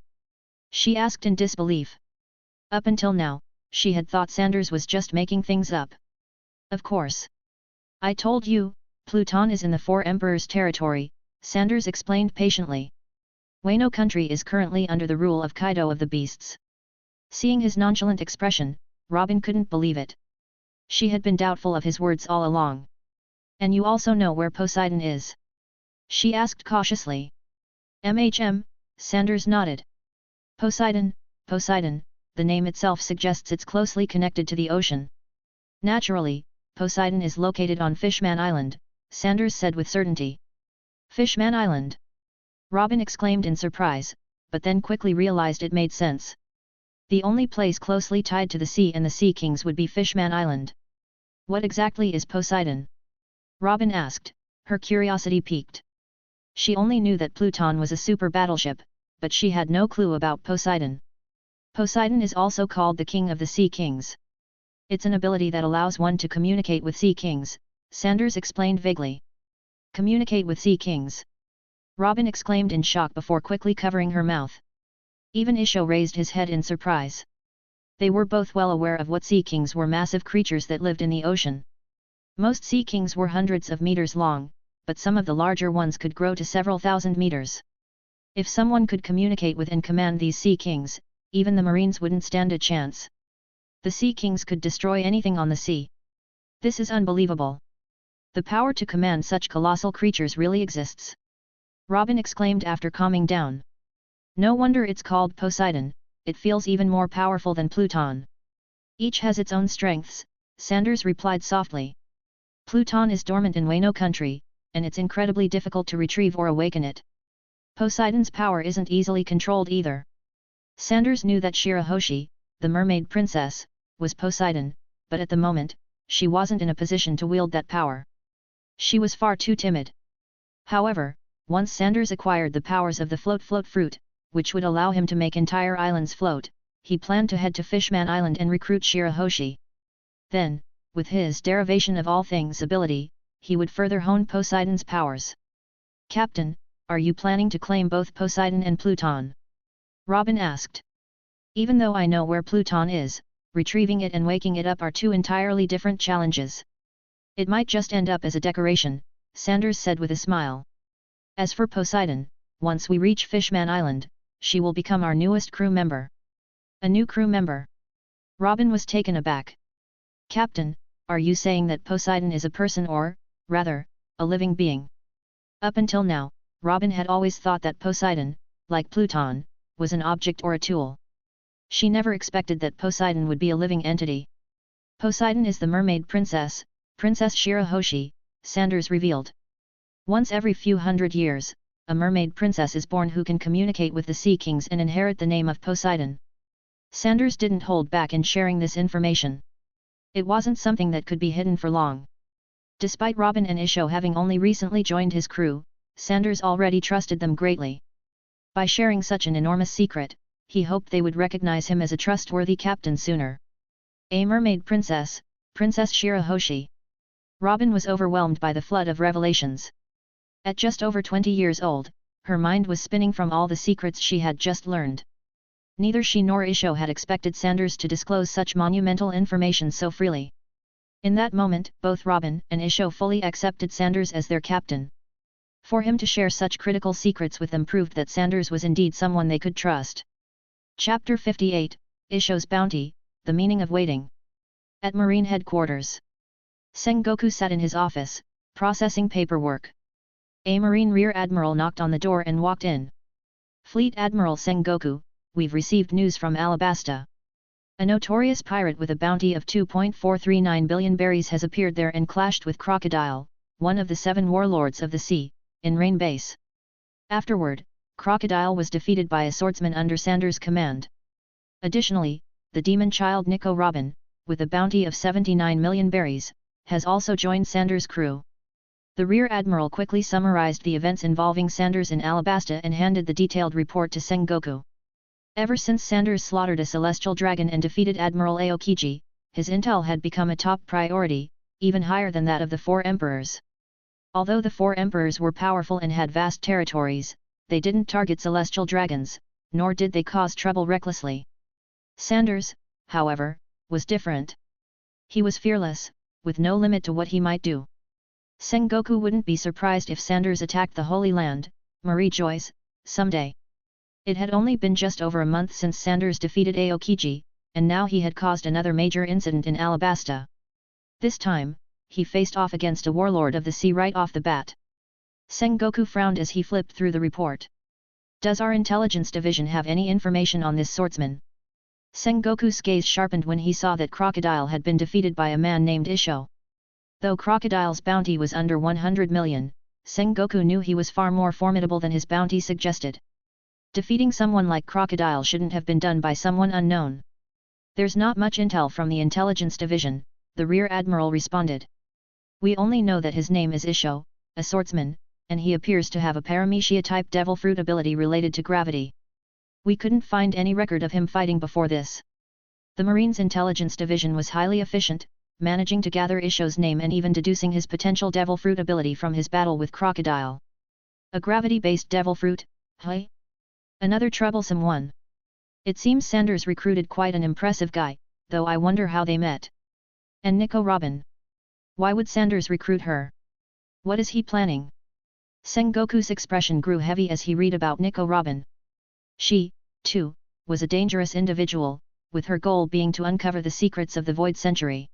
[SPEAKER 2] she asked in disbelief. Up until now, she had thought Sanders was just making things up. "Of course. I told you, Pluton is in the Four Emperors' territory," Sanders explained patiently. "Wano country is currently under the rule of Kaido of the Beasts." Seeing his nonchalant expression, Robin couldn't believe it. She had been doubtful of his words all along. "And you also know where Poseidon is?" she asked cautiously. Sanders nodded. Poseidon, the name itself suggests it's closely connected to the ocean. "Naturally, Poseidon is located on Fishman Island," Sanders said with certainty. "Fishman Island?" Robin exclaimed in surprise, but then quickly realized it made sense. The only place closely tied to the sea and the Sea Kings would be Fishman Island. "What exactly is Poseidon?" Robin asked, her curiosity piqued. She only knew that Pluton was a super battleship, but she had no clue about Poseidon. Poseidon is also called the King of the Sea Kings. It's an ability that allows one to communicate with Sea Kings, Sanders explained vaguely. "Communicate with Sea Kings?" Robin exclaimed in shock before quickly covering her mouth. Even Isho raised his head in surprise. They were both well aware of what Sea Kings were, massive creatures that lived in the ocean. Most Sea Kings were hundreds of meters long, but some of the larger ones could grow to several thousand meters. If someone could communicate with and command these Sea Kings, even the Marines wouldn't stand a chance. The Sea Kings could destroy anything on the sea. "This is unbelievable. The power to command such colossal creatures really exists," Robin exclaimed after calming down. "No wonder it's called Poseidon, it feels even more powerful than Pluton." "Each has its own strengths," Sanders replied softly. "Pluton is dormant in Wano country, and it's incredibly difficult to retrieve or awaken it. Poseidon's power isn't easily controlled either." Sanders knew that Shirahoshi, the mermaid princess, was Poseidon, but at the moment, she wasn't in a position to wield that power. She was far too timid. However, once Sanders acquired the powers of the float fruit, which would allow him to make entire islands float, he planned to head to Fishman Island and recruit Shirahoshi. Then, with his derivation of all things ability, he would further hone Poseidon's powers. "Captain, are you planning to claim both Poseidon and Pluton?" Robin asked. "Even though I know where Pluton is, retrieving it and waking it up are two entirely different challenges. It might just end up as a decoration," Sanders said with a smile. "As for Poseidon, once we reach Fishman Island, she will become our newest crew member." "A new crew member?" Robin was taken aback. "Captain, are you saying that Poseidon is a person or, rather, a living being?" Up until now, Robin had always thought that Poseidon, like Pluton, was an object or a tool. She never expected that Poseidon would be a living entity. "Poseidon is the mermaid princess, Princess Shirahoshi," Sanders revealed. "Once every few hundred years, a mermaid princess is born who can communicate with the Sea Kings and inherit the name of Poseidon." Sanders didn't hold back in sharing this information. It wasn't something that could be hidden for long. Despite Robin and Isho having only recently joined his crew, Sanders already trusted them greatly. By sharing such an enormous secret, he hoped they would recognize him as a trustworthy captain sooner. A mermaid princess, Princess Shirahoshi. Robin was overwhelmed by the flood of revelations. At just over 20 years old, her mind was spinning from all the secrets she had just learned. Neither she nor Isho had expected Sanders to disclose such monumental information so freely. In that moment, both Robin and Isho fully accepted Sanders as their captain. For him to share such critical secrets with them proved that Sanders was indeed someone they could trust. Chapter 58, Isho's Bounty, The Meaning of Waiting. At Marine Headquarters. Sengoku sat in his office, processing paperwork. A Marine Rear Admiral knocked on the door and walked in. "Fleet Admiral Sengoku, we've received news from Alabasta. A notorious pirate with a bounty of 2.439 billion berries has appeared there and clashed with Crocodile, one of the 7 warlords of the sea, in Rain Base. Afterward, Crocodile was defeated by a swordsman under Sanders' command. Additionally, the demon child Nico Robin, with a bounty of 79 million berries, has also joined Sanders' crew. The Rear Admiral quickly summarized the events involving Sanders in Alabasta and handed the detailed report to Sengoku. Ever since Sanders slaughtered a celestial dragon and defeated Admiral Aokiji, his intel had become a top priority, even higher than that of the four emperors. Although the four emperors were powerful and had vast territories, they didn't target celestial dragons, nor did they cause trouble recklessly. Sanders, however, was different. He was fearless, with no limit to what he might do. Sengoku wouldn't be surprised if Sanders attacked the Holy Land, Marie Joyce, someday. It had only been just over a month since Sanders defeated Aokiji, and now he had caused another major incident in Alabasta. This time, he faced off against a warlord of the sea right off the bat. Sengoku frowned as he flipped through the report. Does our intelligence division have any information on this swordsman? Sengoku's gaze sharpened when he saw that Crocodile had been defeated by a man named Isho. Though Crocodile's bounty was under 100 million, Sengoku knew he was far more formidable than his bounty suggested. Defeating someone like Crocodile shouldn't have been done by someone unknown. There's not much intel from the intelligence division, the Rear Admiral responded. We only know that his name is Isho, a swordsman, and he appears to have a Paramecia-type devil fruit ability related to gravity. We couldn't find any record of him fighting before this. The Marines' intelligence division was highly efficient, managing to gather Isho's name and even deducing his potential devil fruit ability from his battle with Crocodile. A gravity-based devil fruit, hey? Another troublesome one. It seems Sanders recruited quite an impressive guy, though I wonder how they met. And Nico Robin. Why would Sanders recruit her? What is he planning? Sengoku's expression grew heavy as he read about Nico Robin. She, too, was a dangerous individual, with her goal being to uncover the secrets of the Void Century.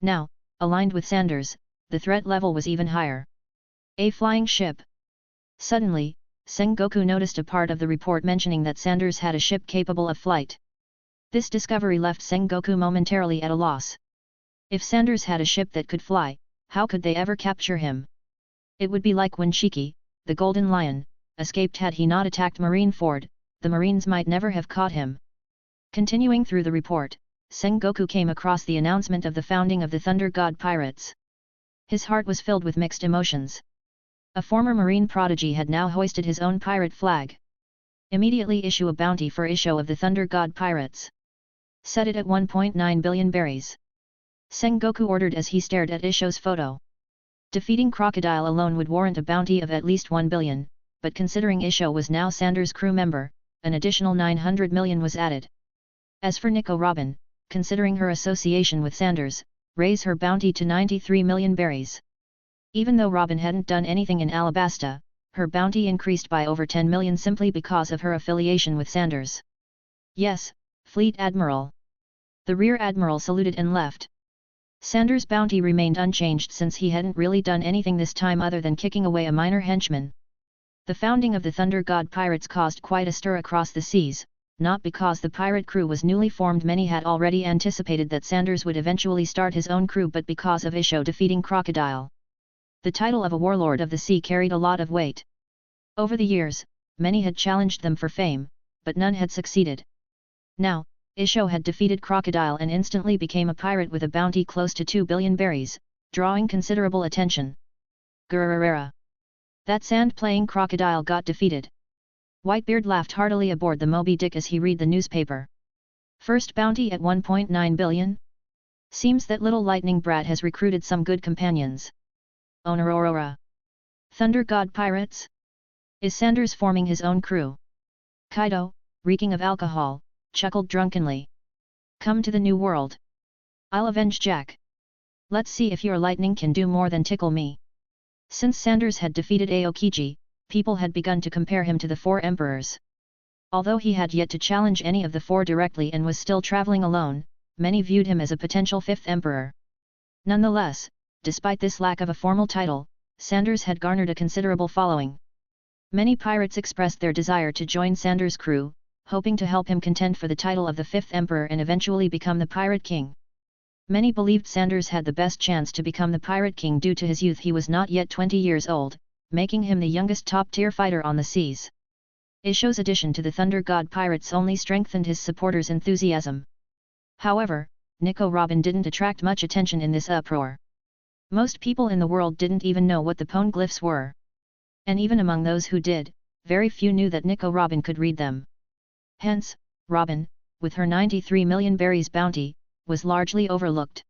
[SPEAKER 2] Now, aligned with Sanders, the threat level was even higher. A flying ship. Suddenly, Sengoku noticed a part of the report mentioning that Sanders had a ship capable of flight. This discovery left Sengoku momentarily at a loss. If Sanders had a ship that could fly, how could they ever capture him? It would be like when Shiki, the Golden Lion, escaped. Had he not attacked Marineford, the Marines might never have caught him. Continuing through the report, Sengoku came across the announcement of the founding of the Thunder God Pirates. His heart was filled with mixed emotions. A former Marine prodigy had now hoisted his own pirate flag. Immediately issue a bounty for Isho of the Thunder God Pirates. Set it at 1.9 billion berries. Sengoku ordered as he stared at Isho's photo. Defeating Crocodile alone would warrant a bounty of at least 1 billion, but considering Isho was now Sanders' crew member, an additional 900 million was added. As for Nico Robin, considering her association with Sanders, raise her bounty to 93 million berries. Even though Robin hadn't done anything in Alabasta, her bounty increased by over 10 million simply because of her affiliation with Sanders. Yes, Fleet Admiral. The Rear Admiral saluted and left. Sanders' bounty remained unchanged since he hadn't really done anything this time other than kicking away a minor henchman. The founding of the Thunder God Pirates caused quite a stir across the seas, not because the pirate crew was newly formed. Many had already anticipated that Sanders would eventually start his own crew, but because of Isho defeating Crocodile. The title of a warlord of the sea carried a lot of weight. Over the years, many had challenged them for fame, but none had succeeded. Now, Isho had defeated Crocodile and instantly became a pirate with a bounty close to 2 billion berries, drawing considerable attention. Gururera. That sand-playing Crocodile got defeated. Whitebeard laughed heartily aboard the Moby Dick as he read the newspaper. First bounty at 1.9 billion? Seems that little lightning brat has recruited some good companions. Onororora. Thunder God Pirates? Is Sanders forming his own crew? Kaido, reeking of alcohol, chuckled drunkenly. Come to the New World. I'll avenge Jack. Let's see if your lightning can do more than tickle me. Since Sanders had defeated Aokiji, people had begun to compare him to the four emperors. Although he had yet to challenge any of the four directly and was still traveling alone, many viewed him as a potential fifth emperor. Nonetheless, despite this lack of a formal title, Sanders had garnered a considerable following. Many pirates expressed their desire to join Sanders' crew, hoping to help him contend for the title of the fifth emperor and eventually become the Pirate King. Many believed Sanders had the best chance to become the Pirate King due to his youth. He was not yet 20 years old, making him the youngest top-tier fighter on the seas. Isho's addition to the Thunder God Pirates only strengthened his supporters' enthusiasm. However, Nico Robin didn't attract much attention in this uproar. Most people in the world didn't even know what the poneglyphs were. And even among those who did, very few knew that Nico Robin could read them. Hence, Robin, with her 93 million berries bounty, was largely overlooked.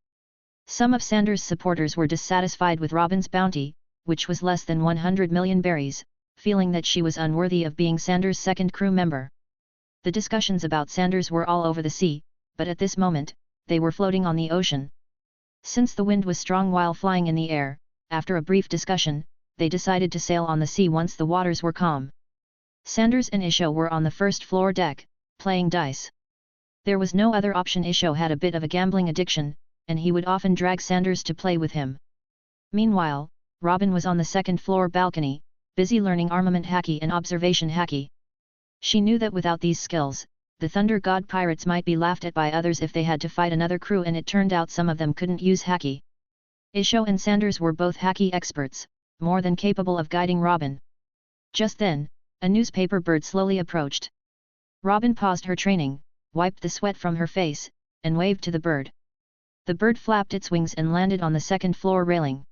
[SPEAKER 2] Some of Sanders' supporters were dissatisfied with Robin's bounty, which was less than 100 million berries, feeling that she was unworthy of being Sanders' second crew member. The discussions about Sanders were all over the sea, but at this moment, they were floating on the ocean. Since the wind was strong while flying in the air, after a brief discussion, they decided to sail on the sea once the waters were calm. Sanders and Isho were on the first floor deck, playing dice. There was no other option. Isho had a bit of a gambling addiction, and he would often drag Sanders to play with him. Meanwhile, Robin was on the second floor balcony, busy learning armament Haki and observation Haki. She knew that without these skills, the Thunder God pirates might be laughed at by others if they had to fight another crew, and it turned out some of them couldn't use Haki. Isho and Sanders were both Haki experts, more than capable of guiding Robin. Just then, a newspaper bird slowly approached. Robin paused her training, wiped the sweat from her face, and waved to the bird. The bird flapped its wings and landed on the second floor railing.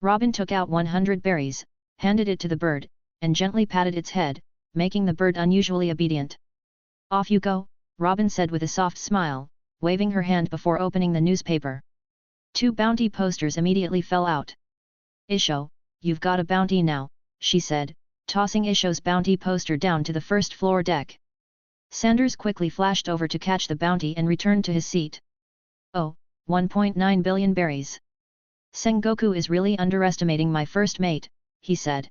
[SPEAKER 2] Robin took out 100 berries, handed it to the bird, and gently patted its head, making the bird unusually obedient. "Off you go," Robin said with a soft smile, waving her hand before opening the newspaper. 2 bounty posters immediately fell out. "Isho, you've got a bounty now," she said, tossing Isho's bounty poster down to the first floor deck. Sanders quickly flashed over to catch the bounty and returned to his seat. "Oh, 1.9 billion berries. Sengoku is really underestimating my first mate," he said.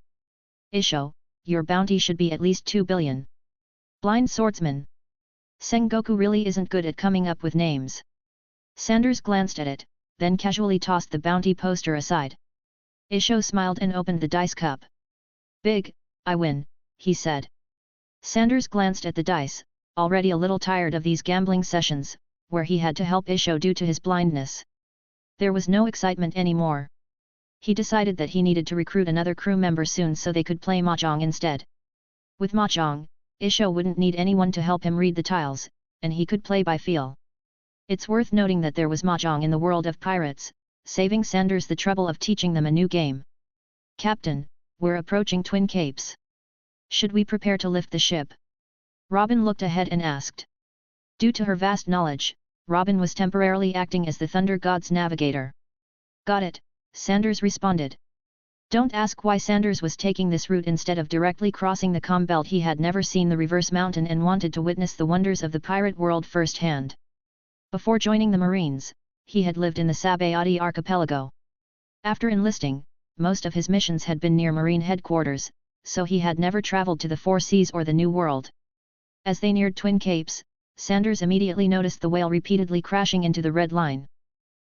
[SPEAKER 2] "Isho, your bounty should be at least 2 billion. Blind swordsman. Sengoku really isn't good at coming up with names." Sanders glanced at it, then casually tossed the bounty poster aside. Isho smiled and opened the dice cup. "Big, I win," he said. Sanders glanced at the dice, already a little tired of these gambling sessions, where he had to help Isho due to his blindness. There was no excitement anymore. He decided that he needed to recruit another crew member soon so they could play mahjong instead. With mahjong, Isho wouldn't need anyone to help him read the tiles, and he could play by feel. It's worth noting that there was mahjong in the world of pirates, saving Sanders the trouble of teaching them a new game. "Captain, we're approaching Twin Capes. Should we prepare to lift the ship?" Robin looked ahead and asked. Due to her vast knowledge, Robin was temporarily acting as the Thunder God's navigator. "Got it," Sanders responded. Don't ask why Sanders was taking this route instead of directly crossing the calm belt. He had never seen the reverse mountain and wanted to witness the wonders of the pirate world firsthand. Before joining the Marines, he had lived in the Sabayati archipelago. After enlisting, most of his missions had been near Marine headquarters, so he had never traveled to the Four Seas or the New World. As they neared Twin Capes, Sanders immediately noticed the whale repeatedly crashing into the red line.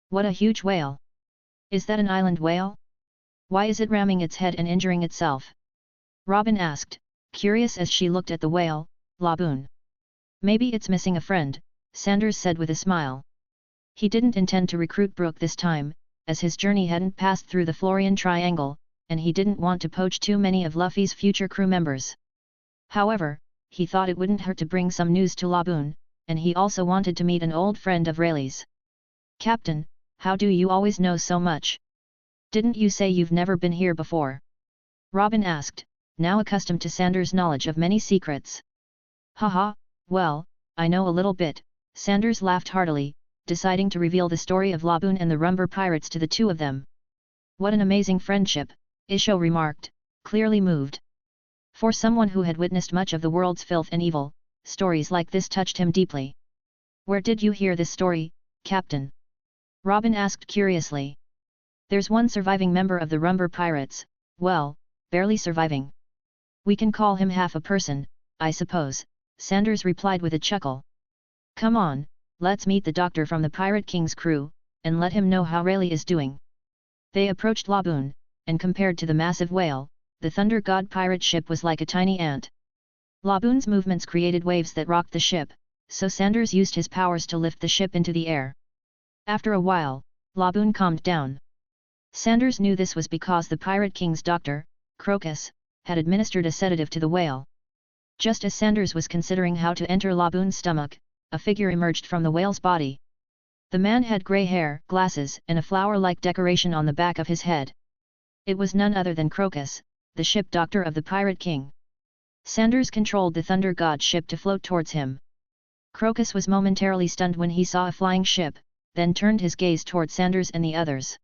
[SPEAKER 2] "What a huge whale! Is that an island whale? Why is it ramming its head and injuring itself?" Robin asked, curious as she looked at the whale. "Laboon. Maybe it's missing a friend," Sanders said with a smile. He didn't intend to recruit Brooke this time, as his journey hadn't passed through the Florian Triangle, and he didn't want to poach too many of Luffy's future crew members. However, he thought it wouldn't hurt to bring some news to Laboon, and he also wanted to meet an old friend of Rayleigh's. "Captain, how do you always know so much? Didn't you say you've never been here before?" Robin asked, now accustomed to Sanders' knowledge of many secrets. "Haha, well, I know a little bit," Sanders laughed heartily, deciding to reveal the story of Laboon and the Rumber Pirates to the two of them. "What an amazing friendship," Isho remarked, clearly moved. For someone who had witnessed much of the world's filth and evil, stories like this touched him deeply. "Where did you hear this story, Captain?" Robin asked curiously. "There's one surviving member of the Rumber Pirates, well, barely surviving. We can call him half a person, I suppose," Sanders replied with a chuckle. "Come on, let's meet the doctor from the Pirate King's crew, and let him know how Rayleigh is doing." They approached Laboon, and compared to the massive whale, the Thunder God pirate ship was like a tiny ant. Laboon's movements created waves that rocked the ship, so Sanders used his powers to lift the ship into the air. After a while, Laboon calmed down. Sanders knew this was because the Pirate King's doctor, Crocus, had administered a sedative to the whale. Just as Sanders was considering how to enter Laboon's stomach, a figure emerged from the whale's body. The man had grey hair, glasses, and a flower-like decoration on the back of his head. It was none other than Crocus, the ship doctor of the Pirate King. Sanders controlled the Thunder God ship to float towards him. Crocus was momentarily stunned when he saw a flying ship, then turned his gaze toward Sanders and the others.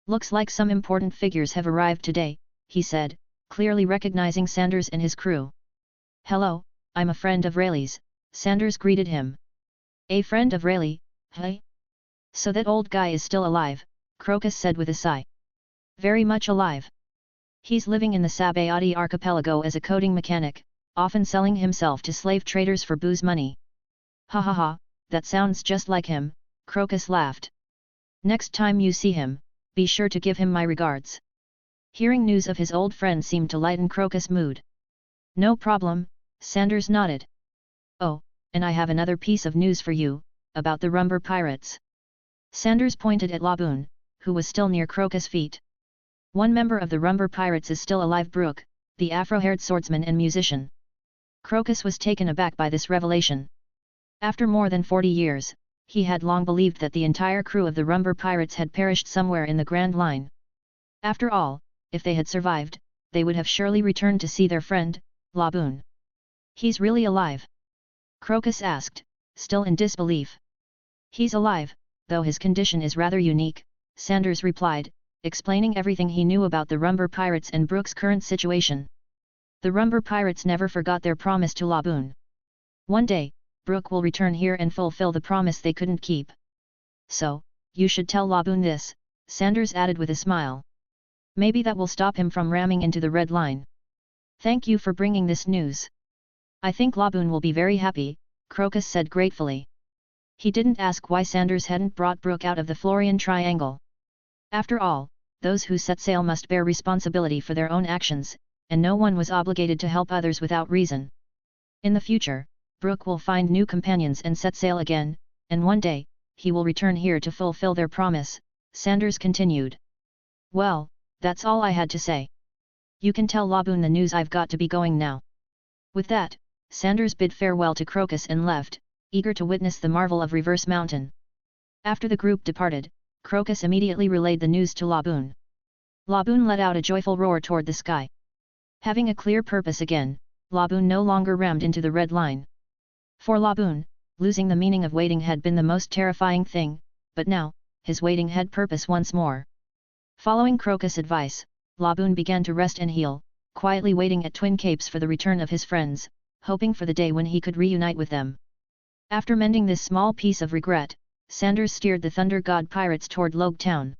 [SPEAKER 2] "Looks like some important figures have arrived today," he said, clearly recognizing Sanders and his crew. "Hello, I'm a friend of Rayleigh's," Sanders greeted him. "A friend of Rayleigh, hey? So that old guy is still alive," Crocus said with a sigh. "Very much alive. He's living in the Sabayati archipelago as a coding mechanic, often selling himself to slave traders for booze money." "Ha ha ha, that sounds just like him," Crocus laughed. "Next time you see him, be sure to give him my regards." Hearing news of his old friend seemed to lighten Crocus' mood. "No problem," Sanders nodded. "Oh, and I have another piece of news for you, about the Rumber Pirates." Sanders pointed at Laboon, who was still near Crocus' feet. "One member of the Rumber Pirates is still alive, Brooke, the afro-haired swordsman and musician." Crocus was taken aback by this revelation. After more than 40 years, he had long believed that the entire crew of the Rumber Pirates had perished somewhere in the Grand Line. After all, if they had survived, they would have surely returned to see their friend, Laboon. "He's really alive?" Crocus asked, still in disbelief. "He's alive, though his condition is rather unique," Sanders replied, explaining everything he knew about the Rumber Pirates and Brooke's current situation. "The Rumber Pirates never forgot their promise to Laboon. One day, Brooke will return here and fulfill the promise they couldn't keep. So, you should tell Laboon this," Sanders added with a smile. "Maybe that will stop him from ramming into the Red Line." "Thank you for bringing this news. I think Laboon will be very happy," Crocus said gratefully. He didn't ask why Sanders hadn't brought Brooke out of the Florian Triangle. After all, those who set sail must bear responsibility for their own actions, and no one was obligated to help others without reason. In the future, Brooke will find new companions and set sail again, and one day, he will return here to fulfill their promise, Sanders continued. "Well, that's all I had to say. You can tell Laboon the news. I've got to be going now." With that, Sanders bid farewell to Crocus and left, eager to witness the marvel of Reverse Mountain. After the group departed, Crocus immediately relayed the news to Laboon. Laboon let out a joyful roar toward the sky. Having a clear purpose again, Laboon no longer rammed into the Red Line. For Laboon, losing the meaning of waiting had been the most terrifying thing, but now, his waiting had purpose once more. Following Crocus' advice, Laboon began to rest and heal, quietly waiting at Twin Capes for the return of his friends, hoping for the day when he could reunite with them. After mending this small piece of regret, Sanders steered the Thunder God Pirates toward Loguetown.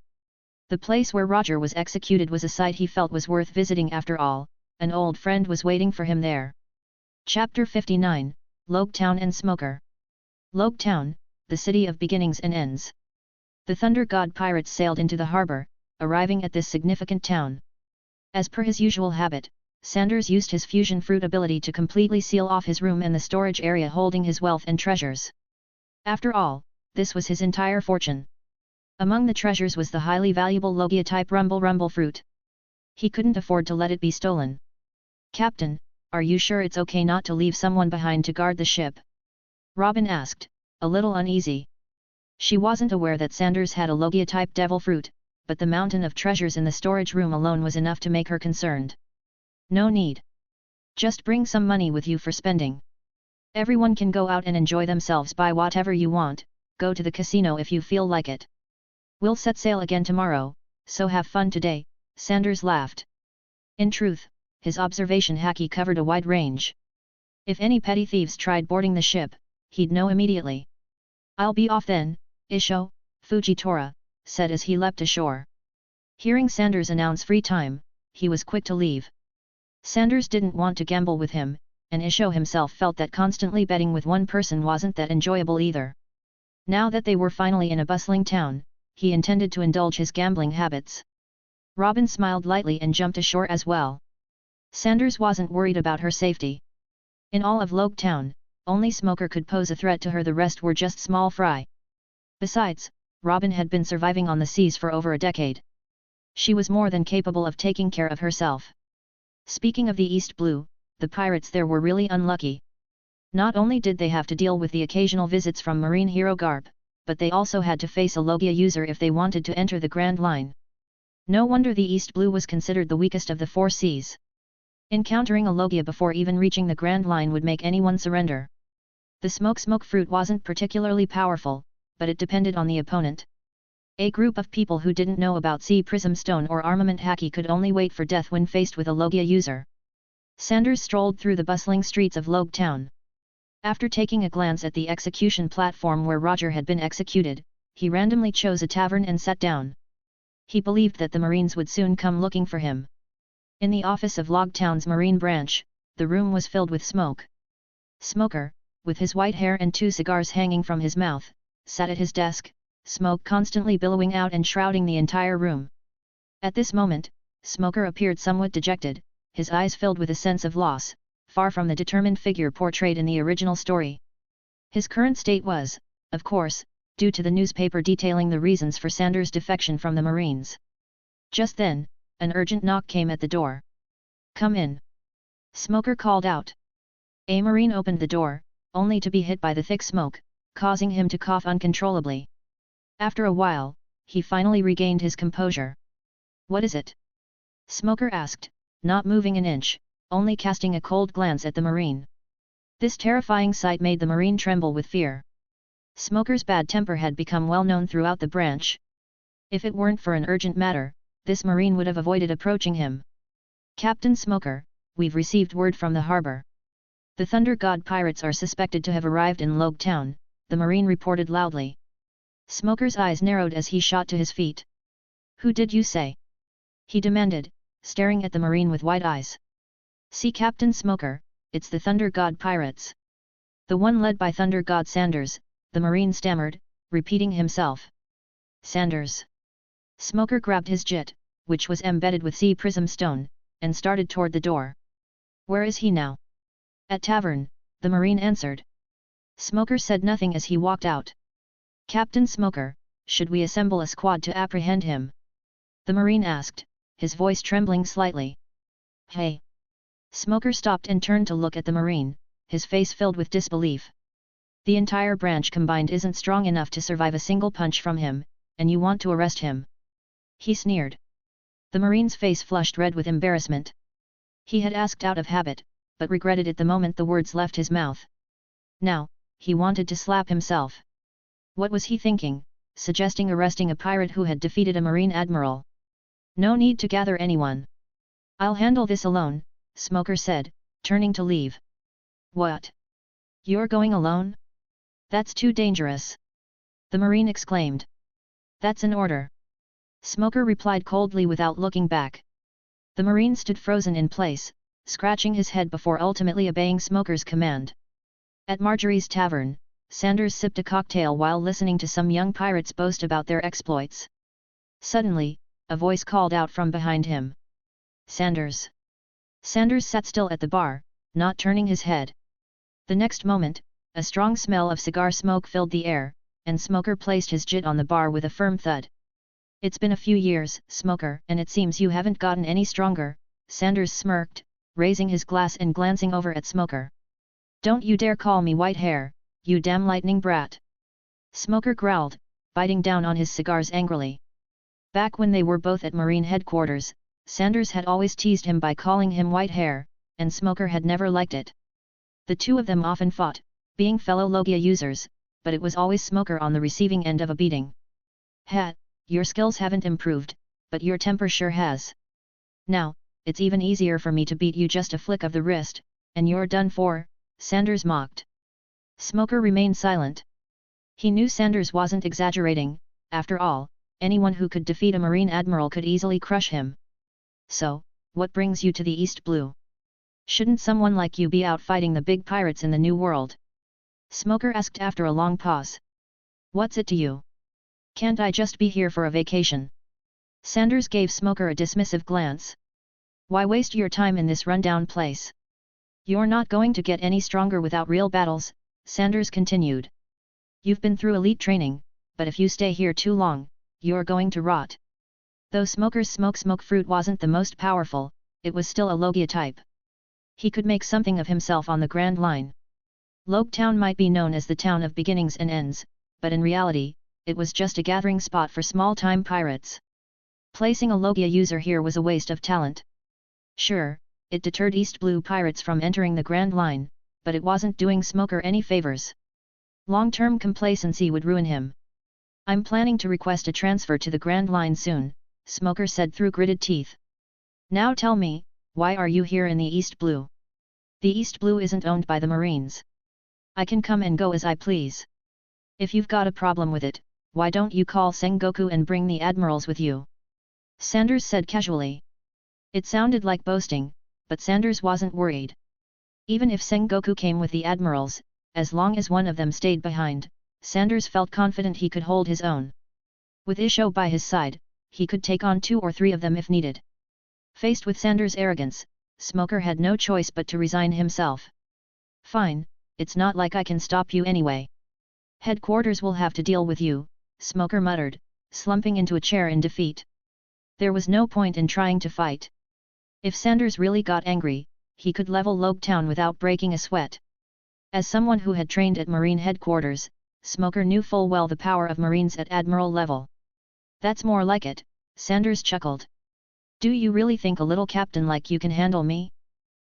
[SPEAKER 2] The place where Roger was executed was a sight he felt was worth visiting after all, an old friend was waiting for him there. Chapter 59, Loguetown and Smoker. Loguetown, the city of beginnings and ends. The Thunder God Pirates sailed into the harbor, arriving at this significant town. As per his usual habit, Sanders used his fusion fruit ability to completely seal off his room and the storage area holding his wealth and treasures. After all, this was his entire fortune. Among the treasures was the highly valuable Logia-type Rumble fruit. He couldn't afford to let it be stolen. "Captain, are you sure it's okay not to leave someone behind to guard the ship?" Robin asked, a little uneasy. She wasn't aware that Sanders had a Logia-type devil fruit, but the mountain of treasures in the storage room alone was enough to make her concerned. "No need. Just bring some money with you for spending. Everyone can go out and enjoy themselves, buy whatever you want, go to the casino if you feel like it. We'll set sail again tomorrow, so have fun today," Sanders laughed. In truth, his observation Haki covered a wide range. If any petty thieves tried boarding the ship, he'd know immediately. "I'll be off then, Isho," Fujitora said as he leapt ashore. Hearing Sanders announce free time, he was quick to leave. Sanders didn't want to gamble with him, and Isho himself felt that constantly betting with one person wasn't that enjoyable either. Now that they were finally in a bustling town, he intended to indulge his gambling habits. Robin smiled lightly and jumped ashore as well. Sanders wasn't worried about her safety. In all of Loguetown, only Smoker could pose a threat to her, the rest were just small fry. Besides, Robin had been surviving on the seas for over a decade. She was more than capable of taking care of herself. Speaking of the East Blue, the pirates there were really unlucky. Not only did they have to deal with the occasional visits from marine hero Garp, but they also had to face a Logia user if they wanted to enter the Grand Line. No wonder the East Blue was considered the weakest of the four seas. Encountering a Logia before even reaching the Grand Line would make anyone surrender. The smoke fruit wasn't particularly powerful, but it depended on the opponent. A group of people who didn't know about sea prism stone or armament Haki could only wait for death when faced with a Logia user. Sanders strolled through the bustling streets of Loguetown. After taking a glance at the execution platform where Roger had been executed, he randomly chose a tavern and sat down. He believed that the Marines would soon come looking for him. In the office of Loguetown's Marine branch, the room was filled with smoke. Smoker, with his white hair and 2 cigars hanging from his mouth, sat at his desk, smoke constantly billowing out and shrouding the entire room. At this moment, Smoker appeared somewhat dejected, his eyes filled with a sense of loss, far from the determined figure portrayed in the original story. His current state was, of course, due to the newspaper detailing the reasons for Sanders' defection from the Marines. Just then, an urgent knock came at the door. "Come in," Smoker called out. A Marine opened the door, only to be hit by the thick smoke, causing him to cough uncontrollably. After a while, he finally regained his composure. "What is it?" Smoker asked, not moving an inch, only casting a cold glance at the Marine. This terrifying sight made the Marine tremble with fear. Smoker's bad temper had become well known throughout the branch. If it weren't for an urgent matter, this Marine would have avoided approaching him. "Captain Smoker, we've received word from the harbor. The Thunder God pirates are suspected to have arrived in Loguetown," the Marine reported loudly. Smoker's eyes narrowed as he shot to his feet. "Who did you say?" he demanded, staring at the Marine with wide eyes. "See Captain Smoker, it's the Thunder God pirates. The one led by Thunder God Sanders," the Marine stammered, repeating himself. "Sanders." Smoker grabbed his jit, which was embedded with sea prism stone, and started toward the door. "Where is he now?" "At tavern," the Marine answered. Smoker said nothing as he walked out. "Captain Smoker, should we assemble a squad to apprehend him?" the Marine asked, his voice trembling slightly. "Hey!" Smoker stopped and turned to look at the Marine, his face filled with disbelief. "The entire branch combined isn't strong enough to survive a single punch from him, and you want to arrest him?" he sneered. The Marine's face flushed red with embarrassment. He had asked out of habit, but regretted it the moment the words left his mouth. Now, he wanted to slap himself. What was he thinking, suggesting arresting a pirate who had defeated a Marine admiral? "No need to gather anyone. I'll handle this alone," Smoker said, turning to leave. "What? You're going alone? That's too dangerous!" the Marine exclaimed. "That's an order," Smoker replied coldly without looking back. The Marine stood frozen in place, scratching his head before ultimately obeying Smoker's command. At Marjorie's tavern, Sanders sipped a cocktail while listening to some young pirates boast about their exploits. Suddenly, a voice called out from behind him. "Sanders!" Sanders sat still at the bar, not turning his head. The next moment, a strong smell of cigar smoke filled the air, and Smoker placed his jit on the bar with a firm thud. "It's been a few years, Smoker, and it seems you haven't gotten any stronger," Sanders smirked, raising his glass and glancing over at Smoker. "Don't you dare call me white hair, you damn lightning brat!" Smoker growled, biting down on his cigars angrily. Back when they were both at Marine headquarters, Sanders had always teased him by calling him white hair, and Smoker had never liked it. The two of them often fought, being fellow Logia users, but it was always Smoker on the receiving end of a beating. "Ha, your skills haven't improved, but your temper sure has. Now, it's even easier for me to beat you just a flick of the wrist, and you're done for," Sanders mocked. Smoker remained silent. He knew Sanders wasn't exaggerating, after all, anyone who could defeat a Marine admiral could easily crush him. "So, what brings you to the East Blue? Shouldn't someone like you be out fighting the big pirates in the New World?" Smoker asked after a long pause. "What's it to you? Can't I just be here for a vacation?" Sanders gave Smoker a dismissive glance. "Why waste your time in this rundown place? You're not going to get any stronger without real battles," Sanders continued. "You've been through elite training, but if you stay here too long, you're going to rot." Though Smoker's smoke fruit wasn't the most powerful, it was still a Logia type. He could make something of himself on the Grand Line. Loguetown might be known as the town of beginnings and ends, but in reality, it was just a gathering spot for small-time pirates. Placing a Logia user here was a waste of talent. Sure, it deterred East Blue pirates from entering the Grand Line, but it wasn't doing Smoker any favors. Long-term complacency would ruin him. I'm planning to request a transfer to the Grand Line soon, Smoker said through gritted teeth. Now tell me, why are you here in the East Blue? The East Blue isn't owned by the Marines. I can come and go as I please. If you've got a problem with it, why don't you call Sengoku and bring the admirals with you? Sanders said casually. It sounded like boasting, but Sanders wasn't worried. Even if Sengoku came with the admirals, as long as one of them stayed behind, Sanders felt confident he could hold his own. With Isho by his side, he could take on 2 or 3 of them if needed. Faced with Sanders' arrogance, Smoker had no choice but to resign himself. Fine, it's not like I can stop you anyway. Headquarters will have to deal with you, Smoker muttered, slumping into a chair in defeat. There was no point in trying to fight. If Sanders really got angry, he could level Loguetown without breaking a sweat. As someone who had trained at Marine headquarters, Smoker knew full well the power of Marines at Admiral level. That's more like it, Sanders chuckled. Do you really think a little captain like you can handle me?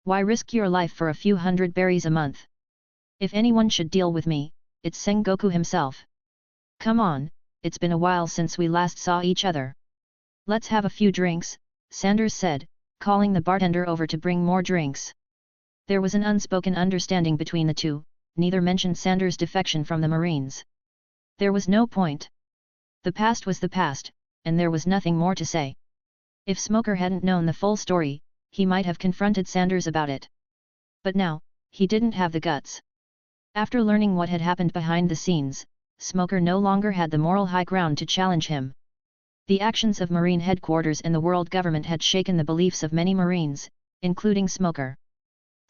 [SPEAKER 2] Why risk your life for a few hundred berries a month? If anyone should deal with me, it's Sengoku himself. Come on, it's been a while since we last saw each other. Let's have a few drinks, Sanders said, calling the bartender over to bring more drinks. There was an unspoken understanding between the two, neither mentioned Sanders' defection from the Marines. There was no point. The past was the past, and there was nothing more to say. If Smoker hadn't known the full story, he might have confronted Sanders about it. But now, he didn't have the guts. After learning what had happened behind the scenes, Smoker no longer had the moral high ground to challenge him. The actions of Marine headquarters and the world government had shaken the beliefs of many Marines, including Smoker.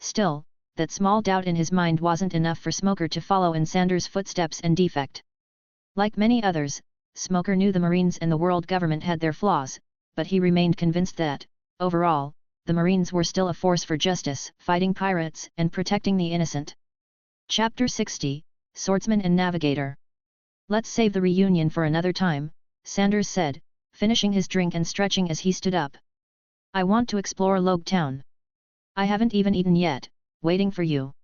[SPEAKER 2] Still, that small doubt in his mind wasn't enough for Smoker to follow in Sanders' footsteps and defect. Like many others, Smoker knew the Marines and the world government had their flaws, but he remained convinced that, overall, the Marines were still a force for justice, fighting pirates and protecting the innocent. Chapter 60, Swordsman and Navigator. Let's save the reunion for another time, Sanders said, finishing his drink and stretching as he stood up. I want to explore Loguetown. I haven't even eaten yet, waiting for you.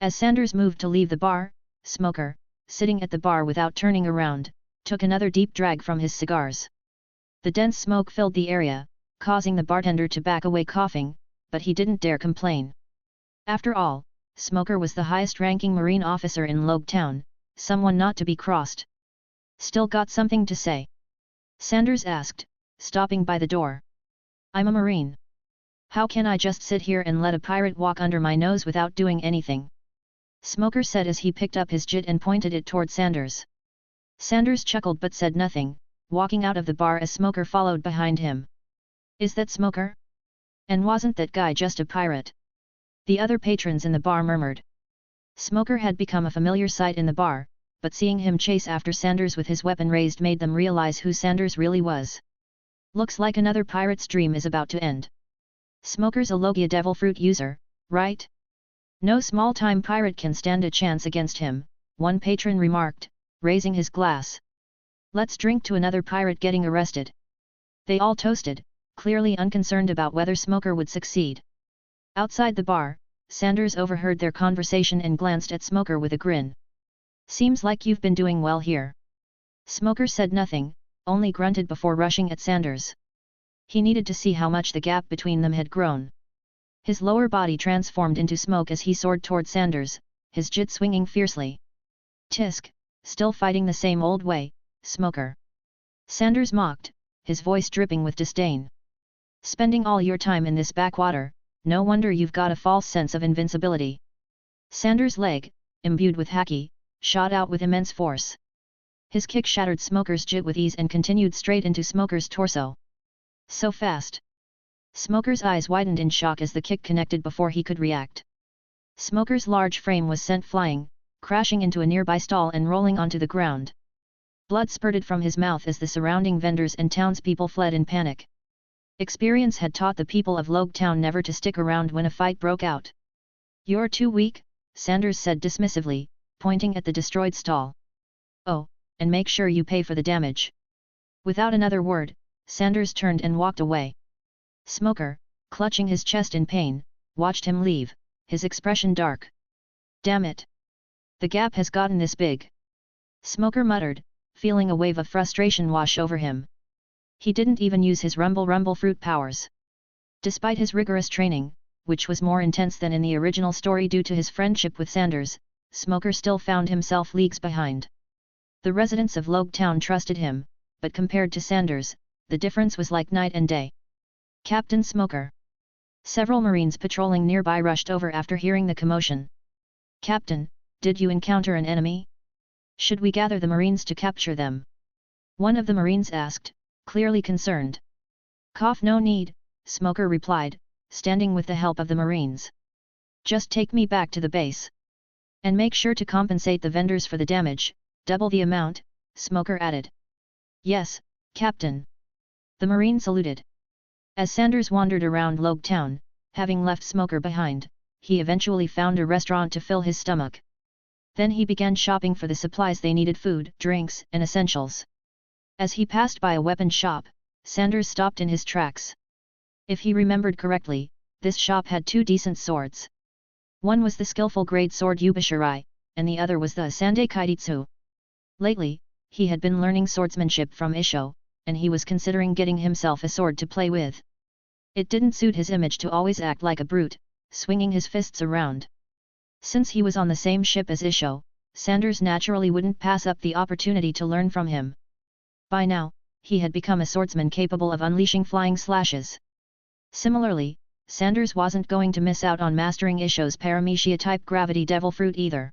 [SPEAKER 2] As Sanders moved to leave the bar, Smoker, sitting at the bar without turning around, took another deep drag from his cigars. The dense smoke filled the area, causing the bartender to back away coughing, but he didn't dare complain. After all, Smoker was the highest-ranking Marine officer in Loguetown, someone not to be crossed. Still got something to say? Sanders asked, stopping by the door. I'm a Marine. How can I just sit here and let a pirate walk under my nose without doing anything? Smoker said as he picked up his jit and pointed it toward Sanders. Sanders chuckled but said nothing, walking out of the bar as Smoker followed behind him. Is that Smoker? And wasn't that guy just a pirate? The other patrons in the bar murmured. Smoker had become a familiar sight in the bar, but seeing him chase after Sanders with his weapon raised made them realize who Sanders really was. Looks like another pirate's dream is about to end. Smoker's a Logia devil fruit user, right? No small-time pirate can stand a chance against him, one patron remarked, raising his glass. Let's drink to another pirate getting arrested. They all toasted, clearly unconcerned about whether Smoker would succeed. Outside the bar, Sanders overheard their conversation and glanced at Smoker with a grin. Seems like you've been doing well here. Smoker said nothing, only grunted before rushing at Sanders. He needed to see how much the gap between them had grown. His lower body transformed into smoke as he soared toward Sanders, his jit swinging fiercely. Tisk, still fighting the same old way, Smoker. Sanders mocked, his voice dripping with disdain. Spending all your time in this backwater, no wonder you've got a false sense of invincibility. Sanders' leg, imbued with Haki, shot out with immense force. His kick shattered Smoker's jit with ease and continued straight into Smoker's torso. So fast. Smoker's eyes widened in shock as the kick connected before he could react. Smoker's large frame was sent flying, crashing into a nearby stall and rolling onto the ground. Blood spurted from his mouth as the surrounding vendors and townspeople fled in panic. Experience had taught the people of Loguetown never to stick around when a fight broke out. You're too weak, Sanders said dismissively, pointing at the destroyed stall. Oh, and make sure you pay for the damage. Without another word, Sanders turned and walked away. Smoker, clutching his chest in pain, watched him leave, his expression dark. Damn it! The gap has gotten this big. Smoker muttered, feeling a wave of frustration wash over him. He didn't even use his rumble fruit powers. Despite his rigorous training, which was more intense than in the original story due to his friendship with Sanders, Smoker still found himself leagues behind. The residents of Loguetown trusted him, but compared to Sanders, the difference was like night and day. Captain Smoker. Several Marines patrolling nearby rushed over after hearing the commotion. Captain, did you encounter an enemy? Should we gather the Marines to capture them? One of the Marines asked, clearly concerned. No need, Smoker replied, standing with the help of the Marines. Just take me back to the base. And make sure to compensate the vendors for the damage, double the amount, Smoker added. Yes, Captain. The Marine saluted. As Sanders wandered around Loguetown, having left Smoker behind, he eventually found a restaurant to fill his stomach. Then he began shopping for the supplies they needed: food, drinks, and essentials. As he passed by a weapon shop, Sanders stopped in his tracks. If he remembered correctly, this shop had two decent swords. One was the skillful great sword Yubashirai, and the other was the Asande Kaiditsu. Lately, he had been learning swordsmanship from Isho, and he was considering getting himself a sword to play with. It didn't suit his image to always act like a brute, swinging his fists around. Since he was on the same ship as Isho, Sanders naturally wouldn't pass up the opportunity to learn from him. By now, he had become a swordsman capable of unleashing flying slashes. Similarly, Sanders wasn't going to miss out on mastering Isho's Paramecia-type gravity devil fruit either.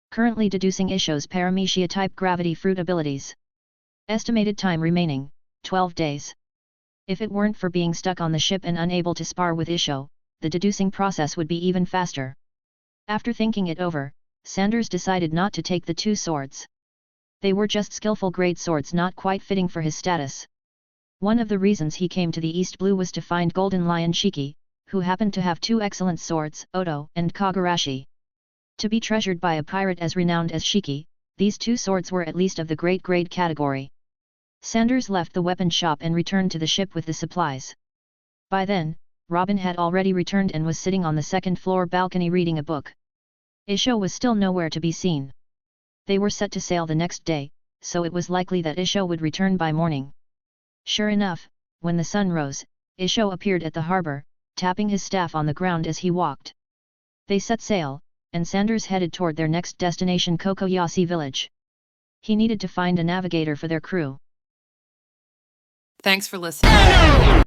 [SPEAKER 2] Currently deducing Isho's Paramecia-type gravity fruit abilities. Estimated time remaining, 12 days. If it weren't for being stuck on the ship and unable to spar with Isho, the deducing process would be even faster. After thinking it over, Sanders decided not to take the two swords. They were just skillful great swords not quite fitting for his status. One of the reasons he came to the East Blue was to find Golden Lion Shiki, who happened to have two excellent swords, Odo and Kagurashi. To be treasured by a pirate as renowned as Shiki, these two swords were at least of the great grade category. Sanders left the weapon shop and returned to the ship with the supplies. By then, Robin had already returned and was sitting on the second-floor balcony reading a book. Isho was still nowhere to be seen. They were set to sail the next day, so it was likely that Isho would return by morning. Sure enough, when the sun rose, Isho appeared at the harbor, tapping his staff on the ground as he walked. They set sail, and Sanders headed toward their next destination, Kokoyasi village. He needed to find a navigator for their crew.
[SPEAKER 3] Thanks for listening.